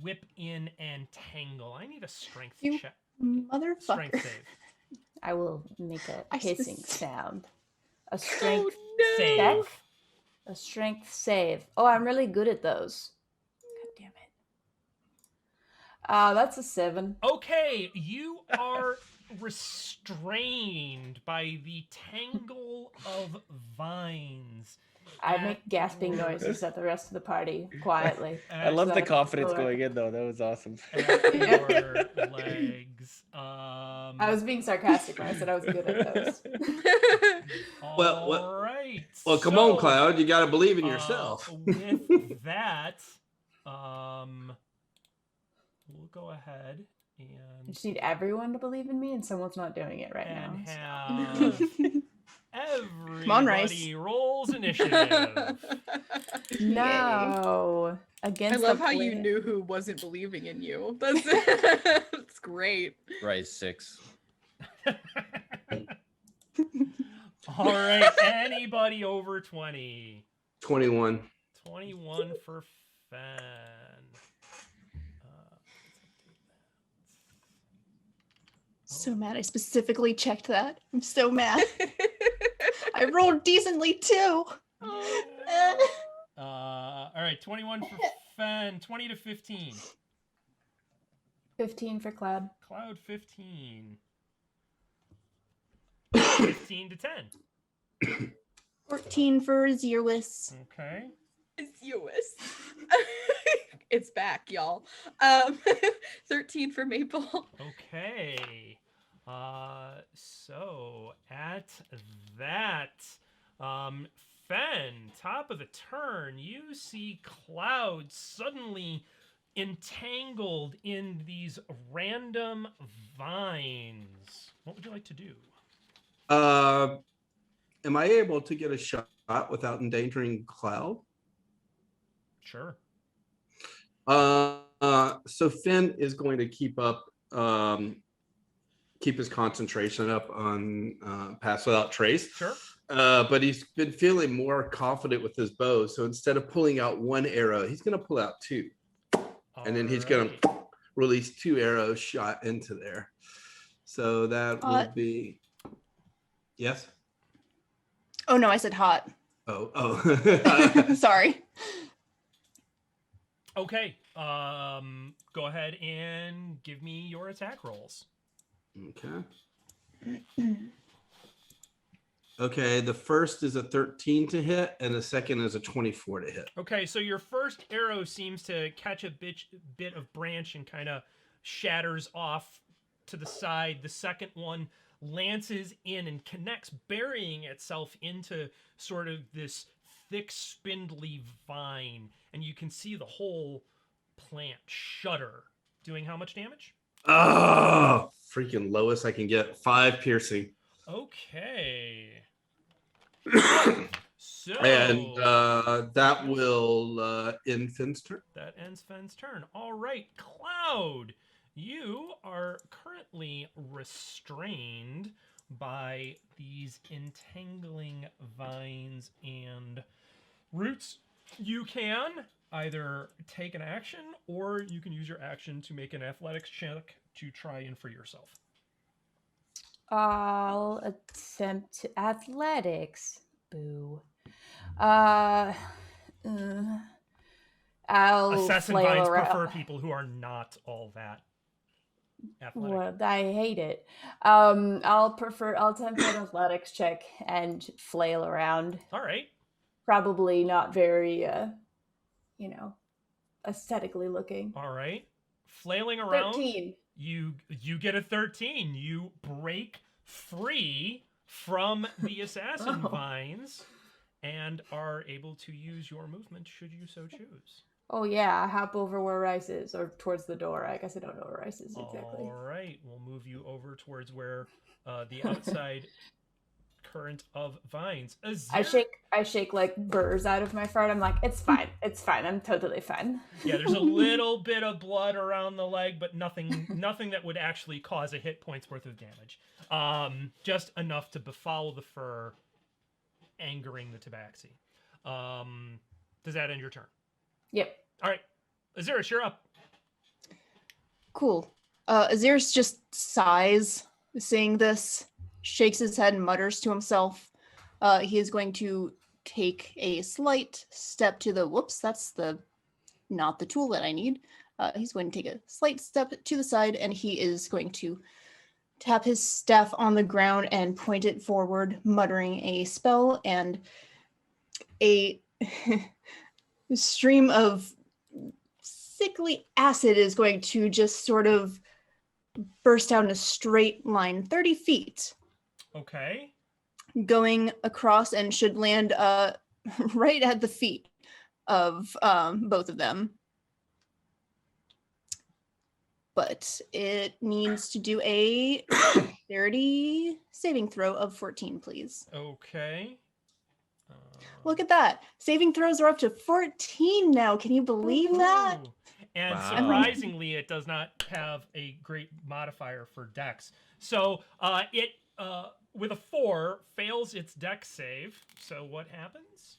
whip in and tangle. I need a strength You check. Motherfucker. Strength save. I will make a I hissing spec- sound. A strength Save. check? A strength save. Oh, I'm really good at those. God damn it. That's a 7. Okay, you are restrained by the tangle of vines. I make gasping noises at the rest of the party quietly. I love the That's confidence cool. going in though. That was awesome. At your legs. I was being sarcastic when I said I was good at those. Well, All right. Well, come on, Cloud. You got to believe in yourself. With that, we'll go ahead I and just need everyone to believe in me, and someone's not doing it right now. have everybody on, Rhys. rolls initiative. No. I Against love the how you plan. knew who wasn't believing in you. That's great. Rise 6. All right, anybody over 20? 21. 21 for Fenn. So mad I specifically checked that. I'm so mad. I rolled decently too. All right, 21 for Fenn, 20 to 15. 15 for Cloud. Cloud 15. 15 to 10. 14 for Ahzyris. Okay. It's US. It's back, y'all. 13 for Maple. Okay. So at that, Fenn, top of the turn, you see Cloud suddenly entangled in these random vines. What would you like to do? Am I able to get a shot without endangering Cloud? Sure. So Fenn is going to keep his concentration up on Pass Without Trace. Sure. But he's been feeling more confident with his bow. So instead of pulling out one arrow, he's going to pull out 2. And then he's going to release 2 arrows shot into there. So that will be... Yes? Oh no, I said hot. Oh. Sorry. Okay. Go ahead and give me your attack rolls. Okay. Okay, the first is a 13 to hit, and the second is a 24 to hit. Okay, so your first arrow seems to catch a bit of branch and kind of shatters off to the side. The second one lances in and connects, burying itself into sort of this thick, spindly vine, and you can see the whole plant shudder. Doing how much damage? Oh, freaking lowest I can get. 5 piercing. Okay. So And that will end Finn's turn. that ends Fenn's turn. All right, Cloud, you are currently restrained by these entangling vines and roots. You can either take an action, or you can use your action to make an athletics check to try and free yourself. I'll attempt athletics. Boo. I'll Assassin flail vines around. prefer people who are not all that athletic. Well, I hate it. I'll attempt an athletics check and flail around. All right. Probably not very, aesthetically looking. All right. Flailing around. 13. You get a 13. You break free from the assassin Oh. vines and are able to use your movement should you so choose. Oh yeah, hop over where Rhys is, or towards the door. I guess I don't know where Rhys is exactly. All right, we'll move you over towards where the outside current of vines. I shake like burrs out of my fart. I'm like, it's fine, I'm totally fine. Yeah, there's a little bit of blood around the leg, but nothing that would actually cause a hit point's worth of damage. Just enough to befoul the fur, angering the tabaxi. Does that end your turn? Yep. All right, Ahzyris, you're up. Cool. Ahzyris just sighs, seeing this, shakes his head and mutters to himself. He is going to take a slight step to the, whoops, that's not the tool that I need. He's going to take a slight step to the side, and he is going to tap his staff on the ground and point it forward, muttering a spell, and a stream of sickly acid is going to just sort of burst out in a straight line 30 feet. Okay. Going across and should land right at the feet of both of them. But it needs to do a dexterity saving throw of 14, please. Okay. Look at that. Saving throws are up to 14 now. Can you believe that? Ooh. And Wow. surprisingly, it does not have a great modifier for dex. So it, with a 4, fails its dex save. So what happens?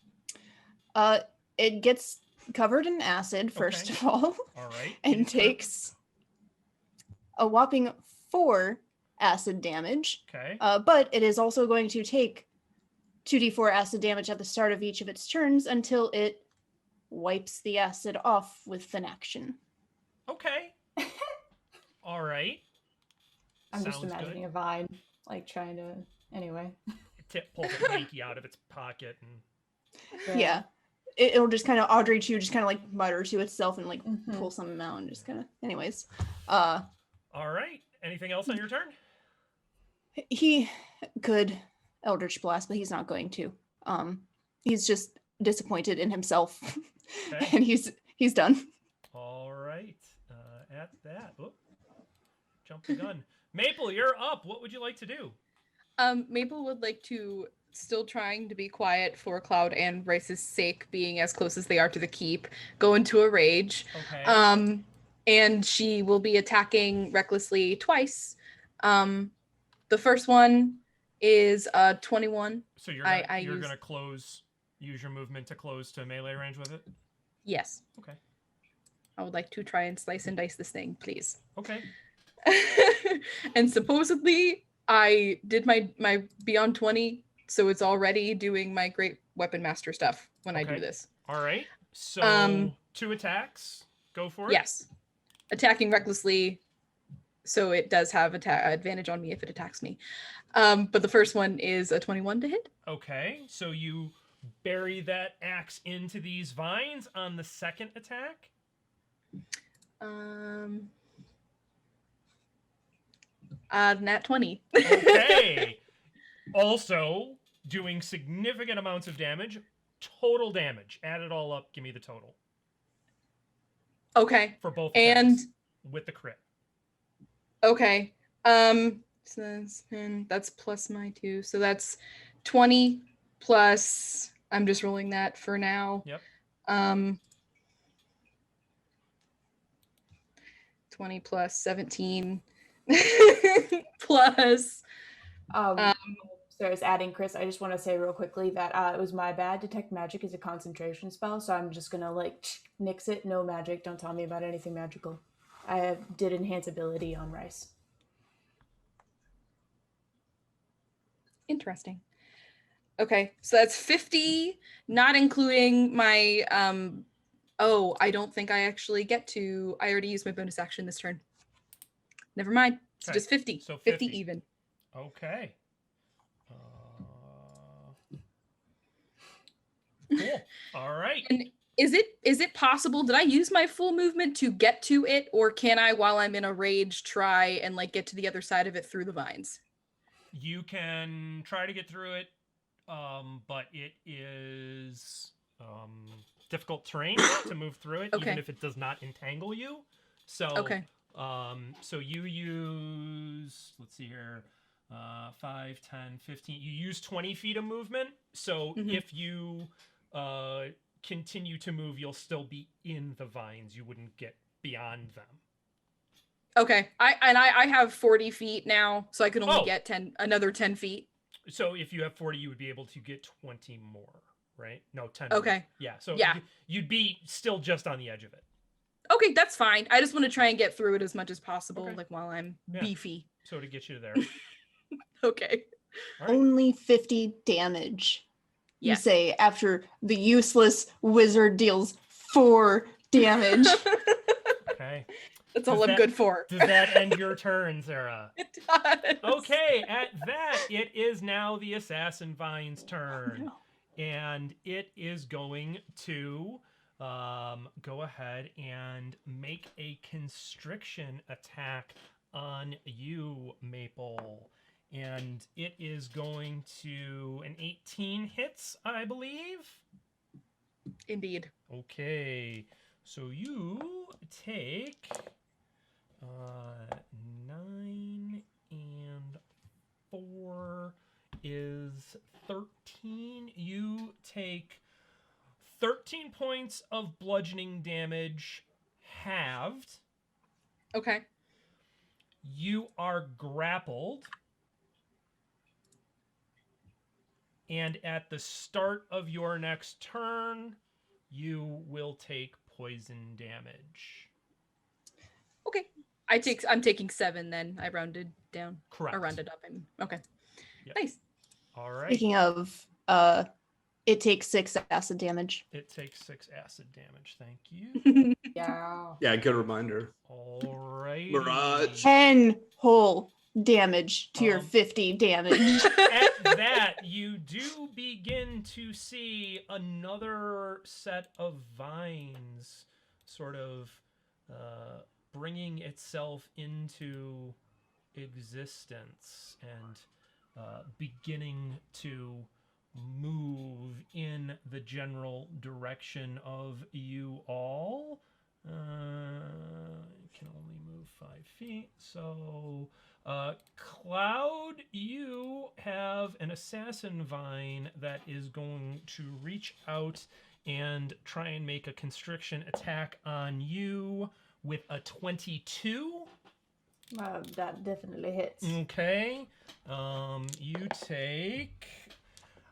It gets covered in acid, first Okay. of all, All right. and takes a whopping 4 acid damage. Okay. But it is also going to take 2d4 acid damage at the start of each of its turns until it wipes the acid off with an action. Okay. All right. I'm just Sounds imagining good. a vine, like trying to. Anyway. Tip pulls a hanky out of its pocket and Yeah. It'll just kind of, Audrey too, just kind of like mutter to itself and like Mhm. pull something out and just kind of, anyways. all right. Anything else on your turn? He could Eldritch Blast, but he's not going to. He's just disappointed in himself. Okay. And he's done. All right. At that. Oop. Jump the gun. Maple, you're up. What would you like to do? Maple would like to, still trying to be quiet for Cloud and Rhys's sake, being as close as they are to the keep, go into a rage. Okay. And she will be attacking recklessly twice. The first one is 21. So you're I you're use- gonna use your movement to close to melee range with it? Yes. Okay. I would like to try and slice and dice this thing, please. Okay. And supposedly I did my Beyond 20, so it's already doing my great weapon master stuff when I do Okay. this. All right. So 2 attacks. Go for it. Yes. Attacking recklessly, so it does have advantage on me if it attacks me. But the first one is a 21 to hit. Okay. So you bury that axe into these vines on the second attack. Nat 20. Okay. Also doing significant amounts of damage. Total damage. Add it all up. Give me the total Okay. for both And attacks with the crit. okay. So that's plus my 2. So that's 20 plus, I'm just rolling that for now. Yep. 20 plus 17 plus So I was adding, Chris, I just want to say real quickly that it was my bad. Detect magic is a concentration spell, so I'm just gonna like nix it. No magic. Don't tell me about anything magical. I did enhance ability on Rhys. Interesting. Okay, so that's 50, not including my oh, I don't think I actually get to, I already used my bonus action this turn. Never mind. So Okay, just 50. so 50 50. even. Okay. Cool. All right. And is it possible, did I use my full movement to get to it, or can I, while I'm in a rage, try and like get to the other side of it through the vines? You can try to get through it, but it is difficult terrain to move through it, even if it does not entangle you. So, so you use, let's see here, 5, 10, 15. You use 20 feet of movement. So if you continue to move, you'll still be in the vines. You wouldn't get beyond them. Okay. I have 40 feet now, so I can only get another 10 feet. So if you have 40, you would be able to get 20 more, right? No, 10 Okay. more. Yeah. So you'd be still just on the edge of it. Okay, that's fine. I just want to try and get through it as much as possible, like while I'm beefy. So to get you there. Okay. All right. Only 50 damage. You Yes. say after the useless wizard deals 4 damage. Okay. That's all I'm good for. Does that end your turn, Sarah? It does. Okay, at that, it is now the Assassin Vine's turn. And it is going to go ahead and make a constriction attack on you, Maple. And it is going to an 18 hits, I believe. Indeed. Okay, so you take 9 and 4 is 13. You take 13 points of bludgeoning damage halved. Okay. You are grappled. And at the start of your next turn, you will take poison damage. Okay. I'm taking 7 then. I rounded down. Correct. Or rounded up. Okay. Yep. Nice. All right. Speaking of, it takes 6 acid damage. It takes 6 acid damage. Thank you. Yeah, good reminder. All right. Mirage. 10 whole damage to your 50 damage. At that, you do begin to see another set of vines sort of bringing itself into existence and beginning to move in the general direction of you all. Can only move 5 feet, so Cloud, you have an assassin vine that is going to reach out and try and make a constriction attack on you with a 22. That definitely hits. Okay. You take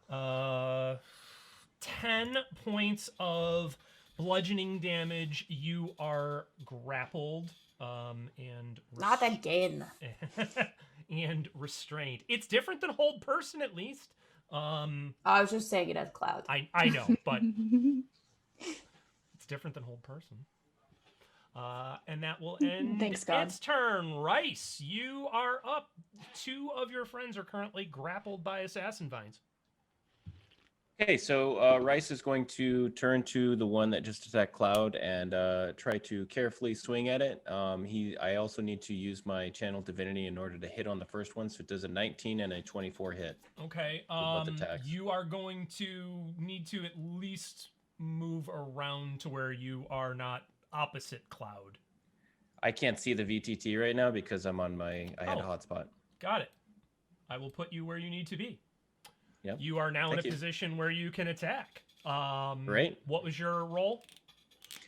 10 points of bludgeoning damage. You are grappled and Not again. and restrained. It's different than hold person, at least. I was just saying it as Cloud. I know, but it's different than hold person. And that will end Thanks, God. its turn. Rhys, you are up. 2 of your friends are currently grappled by assassin vines. Okay, so Rhys is going to turn to the one that just attacked Cloud and try to carefully swing at it. I also need to use my channel divinity in order to hit on the first one, so it does a 19 and a 24 hit. Okay, you are going to need to at least move around to where you are not opposite Cloud. I can't see the VTT right now because I'm on I had a hotspot. Got it. I will put you where you need to be. Yep. You are now in a Thank you. position where you can attack. Great. What was your roll?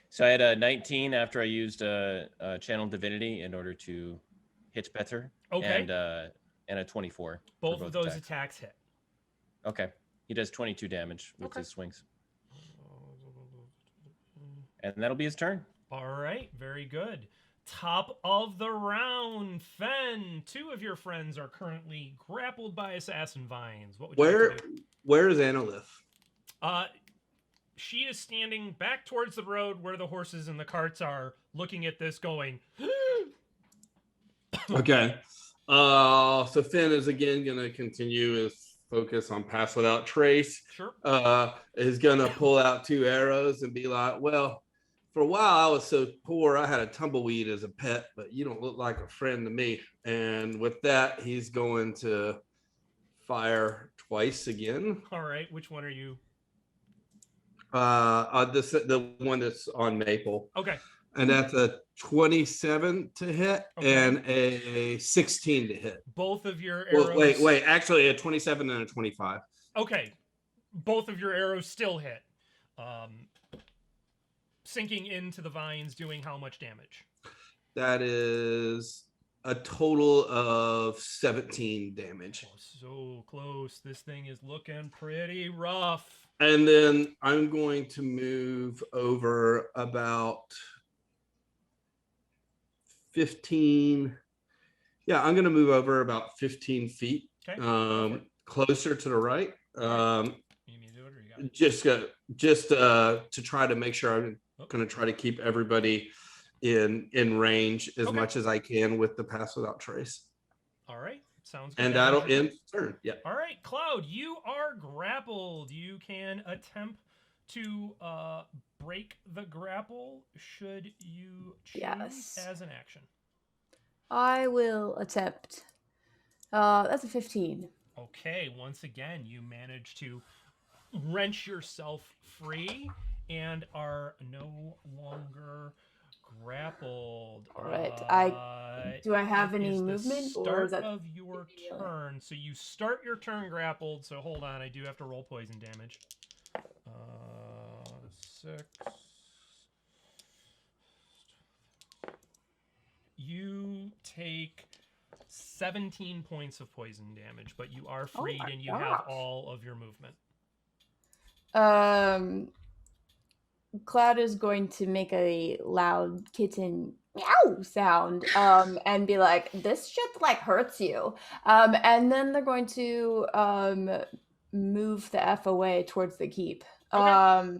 So I had a 19 after I used channel divinity in order to hit better. Okay. And a 24. Both of those attacks hit. Okay. He does 22 damage with his swings. And that'll be his turn. All right, very good. Top of the round, Fenn. 2 of your friends are currently grappled by assassin vines. What would you like to do? Where is Analith? She is standing back towards the road where the horses and the carts are, looking at this, going. Okay. So Fenn is again going to continue his focus on pass without trace. Sure. Is going to pull out 2 arrows and be like, well, for a while I was so poor I had a tumbleweed as a pet, but you don't look like a friend to me. And with that, he's going to fire twice again. All right, which one are you? The one that's on Maple. Okay. And that's a 27 to hit and a 16 to hit. Both of your arrows. Well, wait. Actually, a 27 and a 25. Okay. Both of your arrows still hit. Sinking into the vines, doing how much damage? That is a total of 17 damage. Oh, so close. This thing is looking pretty rough. And then I'm going to move over about 15. Yeah, I'm going to move over about 15 feet. Okay. Closer to the right. You need to do it, or you got it? Just to try to make sure I'm going to try to keep everybody in range as much as I can with the pass without trace. All right. Sounds good. And that'll end turn. Yeah. All right, Cloud, you are grappled. You can attempt to break the grapple should you choose as an action. I will attempt. That's a 15. Okay, once again, you manage to wrench yourself free and are no longer grappled. All right. Do I have any movement, or is that of your turn? So you start your turn grappled. So hold on, I do have to roll poison damage. 6. You take 17 points of poison damage, but you are freed and you have all of your movement. Cloud is going to make a loud kitten meow sound and be like, this shit like hurts you. And then they're going to move the F away towards the keep. Okay.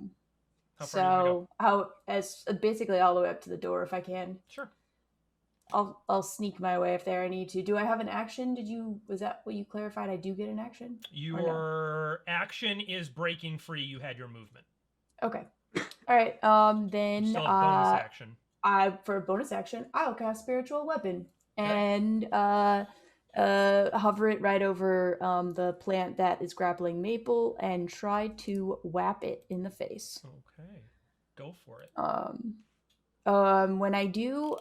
Basically all the way up to the door if I can. Sure. I'll sneak my way if there I need to. Do I have an action? Was that what you clarified? I do get an action? Your action is breaking free. You had your movement. Okay. All right. Then still bonus action. For a bonus action, I'll cast Spiritual Weapon and hover it right over the plant that is grappling Maple and try to whap it in the face. Okay, go for it. When I do,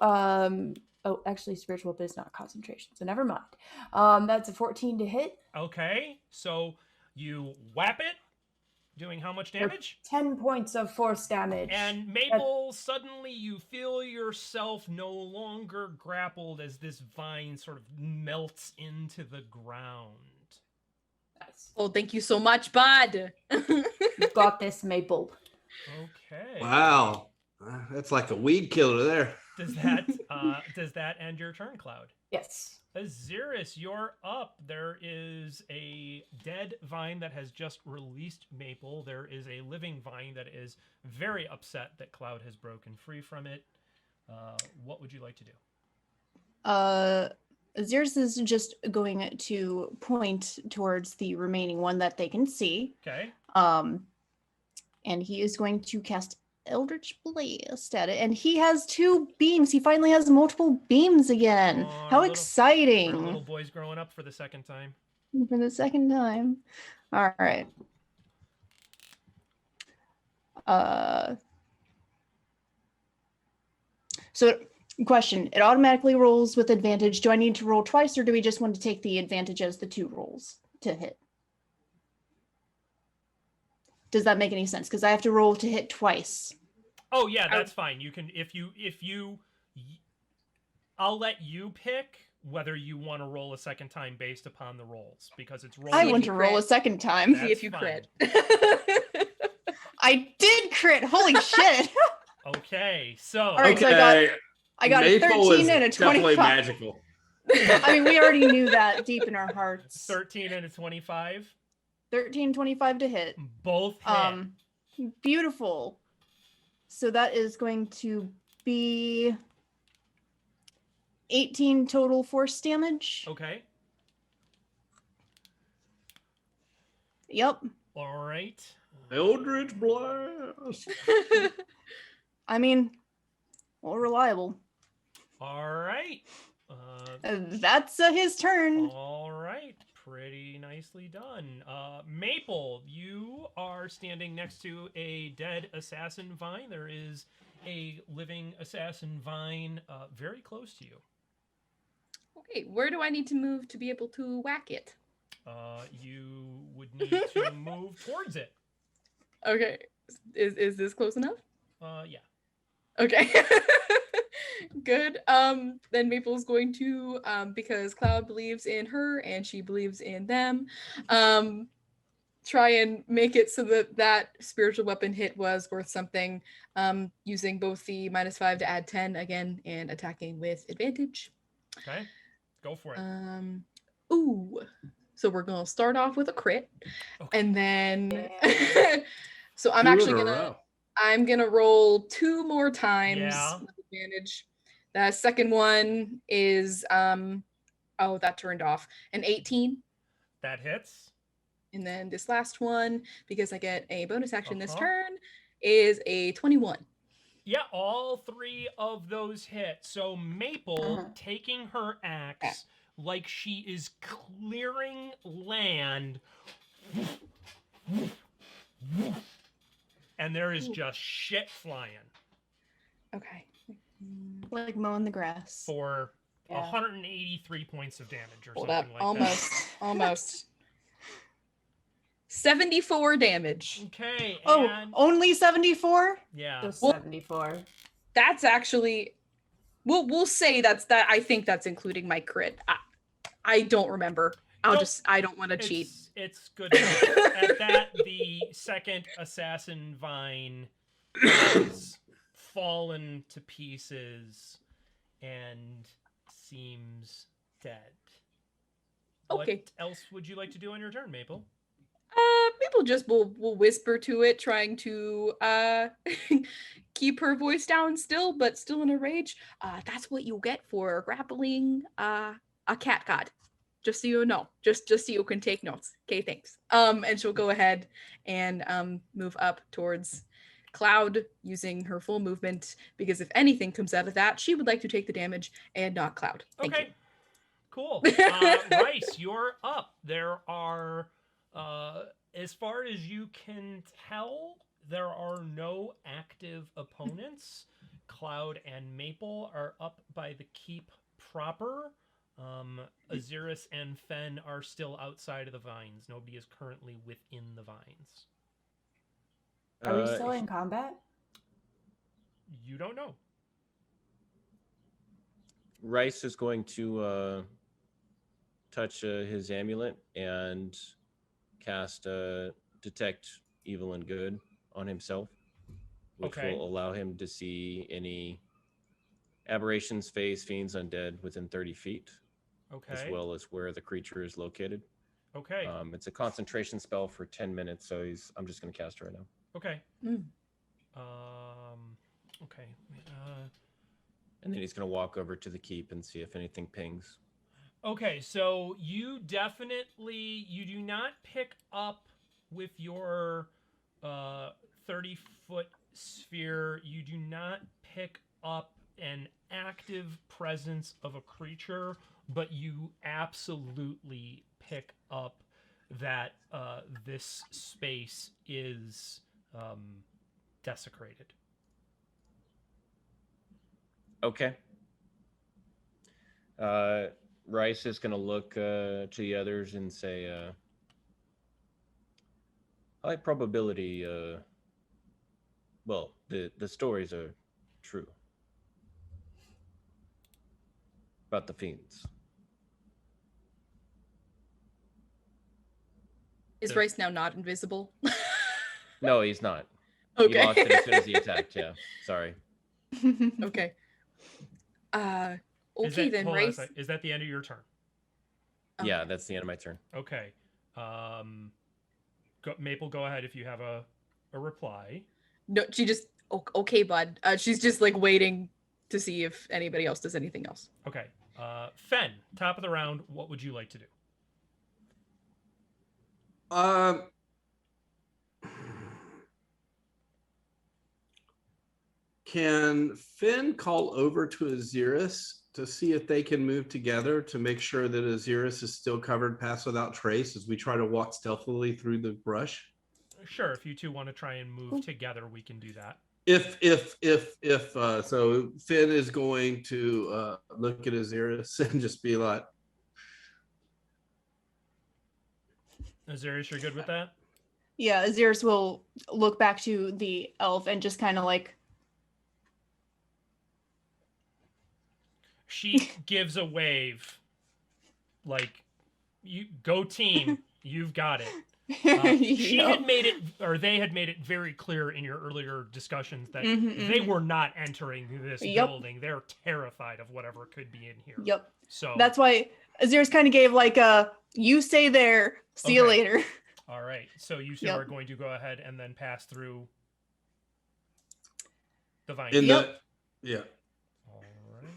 actually, Spiritual Weapon is not concentration, so never mind. That's a 14 to hit. Okay, so you whap it. Doing how much damage? 10 points of force damage. And Maple, suddenly you feel yourself no longer grappled as this vine sort of melts into the ground. Nice. Oh, thank you so much, bud. You've got this, Maple. Okay. Wow. That's like a weed killer there. Does that end your turn, Cloud? Yes. Ahzyris, you're up. There is a dead vine that has just released Maple. There is a living vine that is very upset that Cloud has broken free from it. What would you like to do? Ahzyris is just going to point towards the remaining one that they can see. Okay. And he is going to cast Eldritch Blast at it, and he has 2 beams. He finally has multiple beams again. How exciting! Our little boy's growing up for the second time. For the second time. All right. So, question: it automatically rolls with advantage. Do I need to roll twice, or do we just want to take the advantage as the 2 rolls to hit? Does that make any sense? Because I have to roll to hit twice. Oh yeah, that's fine. You can I'll let you pick whether you want to roll a second time based upon the rolls because it's rolling. I want to roll a second time. See if you crit. I did crit. Holy shit. Okay, so all right, so I got a 13 and a 25. Definitely magical. I mean, we already knew that deep in our hearts. 13 and a 25. 13, 25 to hit. Both hit. Beautiful. So that is going to be 18 total force damage. Okay. Yep. All right. Eldritch Blast. I mean, well, reliable. All right. That's his turn. All right. Pretty nicely done. Maple, you are standing next to a dead assassin vine. There is a living assassin vine very close to you. Okay, where do I need to move to be able to whack it? You would need to move towards it. Okay, is this close enough? Yeah. Okay. Good. Then Maple's going to, because Cloud believes in her and she believes in them, try and make it so that that spiritual weapon hit was worth something, using both the -5 to add 10 again and attacking with advantage. Okay, go for it. Ooh. So we're going to start off with a crit, Okay. and then, so I'm 2 in actually a going to, row. I'm going to roll 2 more times Yeah. with advantage. The second one is, oh, that turned off, an 18. That hits. And then this last one, because I get a bonus action this Uh-huh. turn, is a 21. Yeah, all 3 of those hit. So Maple taking her axe like she is clearing land. And there is just shit flying. Okay. Like mowing the grass. For 183 points of damage or Hold something up. like Almost. that. Almost. 74 damage. Okay. Oh, And only 74? yeah. Just Well, 74. That's actually, we'll say that. I think that's including my crit. I don't remember. I don't want to cheat. It's good enough. At that, the second assassin vine has fallen to pieces and seems dead. Okay. What else would you like to do on your turn, Maple? People just will whisper to it, trying to keep her voice down still, but still in a rage. That's what you'll get for grappling a cat god. Just so you know, just so you can take notes. Okay, thanks. And she'll go ahead and move up towards Cloud using her full movement, because if anything comes out of that, she would like to take the damage and not Cloud. Thank you. Cool. Rhys, you're up. There are, as far as you can tell, there are no active opponents. Cloud and Maple are up by the keep proper. Ahzyris and Fenn are still outside of the vines. Nobody is currently within the vines. Are we still in combat? You don't know. Rhys is going to touch his amulet and cast Detect Evil and Good on himself, which will allow him to see any aberrations, fays, fiends, undead within 30 feet. As well as where the creature is located. Okay. It's a concentration spell for 10 minutes, so I'm just going to cast it right now. Okay. Okay. And then he's going to walk over to the keep and see if anything pings. Okay, so you do not pick up with your 30-foot sphere. You do not pick up an active presence of a creature, but you absolutely pick up that this space is desecrated. Okay. Rhys is going to look to the others and say, high probability, well, the stories are true about the fiends. Is Rhys now not invisible? No, he's not. Okay. He lost it as soon as he attacked, yeah. Sorry. Okay. Okay, then, Rhys. Is that the end of your turn? Yeah, that's the end of my turn. Okay. Maple, go ahead if you have a reply. No, she just, okay, bud. She's just like waiting to see if anybody else does anything else. Okay. Fenn, top of the round, what would you like to do? Can Fenn call over to Ahzyris to see if they can move together to make sure that Ahzyris is still covered pass without trace as we try to walk stealthily through the brush? Sure, if you two want to try and move together, we can do that. So Fenn is going to look at Ahzyris and just be like, Ahzyris, you're good with that? Yeah, Ahzyris will look back to the elf and just kind of like... She gives a wave. Like, you go team, you've got it. She had made it, or they had made it very clear in your earlier discussions that they were not entering this building. They're terrified of whatever could be in here. Yep. So that's why Ahzyris kind of gave like a, you stay there, see you later. All right. So you two are going to go ahead and then pass through the vine. Yeah. All right.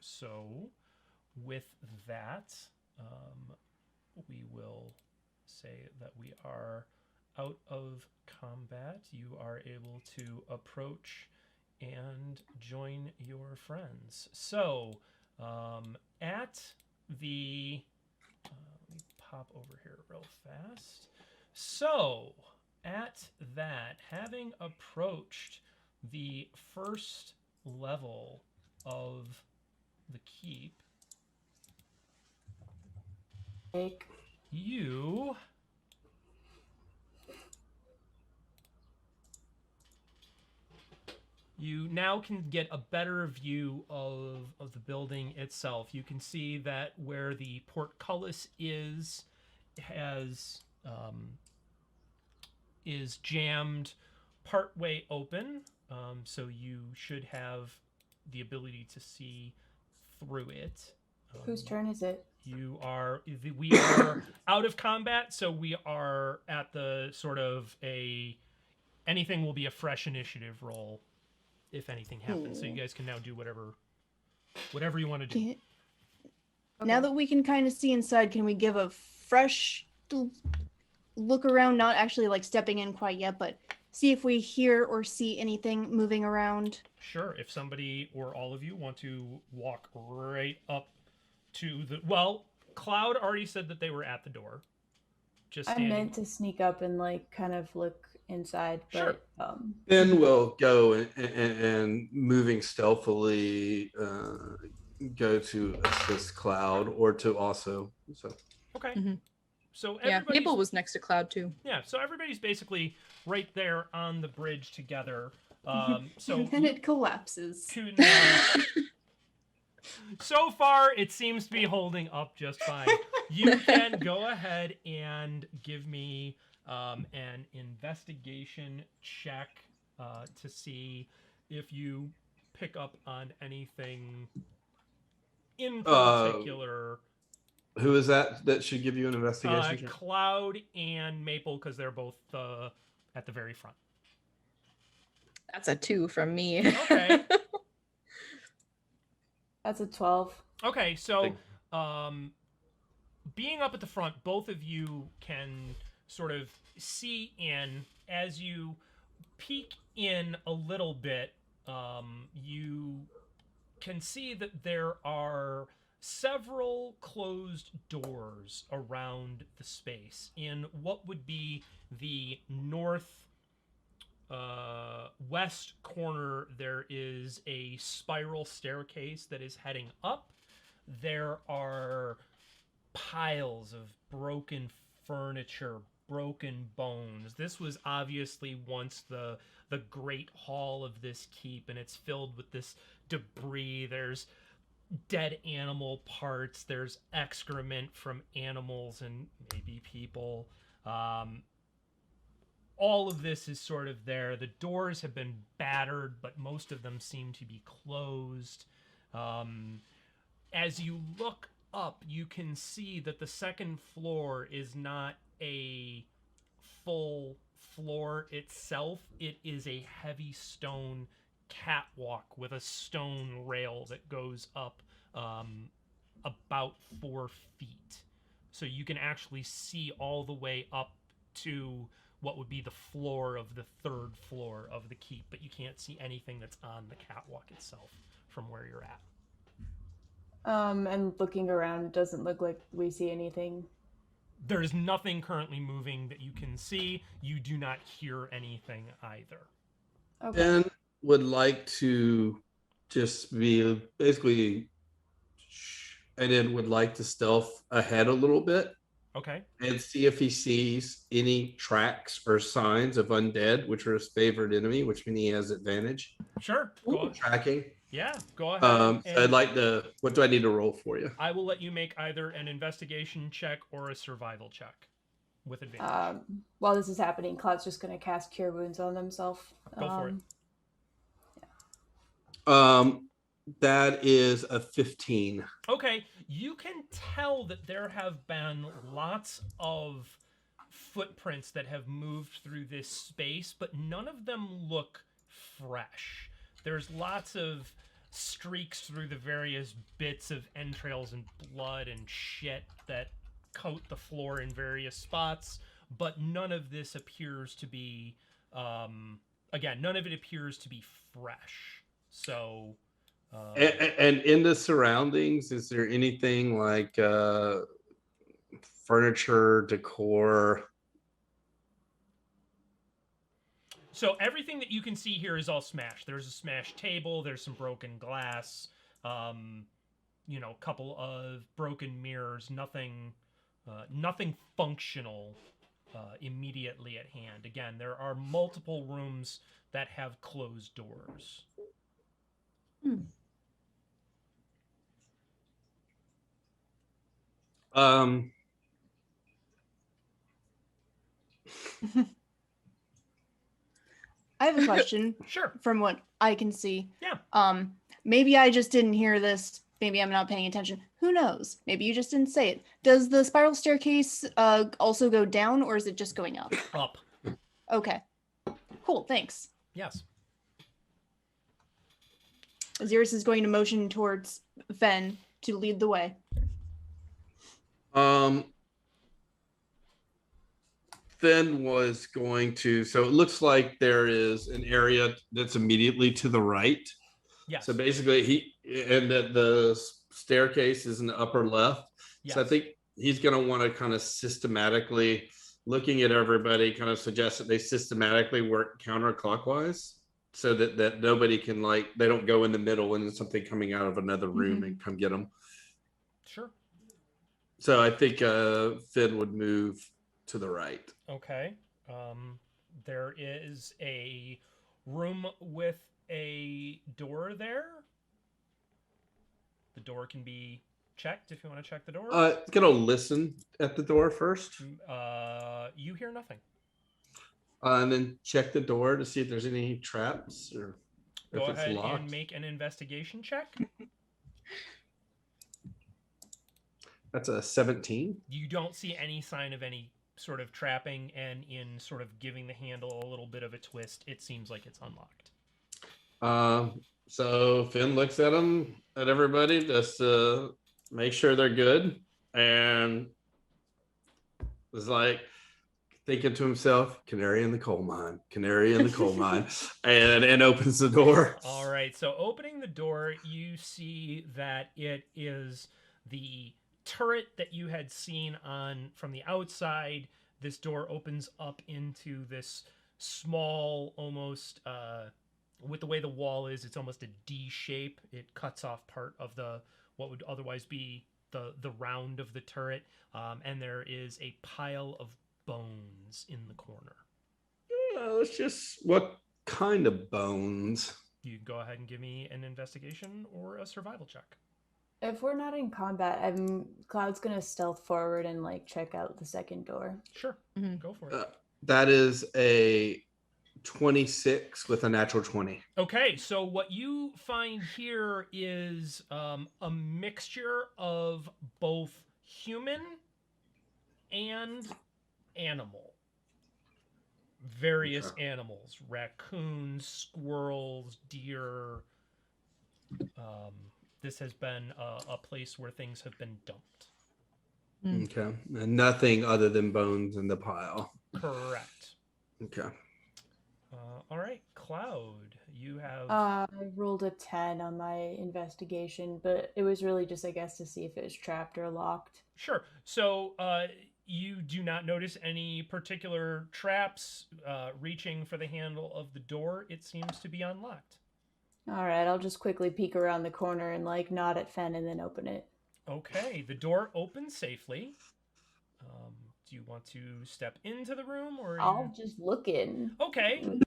So with that, we will say that we are out of combat. You are able to approach and join your friends. So at the let me pop over here real fast. So at that, having approached the first level of the keep, you now can get a better view of the building itself. You can see that where the portcullis is jammed partway open, so you should have the ability to see through it. Whose turn is it? We are out of combat, so we are at the sort of anything will be a fresh initiative roll if anything happens. So you guys can now do whatever you want to do. Okay. Now that we can kind of see inside, can we give a fresh look around? Not actually like stepping in quite yet, but see if we hear or see anything moving around. Sure. If somebody or all of you want to walk right up to the... Well, Cloud already said that they were at the door. I meant to sneak up and like kind of look inside, but sure. Then we'll go and moving stealthily go to assist Cloud or to also. So okay. So Maple was next to Cloud too. Yeah, so everybody's basically right there on the bridge together. So and it collapses. So far, it seems to be holding up just fine. You can go ahead and give me an investigation check to see if you pick up on anything in particular. Who is that should give you an investigation check? Cloud and Maple, because they're both at the very front. That's a 2 from me. Okay. That's a 12. Okay, so being up at the front, both of you can sort of see in. As you peek in a little bit, you can see that there are several closed doors around the space. In what would be the west corner, there is a spiral staircase that is heading up. There are piles of broken furniture, broken bones. This was obviously once the great hall of this keep, and it's filled with this debris. There's dead animal parts. There's excrement from animals and maybe people. All of this is sort of there. The doors have been battered, but most of them seem to be closed. As you look up, you can see that the second floor is not a full floor itself. It is a heavy stone catwalk with a stone rail that goes up about 4 feet. So you can actually see all the way up to what would be the floor of the third floor of the keep, but you can't see anything that's on the catwalk itself from where you're at. And looking around, it doesn't look like we see anything. There is nothing currently moving that you can see. You do not hear anything either. Okay. Ben would like to just be basically, and then would like to stealth ahead a little bit Okay. and see if he sees any tracks or signs of undead, which are his favorite enemy, which means he has advantage. Sure. Go ahead. Tracking. Yeah, go ahead. So I'd like to. What do I need to roll for you? I will let you make either an investigation check or a survival check with advantage. While this is happening, Cloud's just going to cast Cure Wounds on himself. Go for it. That is a 15. Okay, you can tell that there have been lots of footprints that have moved through this space, but none of them look fresh. There's lots of streaks through the various bits of entrails and blood and shit that coat the floor in various spots, but none of this appears to be, none of it appears to be fresh. So... And in the surroundings, is there anything like furniture, decor? So everything that you can see here is all smashed. There's a smashed table. There's some broken glass. A couple of broken mirrors. Nothing functional immediately at hand. Again, there are multiple rooms that have closed doors. I have a question. Sure. From what I can see. Yeah. Maybe I just didn't hear this. Maybe I'm not paying attention. Who knows? Maybe you just didn't say it. Does the spiral staircase also go down, or is it just going up? Up. Okay. Cool. Thanks. Yes. Ahzyris is going to motion towards Fenn to lead the way. Fenn was going to, so it looks like there is an area that's immediately to the right. Yes. So basically the staircase is in the upper left. Yes. So I think he's going to want to kind of systematically, looking at everybody, kind of suggest that they systematically work counterclockwise so that nobody can, they don't go in the middle and something coming out of another room and come get them. Sure. So I think Fenn would move to the right. Okay. There is a room with a door there. The door can be checked if you want to check the door. Gonna listen at the door first. You hear nothing. And then check the door to see if there's any traps or Go if it's ahead locked. and make an investigation check. That's a 17. You don't see any sign of any sort of trapping, and in sort of giving the handle a little bit of a twist, it seems like it's unlocked. So Fenn looks at them, at everybody, just to make sure they're good, and is like thinking to himself, "Canary in the coal mine, canary in the coal mine," and opens the door. All right. So opening the door, you see that it is the turret that you had seen from the outside. This door opens up into this small, almost with the way the wall is, it's almost a D shape. It cuts off part of what would otherwise be the round of the turret, and there is a pile of bones in the corner. It's just, what kind of bones? You can go ahead and give me an investigation or a survival check. If we're not in combat, Cloud's gonna stealth forward and check out the second door. Sure. Go for it. That is a 26 with a natural 20. Okay, so what you find here is a mixture of both human and animal. Various animals, raccoons, squirrels, deer. This has been a place where things have been dumped. Okay. And nothing other than bones in the pile. Correct. Okay. All right, Cloud, you have. I rolled a 10 on my investigation, but it was really just, I guess, to see if it was trapped or locked. Sure. So you do not notice any particular traps reaching for the handle of the door. It seems to be unlocked. All right, I'll just quickly peek around the corner and like nod at Fenn and then open it. Okay, the door opens safely. Do you want to step into the room or? I'll just look in. Okay.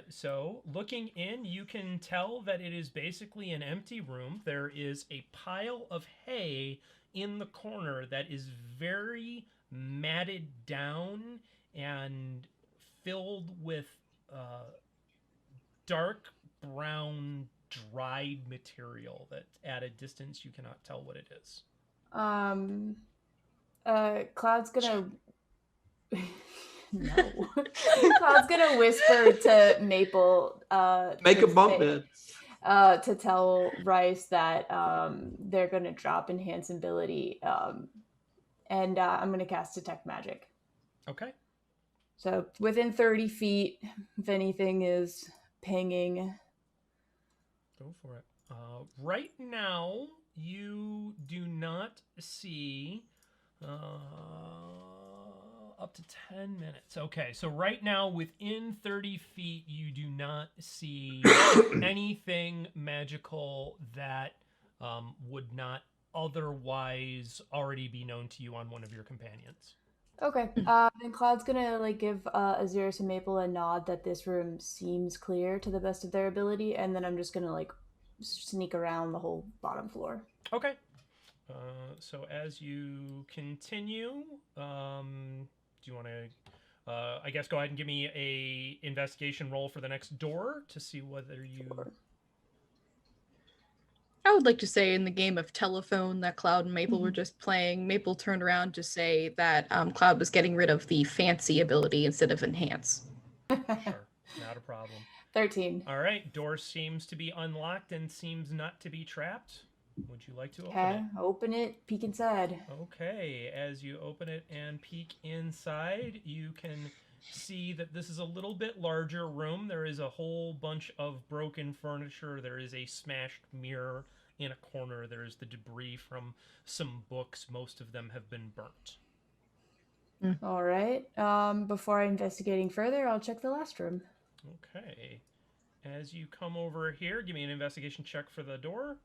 So looking in, you can tell that it is basically an empty room. There is a pile of hay in the corner that is very matted down and filled with dark brown dried material that at a distance you cannot tell what it is. Cloud's gonna no. Cloud's gonna whisper to Maple Make a bunk bed. To tell Rhys that they're gonna drop enhance ability, and I'm gonna cast detect magic. Okay. So within 30 feet, if anything is pinging. Go for it. Right now, you do not see up to 10 minutes. Okay, so right now, within 30 feet, you do not see anything magical that would not otherwise already be known to you on one of your companions. Okay. Then Cloud's gonna like give Ahzyris and Maple a nod that this room seems clear to the best of their ability, and then I'm just gonna like sneak around the whole bottom floor. Okay. So as you continue, do you want to, I guess, go ahead and give me a investigation roll for the next door to see whether you. Sure. I would like to say in the game of telephone that Cloud and Maple were just playing, Maple turned around to say that Cloud was getting rid of the fancy ability instead of enhance. Sure, not a problem. 13. All right, door seems to be unlocked and seems not to be trapped. Would you like to open Okay, it? open it, peek inside. Okay, as you open it and peek inside, you can see that this is a little bit larger room. There is a whole bunch of broken furniture. There is a smashed mirror in a corner. There's the debris from some books. Most of them have been burnt. All right. Before investigating further, I'll check the last room. Okay. As you come over here, give me an investigation check for the door.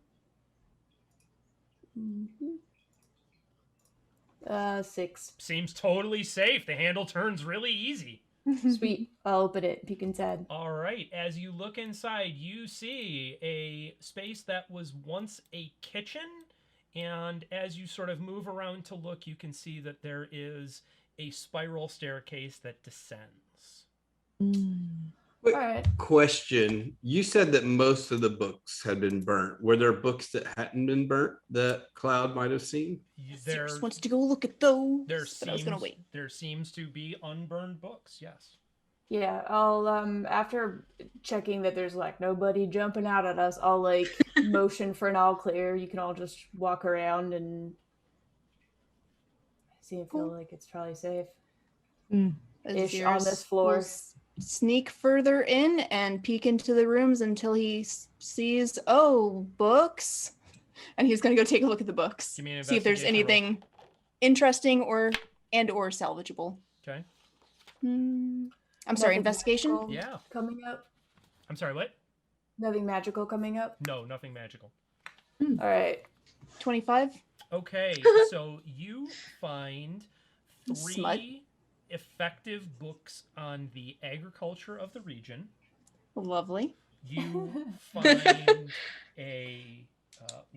6. Seems totally safe. The handle turns really easy. Sweet. I'll open it, peek inside. All right. As you look inside, you see a space that was once a kitchen. And as you sort of move around to look, you can see that there is a spiral staircase that descends. Wait, All right. question. You said that most of the books had been burnt. Were there books that hadn't been burnt that Cloud might have seen? There, Just wants to go look at those. but I was gonna wait. There seems to be unburned books, yes. Yeah, I'll after checking that there's like nobody jumping out at us, I'll like motion for an all clear. You can all just walk around and see and feel like it's probably safe. Ish on this floor. Sneak further in and peek into the rooms until he sees, books. And he's going to go take a look at the books. Give me an See if there's investigation roll. anything interesting or salvageable. Okay. I'm sorry, Nothing investigation? magical Yeah. coming up. I'm sorry, what? Nothing magical coming up. No, nothing magical. All right. 25? Okay, so you find 3 Smut. effective books on the agriculture of the region. Lovely. You find a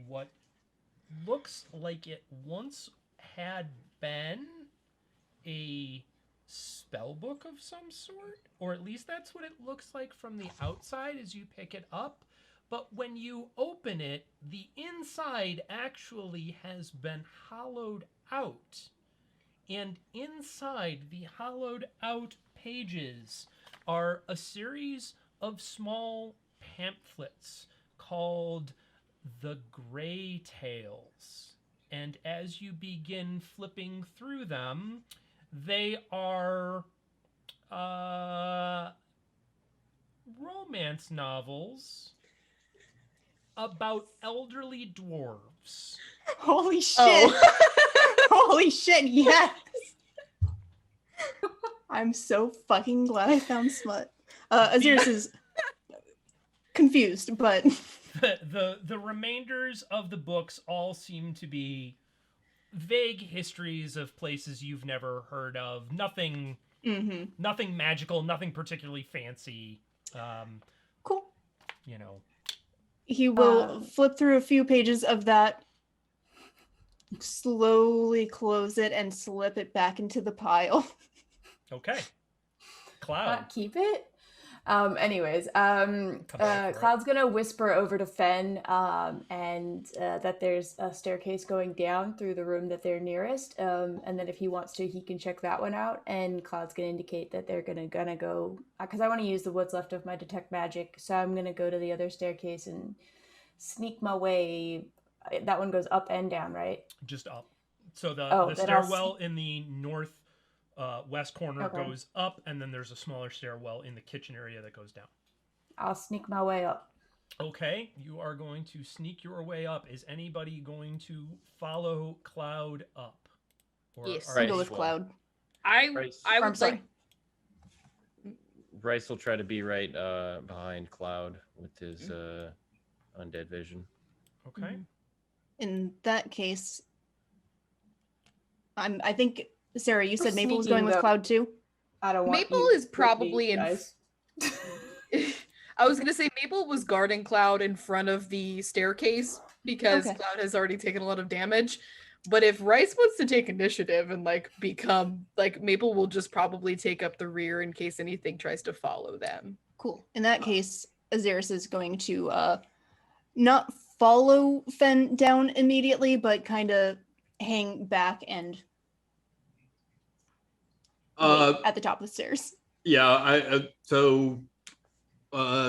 what looks like it once had been a spell book of some sort, or at least that's what it looks like from the outside as you pick it up. But when you open it, the inside actually has been hollowed out. And inside the hollowed out pages are a series of small pamphlets called The Grey Tales. And as you begin flipping through them, they are romance novels about elderly dwarves. Holy shit. Oh. Holy shit, yes. I'm so fucking glad I found smut. Ahzyris is confused, but The remainders of the books all seem to be vague histories of places you've never heard of. Nothing nothing magical, nothing particularly fancy. cool. You know. He will flip through a few pages of that, slowly close it, and slip it back into the pile. Okay. Cloud. Keep it. Anyways, Cloud's gonna whisper over to Fenn, and that there's a staircase going down through the room that they're nearest, and then if he wants to, he can check that one out. And Cloud's gonna indicate that they're gonna go, because I want to use what's left of my detect magic, so I'm gonna go to the other staircase and sneak my way. That one goes up and down, right? Just up. So the stairwell in the north west corner Okay. goes up, and then there's a smaller stairwell in the kitchen area that goes down. I'll sneak my way up. Okay, you are going to sneak your way up. Is anybody going to follow Cloud up? Or Yes. are I'll Right. go you- with Cloud. I I'm would sorry. like. Rhys will try to be right behind Cloud with his undead vision. Okay. In that case, I think, Sarah, you said We're Maple was sneaking, going with though. Cloud too? I don't want Maple you is with me, probably in. guys. I was gonna say Maple was guarding Cloud in front of the staircase because Okay. Cloud has already taken a lot of damage. But if Rhys wants to take initiative and become Maple will just probably take up the rear in case anything tries to follow them. Cool. In that case, Ahzyris is going to not follow Fenn down immediately, but kind of hang back and wait at the top of the stairs. Yeah,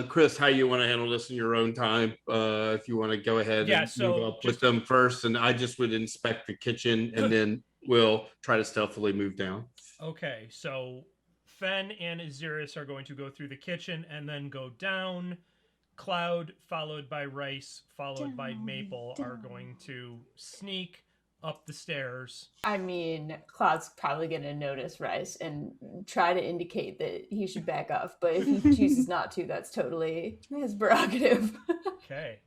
Chris, how you want to handle this in your own time? If you want to go ahead Yeah, and so move up just- with them first, and I just would inspect the kitchen, and then we'll try to stealthily move down. Okay, so Fenn and Ahzyris are going to go through the kitchen and then go down. Cloud, followed by Rhys, followed by Maple, are going to sneak up the stairs. I mean, Cloud's probably gonna notice Rhys and try to indicate that he should back off, but if he chooses not to, that's totally his prerogative. Okay.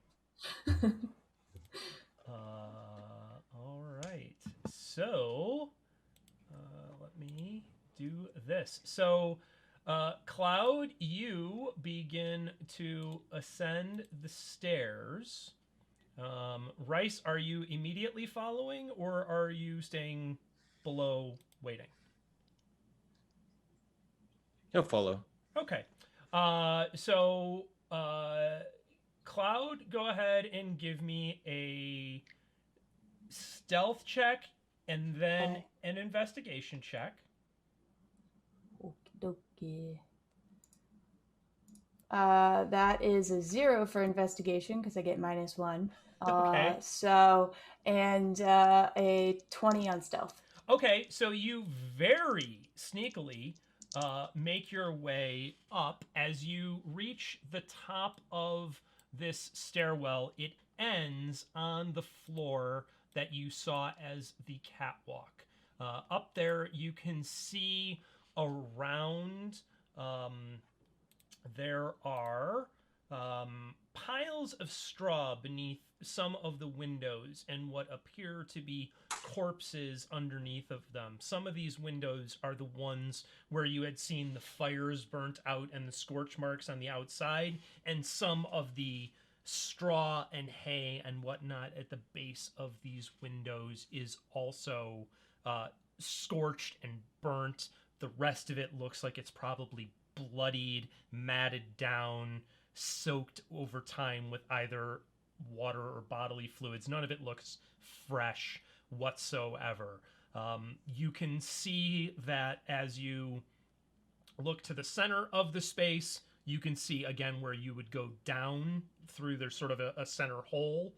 All right. So, let me do this. So, Cloud, you begin to ascend the stairs. Rhys, are you immediately following, or are you staying below waiting? He'll follow. Okay. Cloud, go ahead and give me a stealth check and then an investigation check. Okie dokie. That is a 0 for investigation because I get -1. Okay. And a 20 on stealth. Okay, so you very sneakily make your way up. As you reach the top of this stairwell, it ends on the floor that you saw as the catwalk. Up there, you can see around, there are piles of straw beneath some of the windows and what appear to be corpses underneath of them. Some of these windows are the ones where you had seen the fires burnt out and the scorch marks on the outside, and some of the straw and hay and whatnot at the base of these windows is also scorched and burnt. The rest of it looks like it's probably bloodied, matted down, soaked over time with either water or bodily fluids. None of it looks fresh whatsoever. You can see that as you look to the center of the space, you can see again where you would go down through. There's sort of a center hole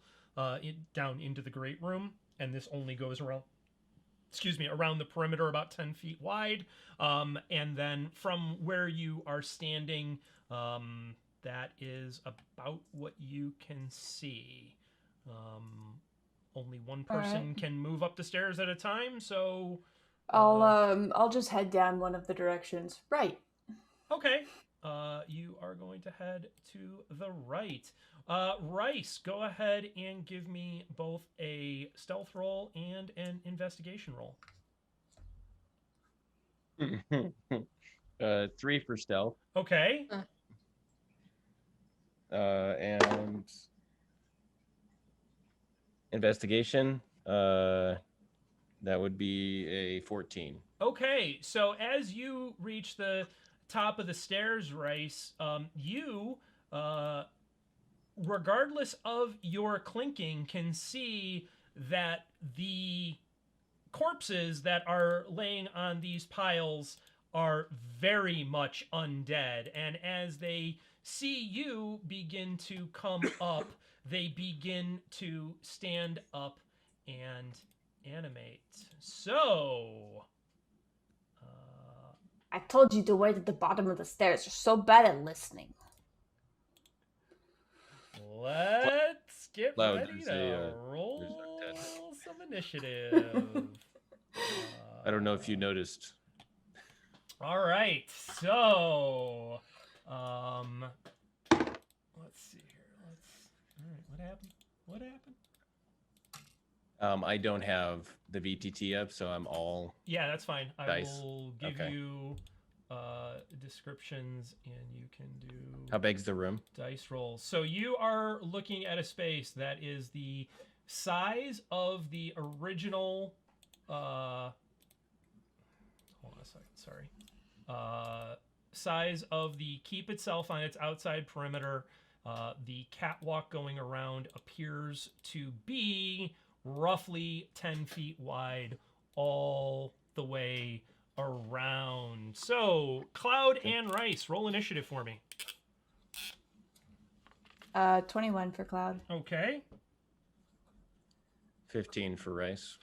down into the great room, and this only goes around the perimeter about 10 feet wide. And then from where you are standing, that is about what you can see. Only one person can move up the stairs at a time, so I'll just head down one of the directions. Right. okay. You are going to head to the right. Rhys, go ahead and give me both a stealth roll and an investigation roll. 3 for stealth. Okay. And investigation. That would be a 14. Okay, so as you reach the top of the stairs, Rhys, you, regardless of your clinking, can see that the corpses that are laying on these piles are very much undead, and as they see you begin to come up, they begin to stand up and animate. So I told you to wait at the bottom of the stairs. You're so bad at listening. let's get Cloud, ready there's to roll undead. some initiative. I don't know if you noticed. All right, so let's see here. All right, what happened? What happened? I don't have the VTT up, so I'm all Yeah, that's fine. I dice. will give Okay. you descriptions, and you can do How big's the room? dice rolls. So you are looking at a space that is the size of the original. Hold on a second. Sorry. Size of the keep itself on its outside perimeter. The catwalk going around appears to be roughly 10 feet wide all the way around. So, Cloud and Rhys, roll initiative for me. 21 for Cloud. Okay. 15 for Rhys.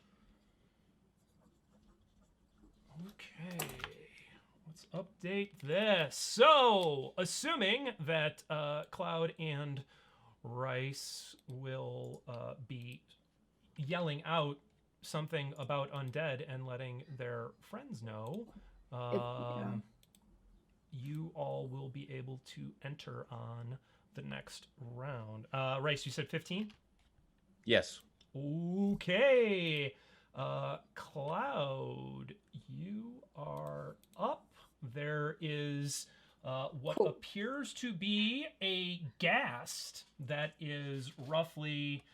Okay. Let's update this. So, assuming that Cloud and Rhys will be yelling out something about undead and letting their friends know, you all will be able to enter on the next round. Rhys, you said 15? Yes. Okay. Cloud, you are up. There is what appears to be a ghast that is roughly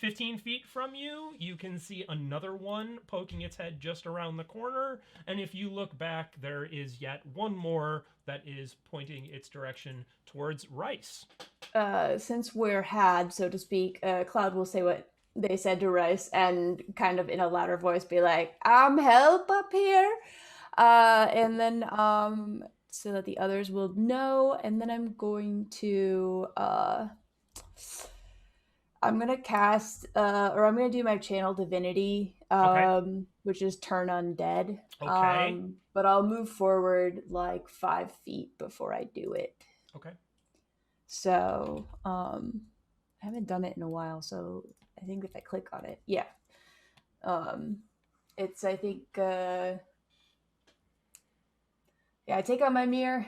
15 feet from you. You can see another one poking its head just around the corner. And if you look back, there is yet one more that is pointing its direction towards Rhys. Since we're had, so to speak, Cloud will say what they said to Rhys and kind of in a louder voice be like, help up here. And then so that the others will know. And then I'm going to cast or I'm gonna do my channel divinity, which is turn undead. Okay. But I'll move forward like 5 feet before I do it. Okay. So I haven't done it in a while, so I think if I click on it, yeah. It's I think I take out my mirror.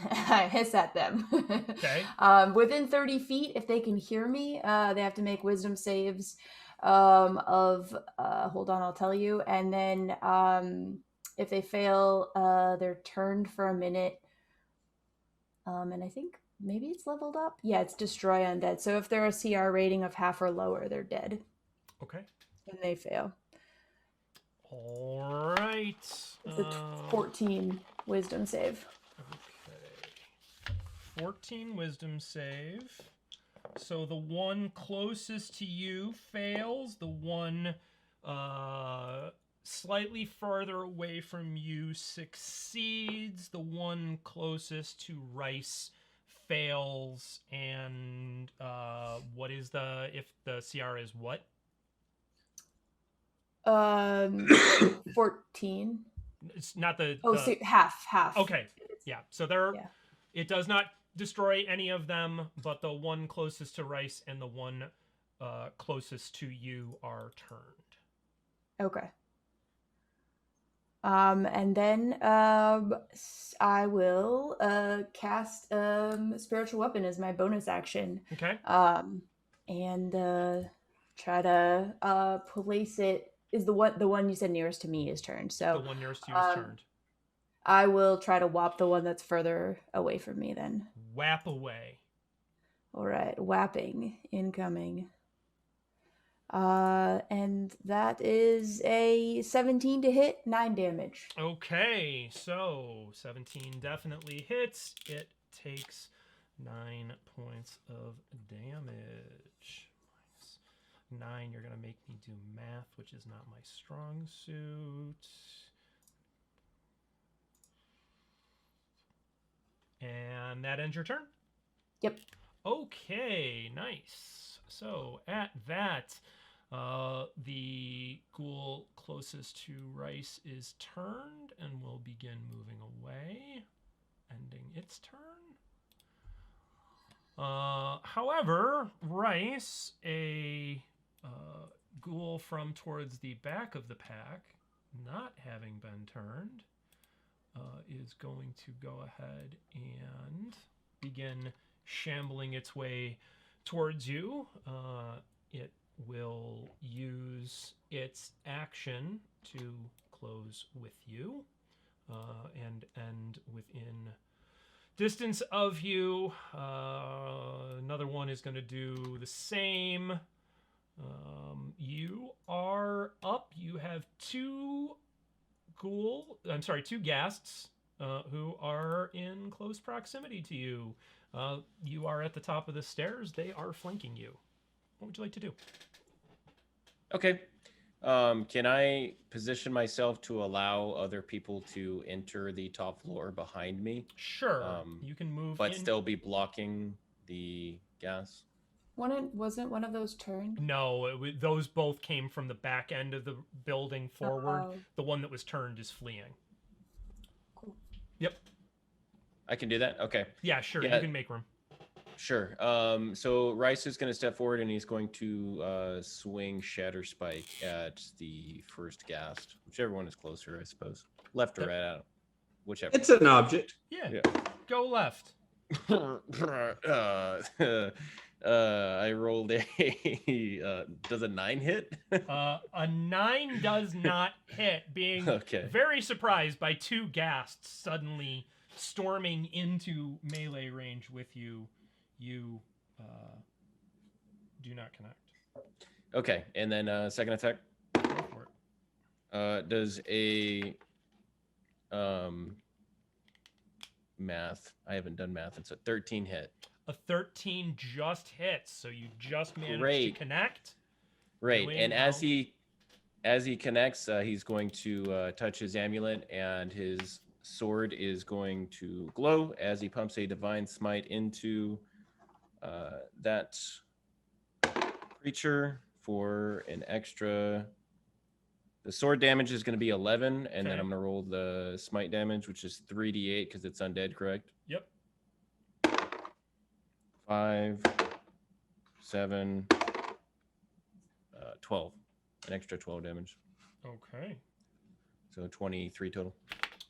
I hiss at them. Okay. Within 30 feet, if they can hear me, they have to make wisdom saves of, hold on, I'll tell you. And then if they fail, they're turned for a minute. And I think maybe it's leveled up. Yeah, it's destroy undead. So if they're a CR rating of half or lower, they're dead. Okay. And they fail. All right. It's a 14 wisdom save. Okay. 14 wisdom save. So the one closest to you fails. The one slightly farther away from you succeeds. The one closest to Rhys fails. And what is if the CR is what? 14. It's not the... Oh, so half. Okay. Yeah. So they're... Yeah. It does not destroy any of them, but the one closest to Rhys and the one closest to you are turned. Okay. And then I will cast spiritual weapon as my bonus action. Okay. And try to place it. Is the one you said nearest to me is turned. So The one nearest to you is turned. I will try to whop the one that's further away from me then. Whap away. All right, whapping incoming. And that is a 17 to hit, 9 damage. Okay, so 17 definitely hits. It takes 9 points of damage. Minus 9, you're going to make me do math, which is not my strong suit. And that ends your turn? Yep. Okay, nice. So at that, the ghoul closest to Rhys is turned and will begin moving away, ending its turn. However, Rhys, a ghoul from towards the back of the pack, not having been turned, is going to go ahead and begin shambling its way towards you. It will use its action to close with you and end within distance of you. Another one is going to do the same. You are up. You have two ghasts who are in close proximity to you. You are at the top of the stairs. They are flanking you. What would you like to do? Okay. Can I position myself to allow other people to enter the top floor behind me? Sure. You can move but in. still be blocking the gas? Wasn't one of those turned? No, those both came from the back end of the building forward. Oh. The one that was turned is fleeing. Cool. Yep. I can do that? Okay. Yeah, sure. Yeah. You can make room. Sure. So Rhys is going to step forward and he's going to swing Shatter Spike at the first ghast, whichever one is closer, I suppose. Left or Yep. right, I don't. Whichever. It's an object. Yeah. Go left. I rolled a does a 9 hit? A 9 does not hit, being Okay. very surprised by two ghasts suddenly storming into melee range with you. You do not connect. Okay, and then second attack. Go for it. Does a math. I haven't done math. It's a 13 hit. A 13 just hits, so you just managed Great. to connect. Right, Doing and well. as he connects, he's going to touch his amulet, and his sword is going to glow as he pumps a divine smite into that creature for an extra. The sword damage is going to be 11, and then Okay. I'm going to roll the smite damage, which is 3d8 because it's undead, correct? Yep. 5, 7, 12. An extra 12 damage. Okay. So 23 total.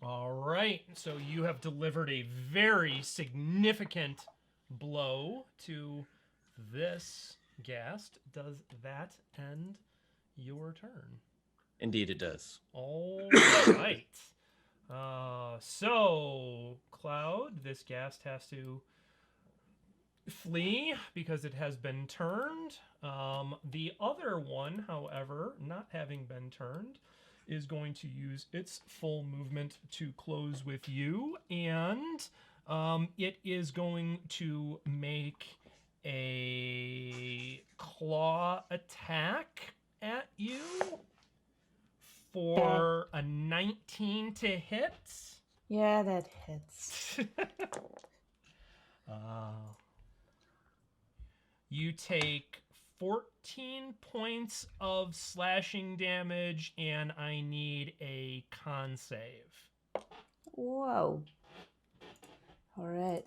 All right. So you have delivered a very significant blow to this ghast. Does that end your turn? Indeed, it does. All right. So, Cloud, this ghast has to flee because it has been turned. The other one, however, not having been turned, is going to use its full movement to close with you, and it is going to make a claw attack at you for a 19 to hit. Yeah, that hits. You take 14 points of slashing damage, and I need a con save. Whoa. All right.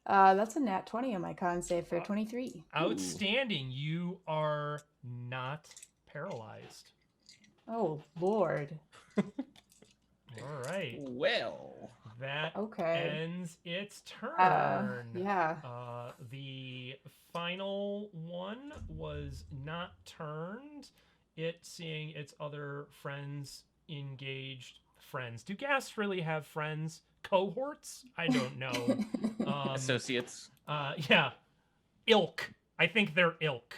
That's a nat 20 on my con save for 23. Outstanding. You are not paralyzed. Oh, Lord. All right. Well. That Okay. ends its turn. Yeah. The final one was not turned. It seeing its other friends engaged. Friends. Do ghasts really have friends? Cohorts? I don't know. Associates. Yeah. Ilk. I think they're ilk.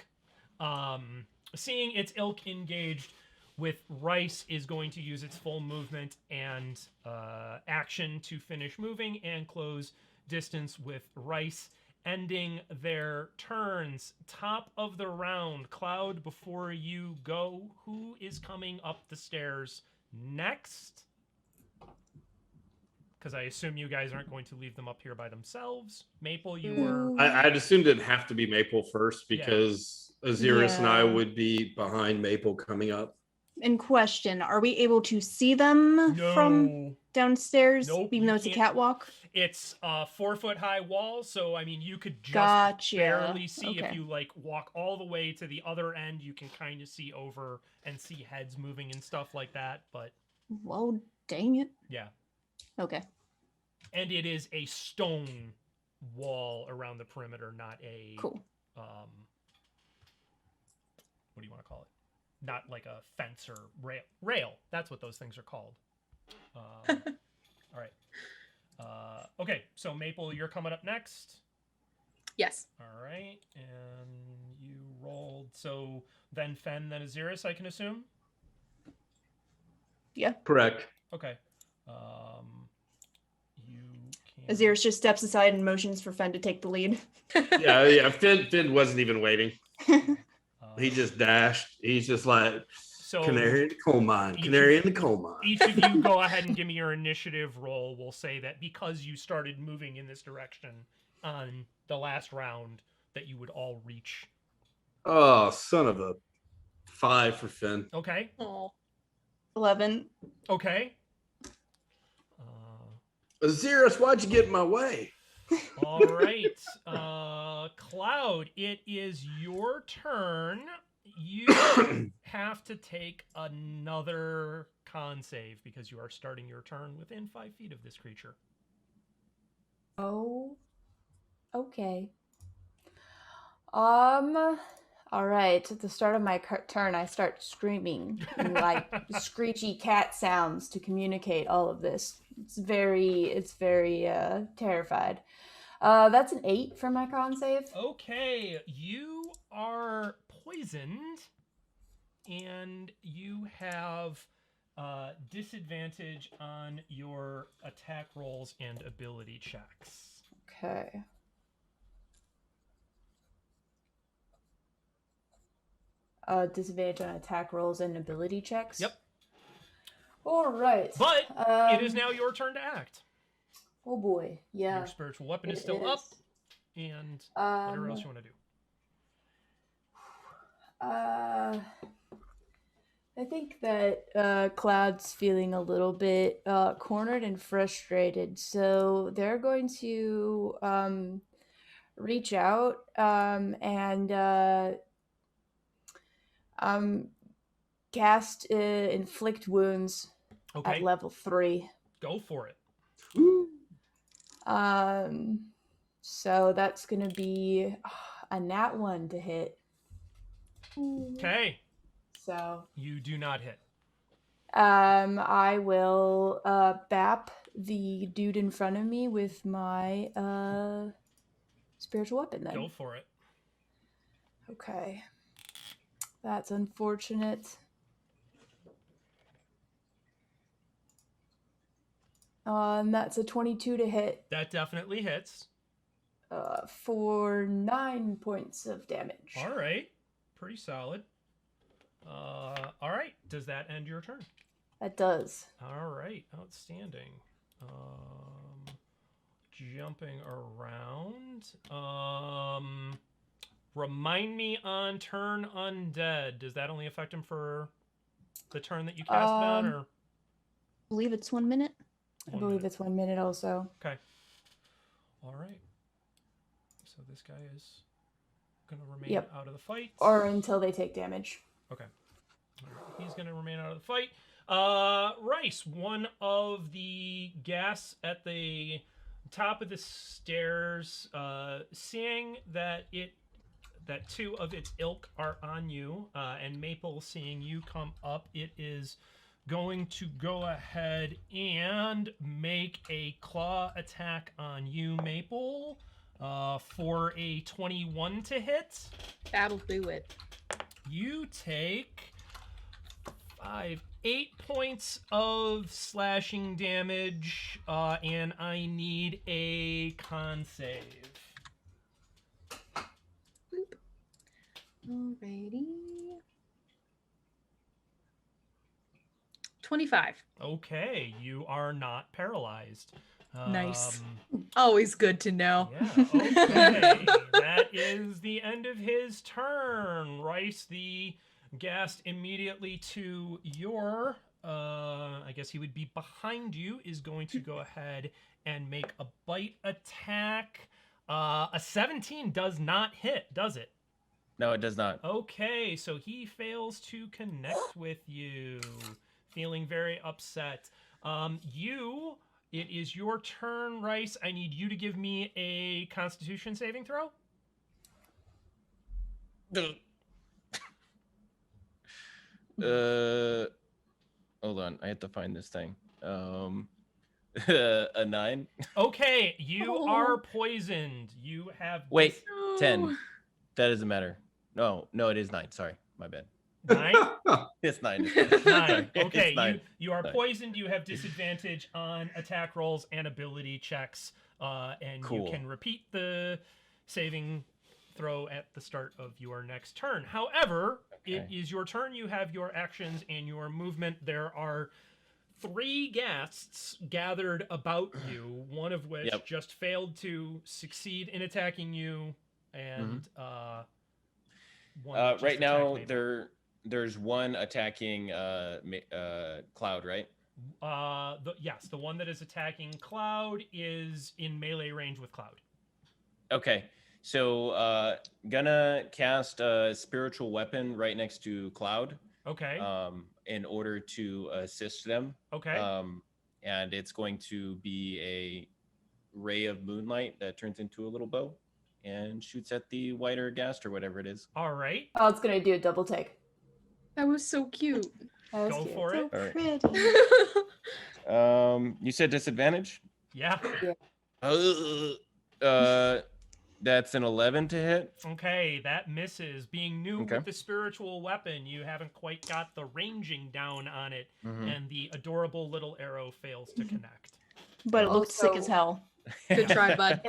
Seeing its ilk engaged with Rhys is going to use its full movement and action to finish moving and close distance with Rhys, ending their turns. Top of the round. Cloud, before you go, who is coming up the stairs next? Because I assume you guys aren't going to leave them up here by themselves. Maple, you were... I'd assumed it'd have to be Maple first because Ahzyris and I Yeah. would be behind Maple coming up. In question, are we able to see them from downstairs, Nope, even you though it's a can't. catwalk? It's a 4-foot-high wall, so I mean, you could just Gotcha. barely see if Okay. you like walk all the way to the other end. You can kind of see over and see heads moving and stuff like that. But Well, dang it. yeah, Okay. and it is a stone wall around the perimeter, not a Cool. what do you want to call it? Not like a fence or rail. Rail. That's what those things are called. All right. Okay, so Maple, you're coming up next. Yes. All right, and you rolled. So then Fenn, then Ahzyris, I can assume. Yeah. Correct. Okay. You can. Ahzyris just steps aside and motions for Fenn to take the lead. Yeah. Finn wasn't even waiting. He Uh, just dashed. He's just like so canary in the coal mine. each Canary of- in the coal mine. each of you go ahead and give me your initiative roll. We'll say that because you started moving in this direction on the last round, that you would all reach. Oh, son of a 5 for Finn. Okay. Oh. 11. Okay. Ahzyris, why'd you get in my way? All right. Cloud, it is your turn. You have to take another con save because you are starting your turn within 5 feet of this creature. Oh, okay. All right. At the start of my turn, I start screaming like screechy cat sounds to communicate all of this. It's very terrified. That's an 8 for my con save. Okay, you are poisoned, and you have disadvantage on your attack rolls and ability checks. Okay. Disadvantage on attack rolls and ability checks. Yep. All right. But it is now your turn to act. Oh boy. Yeah. Your spiritual weapon is It still up, is. and whatever else you want to do. I think that Cloud's feeling a little bit cornered and frustrated, so they're going to reach out and cast inflict wounds Okay, at level 3. go for it. So that's gonna be a nat 1 to hit. Okay, So you do not hit. I will bap the dude in front of me with my spiritual weapon then. Go for it. Okay. That's unfortunate. And that's a 22 to hit That definitely hits. for 9 points of damage. All right, pretty solid. All right, does that end your turn? That does. All right, outstanding. Jumping around. Remind me on turn undead. Does that only affect him for the turn that you cast it on, or I believe it's 1 minute. I believe it's 1 minute also. okay? All right. So this guy is going to remain Yep. out of the fight. Or until they take damage. Okay. All right. He's going to remain out of the fight. Rhys, one of the gas at the top of the stairs, seeing that two of its ilk are on you, and Maple seeing you come up, it is going to go ahead and make a claw attack on you, Maple, for a 21 to hit. That'll do it. You take 8 points of slashing damage, and I need a con save. Alrighty. 25. Okay, you are not paralyzed. Nice. Always good to know. Yeah, okay. That is the end of his turn. Rhys, the ghast immediately to your, I guess he would be behind you, is going to go ahead and make a bite attack. A 17 does not hit, does it? No, it does not. Okay, so he fails to connect with you. Feeling very upset. It is your turn, Rhys. I need you to give me a Constitution saving throw. Hold on. I have to find this thing. A 9. Okay, you are poisoned. You have... Wait, 10. That doesn't matter. No, it is 9. Sorry, my bad. 9? It's 9. 9. Okay, It's 9. you are 9. poisoned. You have disadvantage on attack rolls and ability checks, and Cool. you can repeat the saving throw at the start of your next turn. However, it is your turn. You have your actions and your movement. There are 3 ghasts gathered about you, one of which just failed to succeed in attacking you, and one that right just now attacked Mabel. there's one attacking Cloud, right? Yes, the one that is attacking Cloud is in melee range with Cloud. Okay, so gonna cast a spiritual weapon right next to Cloud. Okay. In order to assist them. Okay. And it's going to be a ray of moonlight that turns into a little bow and shoots at the whiter ghast or whatever it is. All right. Oh, it's gonna do a double take. That was so cute. That was Go cute. for it. All right. You said disadvantage? Yeah. That's an 11 to hit. Okay, that misses. Being new Okay. with the spiritual weapon, you haven't quite got the ranging down on it, Mhm. and the adorable little arrow fails to connect. But it looked sick Also- as hell. Good try, bud.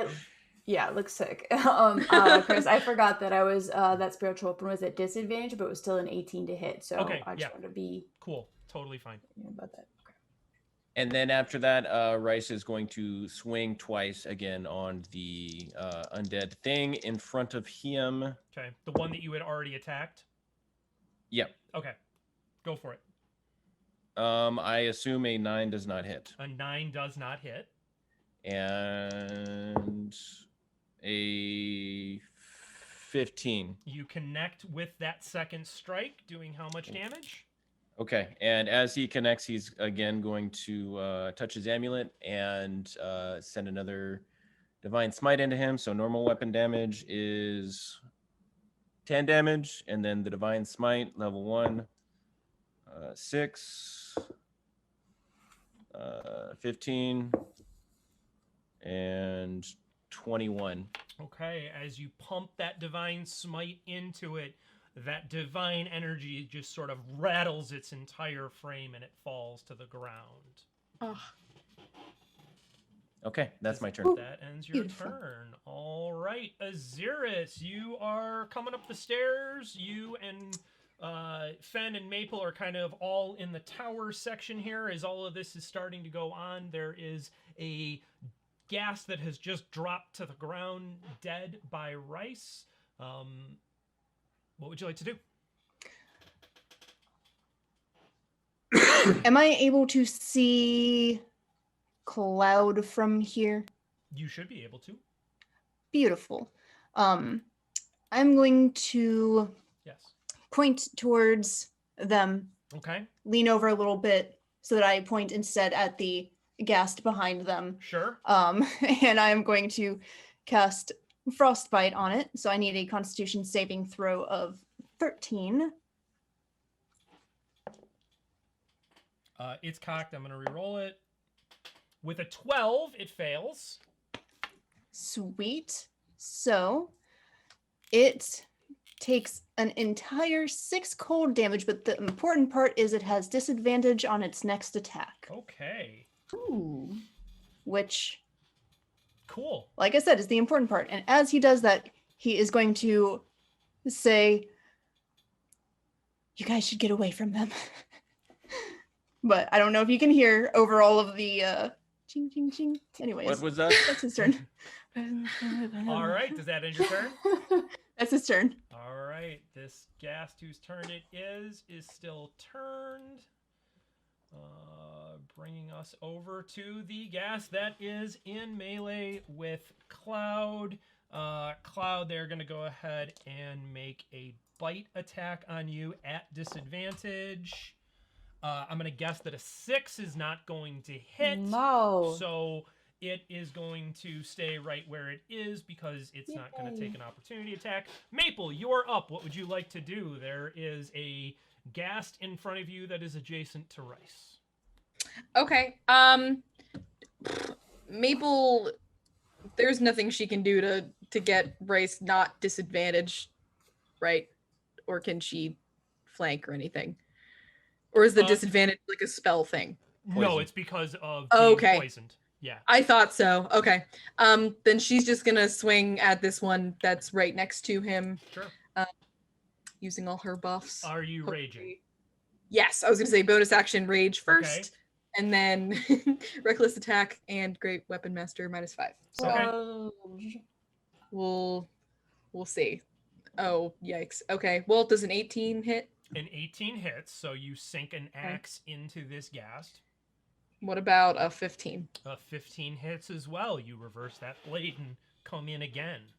Yeah, it looks sick. Chris, I forgot that I was that spiritual weapon was at disadvantage, but it was still an 18 to hit. So Okay, I just yeah. wanted to be Cool. Totally fine. about that. And then after that, Rhys is going to swing twice again on the undead thing in front of him. Okay. The one that you had already attacked? Yep. Okay. Go for it. I assume a 9 does not hit. A 9 does not hit. And a 15. You connect with that second strike, doing how much damage? Okay, and as he connects, he's again going to touch his amulet and send another divine smite into him. So normal weapon damage is 10 damage, and then the divine smite, level 1, 6, 15, and 21. Okay, as you pump that divine smite into it, that divine energy just sort of rattles its entire frame and it falls to the ground. Oh, Okay, that's my turn. That ends your Beautiful. turn. All right, Ahzyris, you are coming up the stairs. You and Fenn and Maple are kind of all in the tower section here. As all of this is starting to go on, there is a ghast that has just dropped to the ground, dead by Rhys. What would you like to do? Am I able to see Cloud from here? You should be able to. Beautiful. I'm going to Yes. point towards them, Okay. lean over a little bit so that I point instead at the ghast behind them. Sure. And I'm going to cast Frostbite on it. So I need a Constitution saving throw of 13. It's cocked. I'm going to re-roll it. With a 12, it fails. Sweet. So it takes an entire 6 cold damage, but the important part is it has disadvantage on its next attack. Okay. Ooh. Which, Cool. like I said, is the important part. And as he does that, he is going to say, "You guys should get away from them." But I don't know if you can hear over all of the ching, ching, ching. Anyways, What was that? that's his turn. All right. Does that end your turn? That's his turn. All right. This ghast whose turn it is still turned. Bringing us over to the ghast that is in melee with Cloud. Cloud, they're going to go ahead and make a bite attack on you at disadvantage. I'm going to guess that a 6 is not going to hit. No. So it is going to stay right where it is because it's not going to take an opportunity attack. Maple, you're up. What would you like to do? There is a ghast in front of you that is adjacent to Rhys. Okay. Maple, there's nothing she can do to get Rhys not disadvantaged, right? Or can she flank or anything? Or is the disadvantage like a spell thing? No, Poison. it's because of being poisoned. Yeah. I thought so. Okay. Then she's just gonna swing at this one that's right next to him. Sure. Using all her buffs. Are you raging? Yes, I was gonna say bonus action rage first, Okay. and then reckless attack and great weapon master -5. So Okay. we'll see. Oh yikes. Okay. Well, does an 18 hit? An 18 hits, so you sink an axe into this ghast. What about a 15? A 15 hits as well. You reverse that blade and come in again.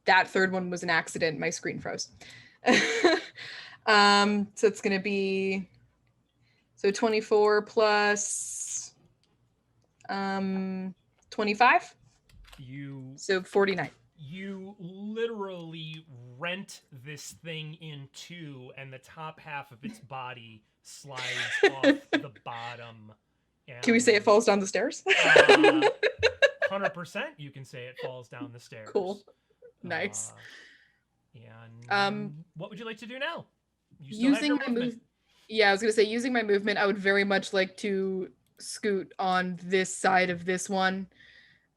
That third one was an accident. My screen froze. So it's gonna be 24 plus 25. So 49. You literally rent this thing in two, and the top half of its body slides off the bottom. And, Can we say it falls down the stairs? 100%. You can say it falls down the stairs. Cool. Nice. And what would you like to do now? You still have your movement. Yeah, I was gonna say using my movement, I would very much like to scoot on this side of this one.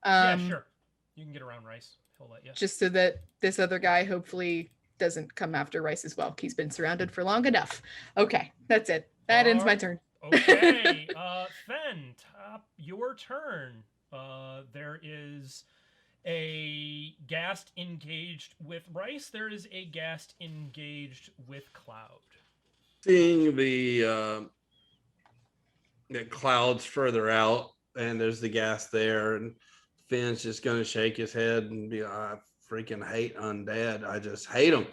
Yeah, sure. You can get around Rhys. He'll let you. Just so that this other guy hopefully doesn't come after Rhys as well. He's been surrounded for long enough. Okay, that's it. That ends my turn. Okay, Fenn, your turn. There is a ghast engaged with Rhys. There is a ghast engaged with Cloud. Seeing the clouds further out, and there's the gas there, and Finn's just going to shake his head and be, I freaking hate undead. I just hate them.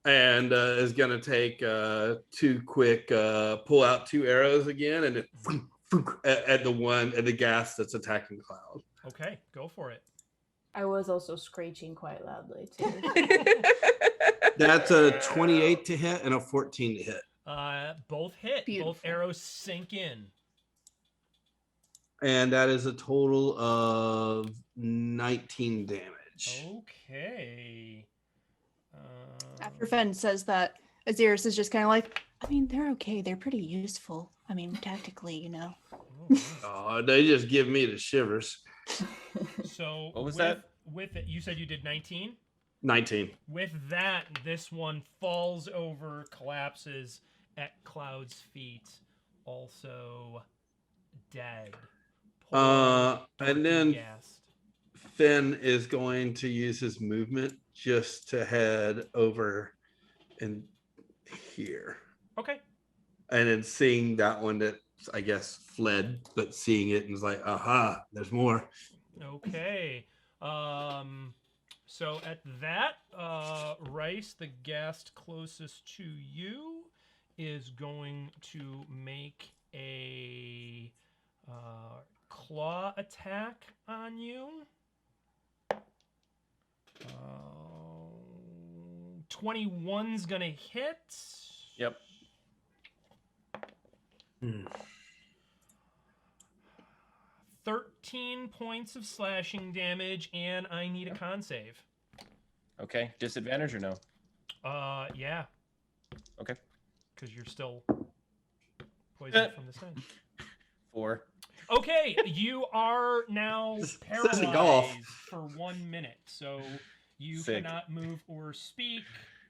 And is going to take 2 quick, pull out 2 arrows again, and at the gas that's attacking Cloud. Okay, go for it. I was also screeching quite loudly too. That's a 28 to hit and a 14 to hit. Both hit. Beautiful. Both arrows sink in. Oh. And that is a total of 19 damage. Okay. After Fenn says that, Ahzyris is just kind of like, I mean, they're okay. They're pretty useful. I mean, tactically, you know. Oh, they just give me the shivers. So What was that? With it, you said you did 19? 19. With that, this one falls over, collapses at Cloud's feet, also dead. And Dorky then ghast. Fenn is going to use his movement just to head over in here. Okay. And then seeing that one that I guess fled, but seeing it and was like, aha, there's more. Okay. So at that, Rhys, the ghast closest to you, is going to make a claw attack on you. 21's gonna hit. Yep. 13 points of slashing damage, and I need a con save. Okay. Disadvantage or no? Yeah. Okay. Because you're still poisoned from the stench. 4. Okay, you are now This isn't paralyzed golf. for 1 minute, so you Sick. cannot move or speak.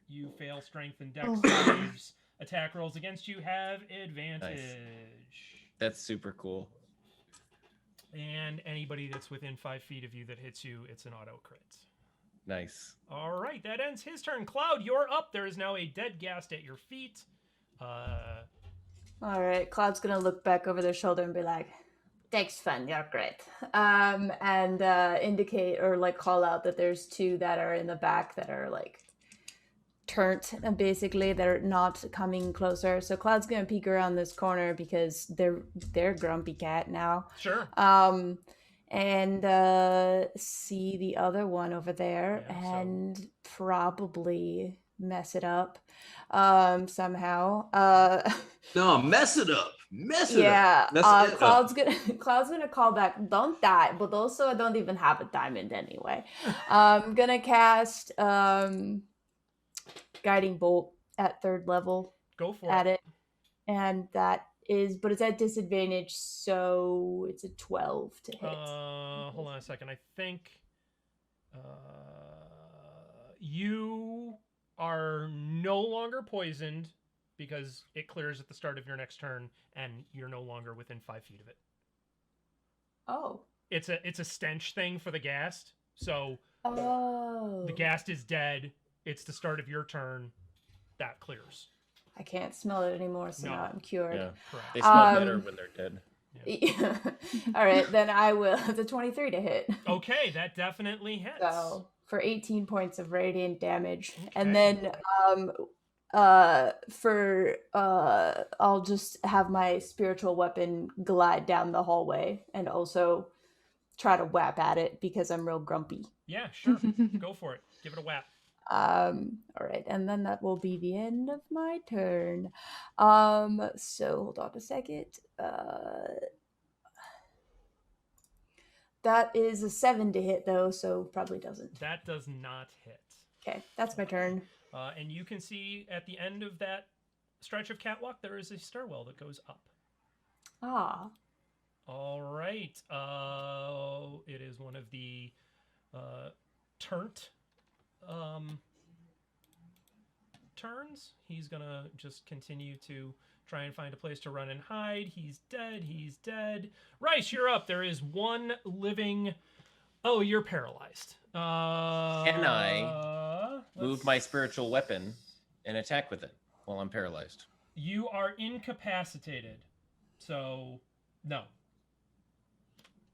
You fail strength and dex Oh. saves. Attack rolls against you have advantage. That's super cool. And anybody that's within 5 feet of you that hits you, it's an auto crit. Nice. All right, that ends his turn. Cloud, you're up. There is now a dead ghast at your feet. All right, Cloud's gonna look back over their shoulder and be like, "Thanks, Fenn, you're great." And indicate or like call out that there's 2 that are in the back that are like turnt, and basically they're not coming closer. So Cloud's gonna peek around this corner because they're grumpy cat now. Sure. And see the other one over there, Yeah, so- and probably mess it up somehow. No, mess it up. Mess it Yeah, up. Mess it up. Cloud's gonna call back, "Don't die," but also I don't even have a diamond anyway. I'm gonna cast Guiding Bolt at 3rd level Go for at it. it, and that is, but it's at disadvantage, so it's a 12 to hit. Hold on a second. I think you are no longer poisoned because it clears at the start of your next turn, and you're no longer within 5 feet of it. Oh. It's a stench thing for the ghast. So Oh. the ghast is dead. It's the start of your turn. That clears. I can't smell it anymore, so No. now I'm cured. Yeah. Correct. They smell better when they're dead. All right, then I will. It's a 23 to hit. Okay, that definitely hits. So for 18 points of radiant damage, Okay. and then I'll just have my spiritual weapon glide down the hallway and also try to whap at it because I'm real grumpy. Yeah, sure. Go for it. Give it a whap. All right, and then that will be the end of my turn. So hold on a second. That is a 7 to hit though, so probably doesn't. That does not hit. Okay, that's my turn. And you can see at the end of that stretch of catwalk, there is a stairwell that goes up. Ah. All right. It is one of the turnt turns. He's gonna just continue to try and find a place to run and hide. He's dead. He's dead. Rhys, you're up. There is one living. Oh, you're paralyzed. Can I move my spiritual weapon and attack with it while I'm paralyzed? You are incapacitated. So, no.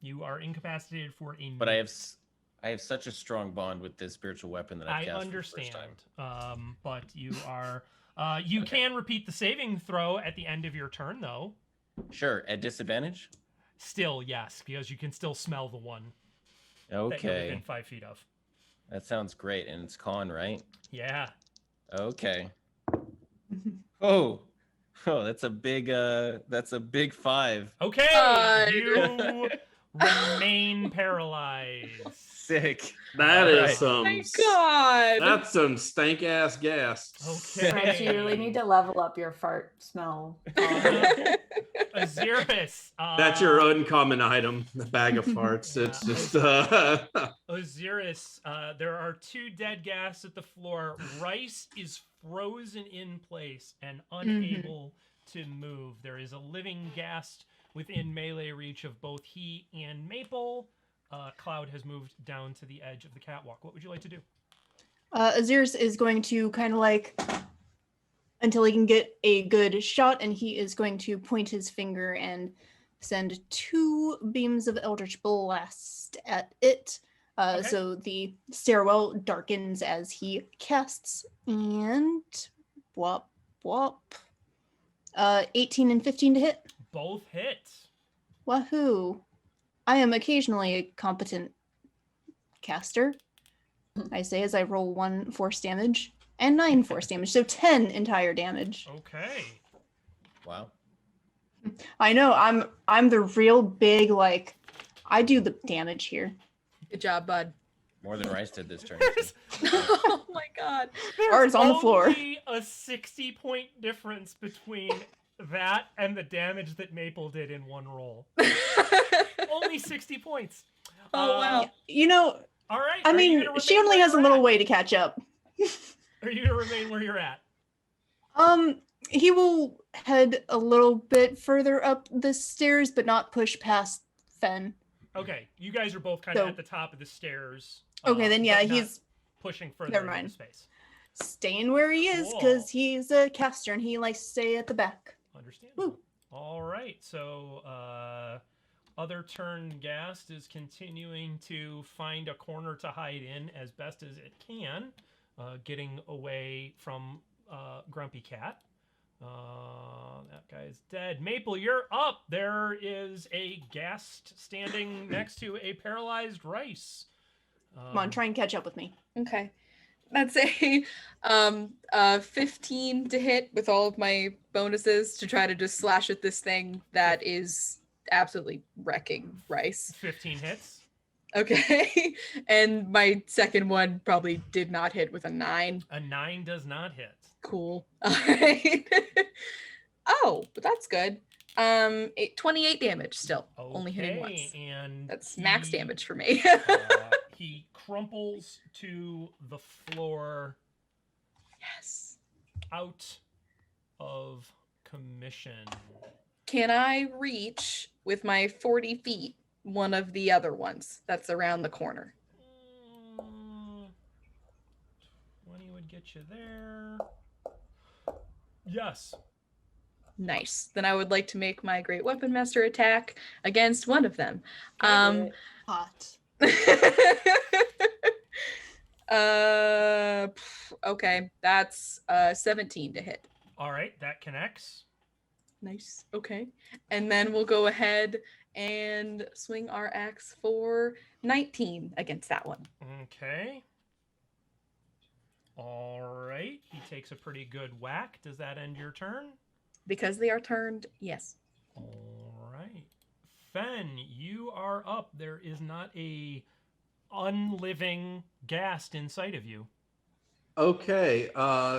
You are incapacitated for a But I have such a strong bond with this spiritual weapon that I've cast for the first time. But you are you can repeat the saving throw at the end of your turn, though. Sure, at disadvantage? Still, yes, because you can still smell the one that you're Okay. within 5 feet of. That sounds great, and it's con, right? Yeah. Okay. Oh, that's a big 5. Okay, you remain paralyzed. Sick. That All is right. some. My God. That's some stank ass gas. Okay. Right, you really need to level up your fart smell. Ahzyris. That's your uncommon item, the bag of farts. Yeah. It's just Ahzyris, there are 2 dead ghasts at the floor. Rhys is frozen in place and unable to move. There is a living ghast within melee reach of both he and Maple. Cloud has moved down to the edge of the catwalk. What would you like to do? Ahzyris is going to kind of like, until he can get a good shot, and he is going to point his finger and send 2 beams of Eldritch Blast at it. Okay. So the stairwell darkens as he casts, and whop, whop. 18 and 15 to hit. Both hits. Wahoo. I am occasionally a competent caster, I say as I roll 1 force damage and 9 force damage, so 10 entire damage. Okay. Wow. I know, I'm the real big, like, I do the damage here. Good job, bud. More than Rhys did this turn. Oh my god. Or it's on the floor. Only a 60-point difference between that and the damage that Maple did in one roll. Only 60 points. Oh wow. You know, All right. I are you mean, gonna she remain only where has a you're little at? way to catch up. Are you gonna remain where you're at? He will head a little bit further up the stairs, but not push past Fenn. Okay, you guys are both kind of So- at the top of the stairs. Okay, then yeah, but not he's pushing further Never into mind. space. staying where he is Cool. because he's a caster and he likes to stay at the back. Understandable. Woo. All right, so other turn Ghast is continuing to find a corner to hide in as best as it can, getting away from Grumpy Cat. That guy's dead. Maple, you're up. There is a Ghast standing next to a paralyzed Rhys. Come on, try and catch up with me. Okay. That's a 15 to hit with all of my bonuses to try to just slash at this thing that is absolutely wrecking Rhys. 15 hits. Okay. And my second one probably did not hit with a 9. A 9 does not hit. Cool. All right. Oh, but that's good. 28 damage still. Only hitting once. Okay, and That's max damage for me. he crumples to the floor, Yes. out of commission. Can I reach with my 40 feet one of the other ones that's around the corner? 20 would get you there. Yes. Nice. Then I would like to make my Great Weapon Master attack against one of them. Hot. Okay, that's 17 to hit. All right, that connects. Nice. Okay. And then we'll go ahead and swing our axe for 19 against that one. Okay. All right, he takes a pretty good whack. Does that end your turn? Because they are turned, yes. All right. Fenn, you are up. There is not a unliving Ghast in sight of you. Okay.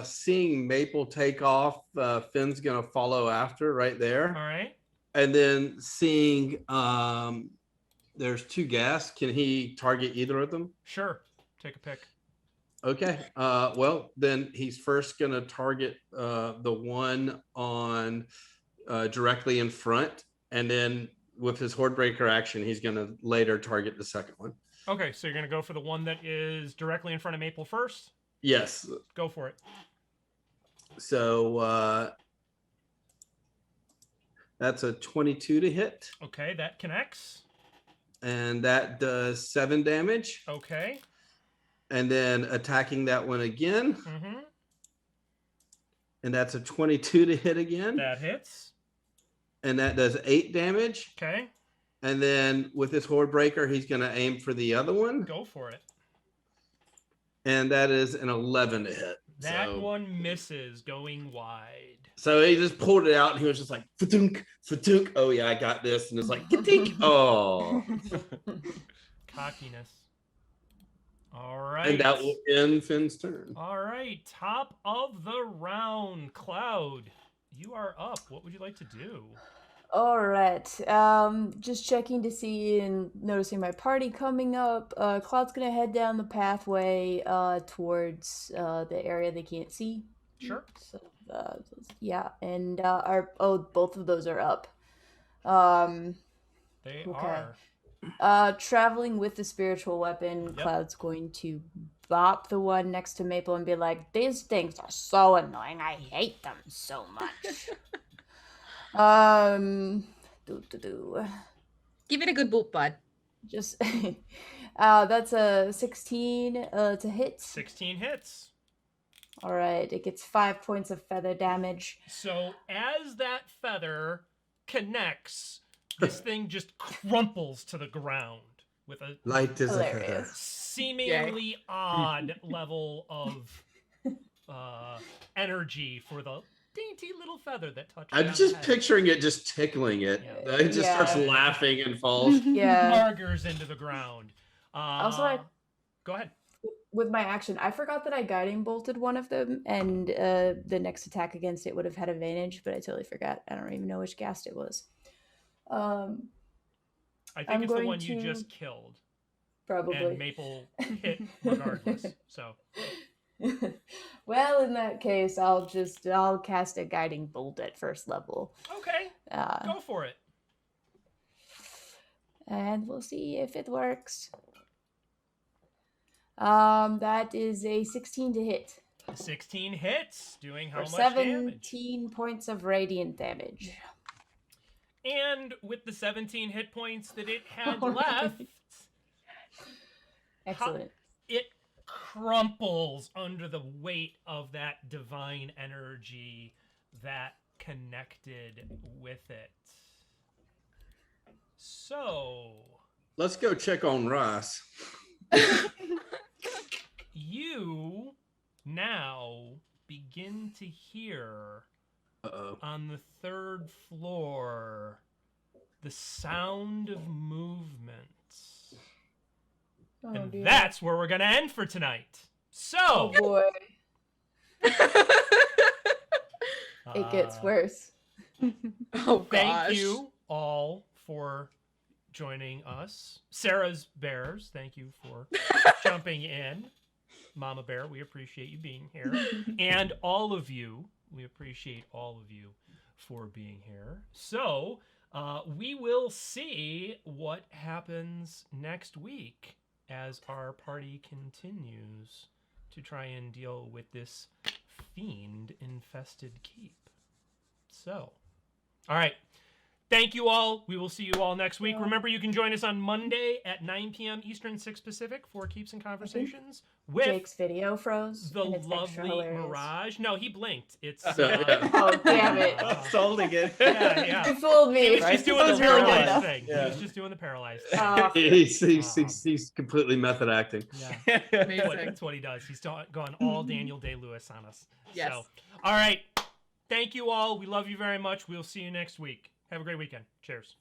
Seeing Maple take off, Finn's gonna follow after right there. All right. And then seeing there's 2 gas, can he target either of them? Sure. Take a pick. Okay. Well, then he's first going to target the one on directly in front. And then with his Hordebreaker action, he's going to later target the second one. Okay, so you're going to go for the one that is directly in front of Maple first? Yes. Go for it. So that's a 22 to hit. Okay, that connects. And that does 7 damage. Okay. And then attacking that one again. Mm-hmm. And that's a 22 to hit again. That hits. And that does 8 damage. Okay. And then with his Hordebreaker, he's going to aim for the other one. Go for it. And that is an 11 to hit. That one misses, going wide. So he just pulled it out and he was just like, fatunk, fatunk. Oh, yeah, I got this. And it's like, ka-tink. Oh. Cockiness. All right. And that will end Finn's turn. All right. Top of the round. Cloud, you are up. What would you like to do? All right. Just checking to see and noticing my party coming up. Cloud's gonna head down the pathway towards the area they can't see. Sure. So, yeah, and both of those are up. They Okay. are. Traveling with the spiritual weapon, Yep. Cloud's going to bop the one next to Maple and be like, "These things are so annoying. I hate them so much." Give it a good boop, bud. Just that's a 16 to hit. 16 hits. All right, it gets 5 points of feather damage. So as that feather connects, this thing just crumples to the ground with a Light as a feather. Hilarious. seemingly odd level of energy for the dainty little feather that touches. I'm just picturing it just tickling it. Yeah. It just starts Yeah. laughing and falls. Yeah. Margers into the ground. Also, Go ahead. with my action, I forgot that I guiding bolted one of them, and the next attack against it would have had advantage, but I totally forgot. I don't even know which ghast it was. I think I'm it's the going one you to- just killed. Probably. And Maple hit regardless. So Well, in that case, I'll cast a guiding bolt at first level. okay, go for it. And we'll see if it works. That is a 16 to hit. 16 hits, doing how For much damage? 17 points of radiant damage. And with the 17 hit points that it had All left, right. Excellent. it crumples under the weight of that divine energy that connected with it. So, Let's go check on Rhys. you now begin to hear Uh-oh. on the 3rd floor the sound of movement. Oh, And dear. that's where we're going to end for tonight. So, Oh boy. It gets worse. Oh, gosh. Thank you all for joining us. Sarah's Bears, thank you for jumping in. Mama Bear, we appreciate you being here. And all of you, we appreciate all of you for being here. So, we will see what happens next week as our party continues to try and deal with this fiend-infested keep. So, all right. Thank you all. We will see you all next week. Remember, you can join us on Monday at 9 p.m. Eastern, 6 Pacific for Keeps and Conversations with Jake's video froze. the and it's extra lovely hilarious. Mirage. No, he blinked. It's Oh, damn it. Holding it. yeah. You fooled He me. was just doing That the was really good, paralyzed though. thing. Yeah. He was just doing the paralyzed thing. Oh, He's completely method acting. Yeah. Amazing. That's what he does. He's gone all Daniel Day-Lewis on us. Yes. So, all right. Thank you all. We love you very much. We'll see you next week. Have a great weekend. Cheers.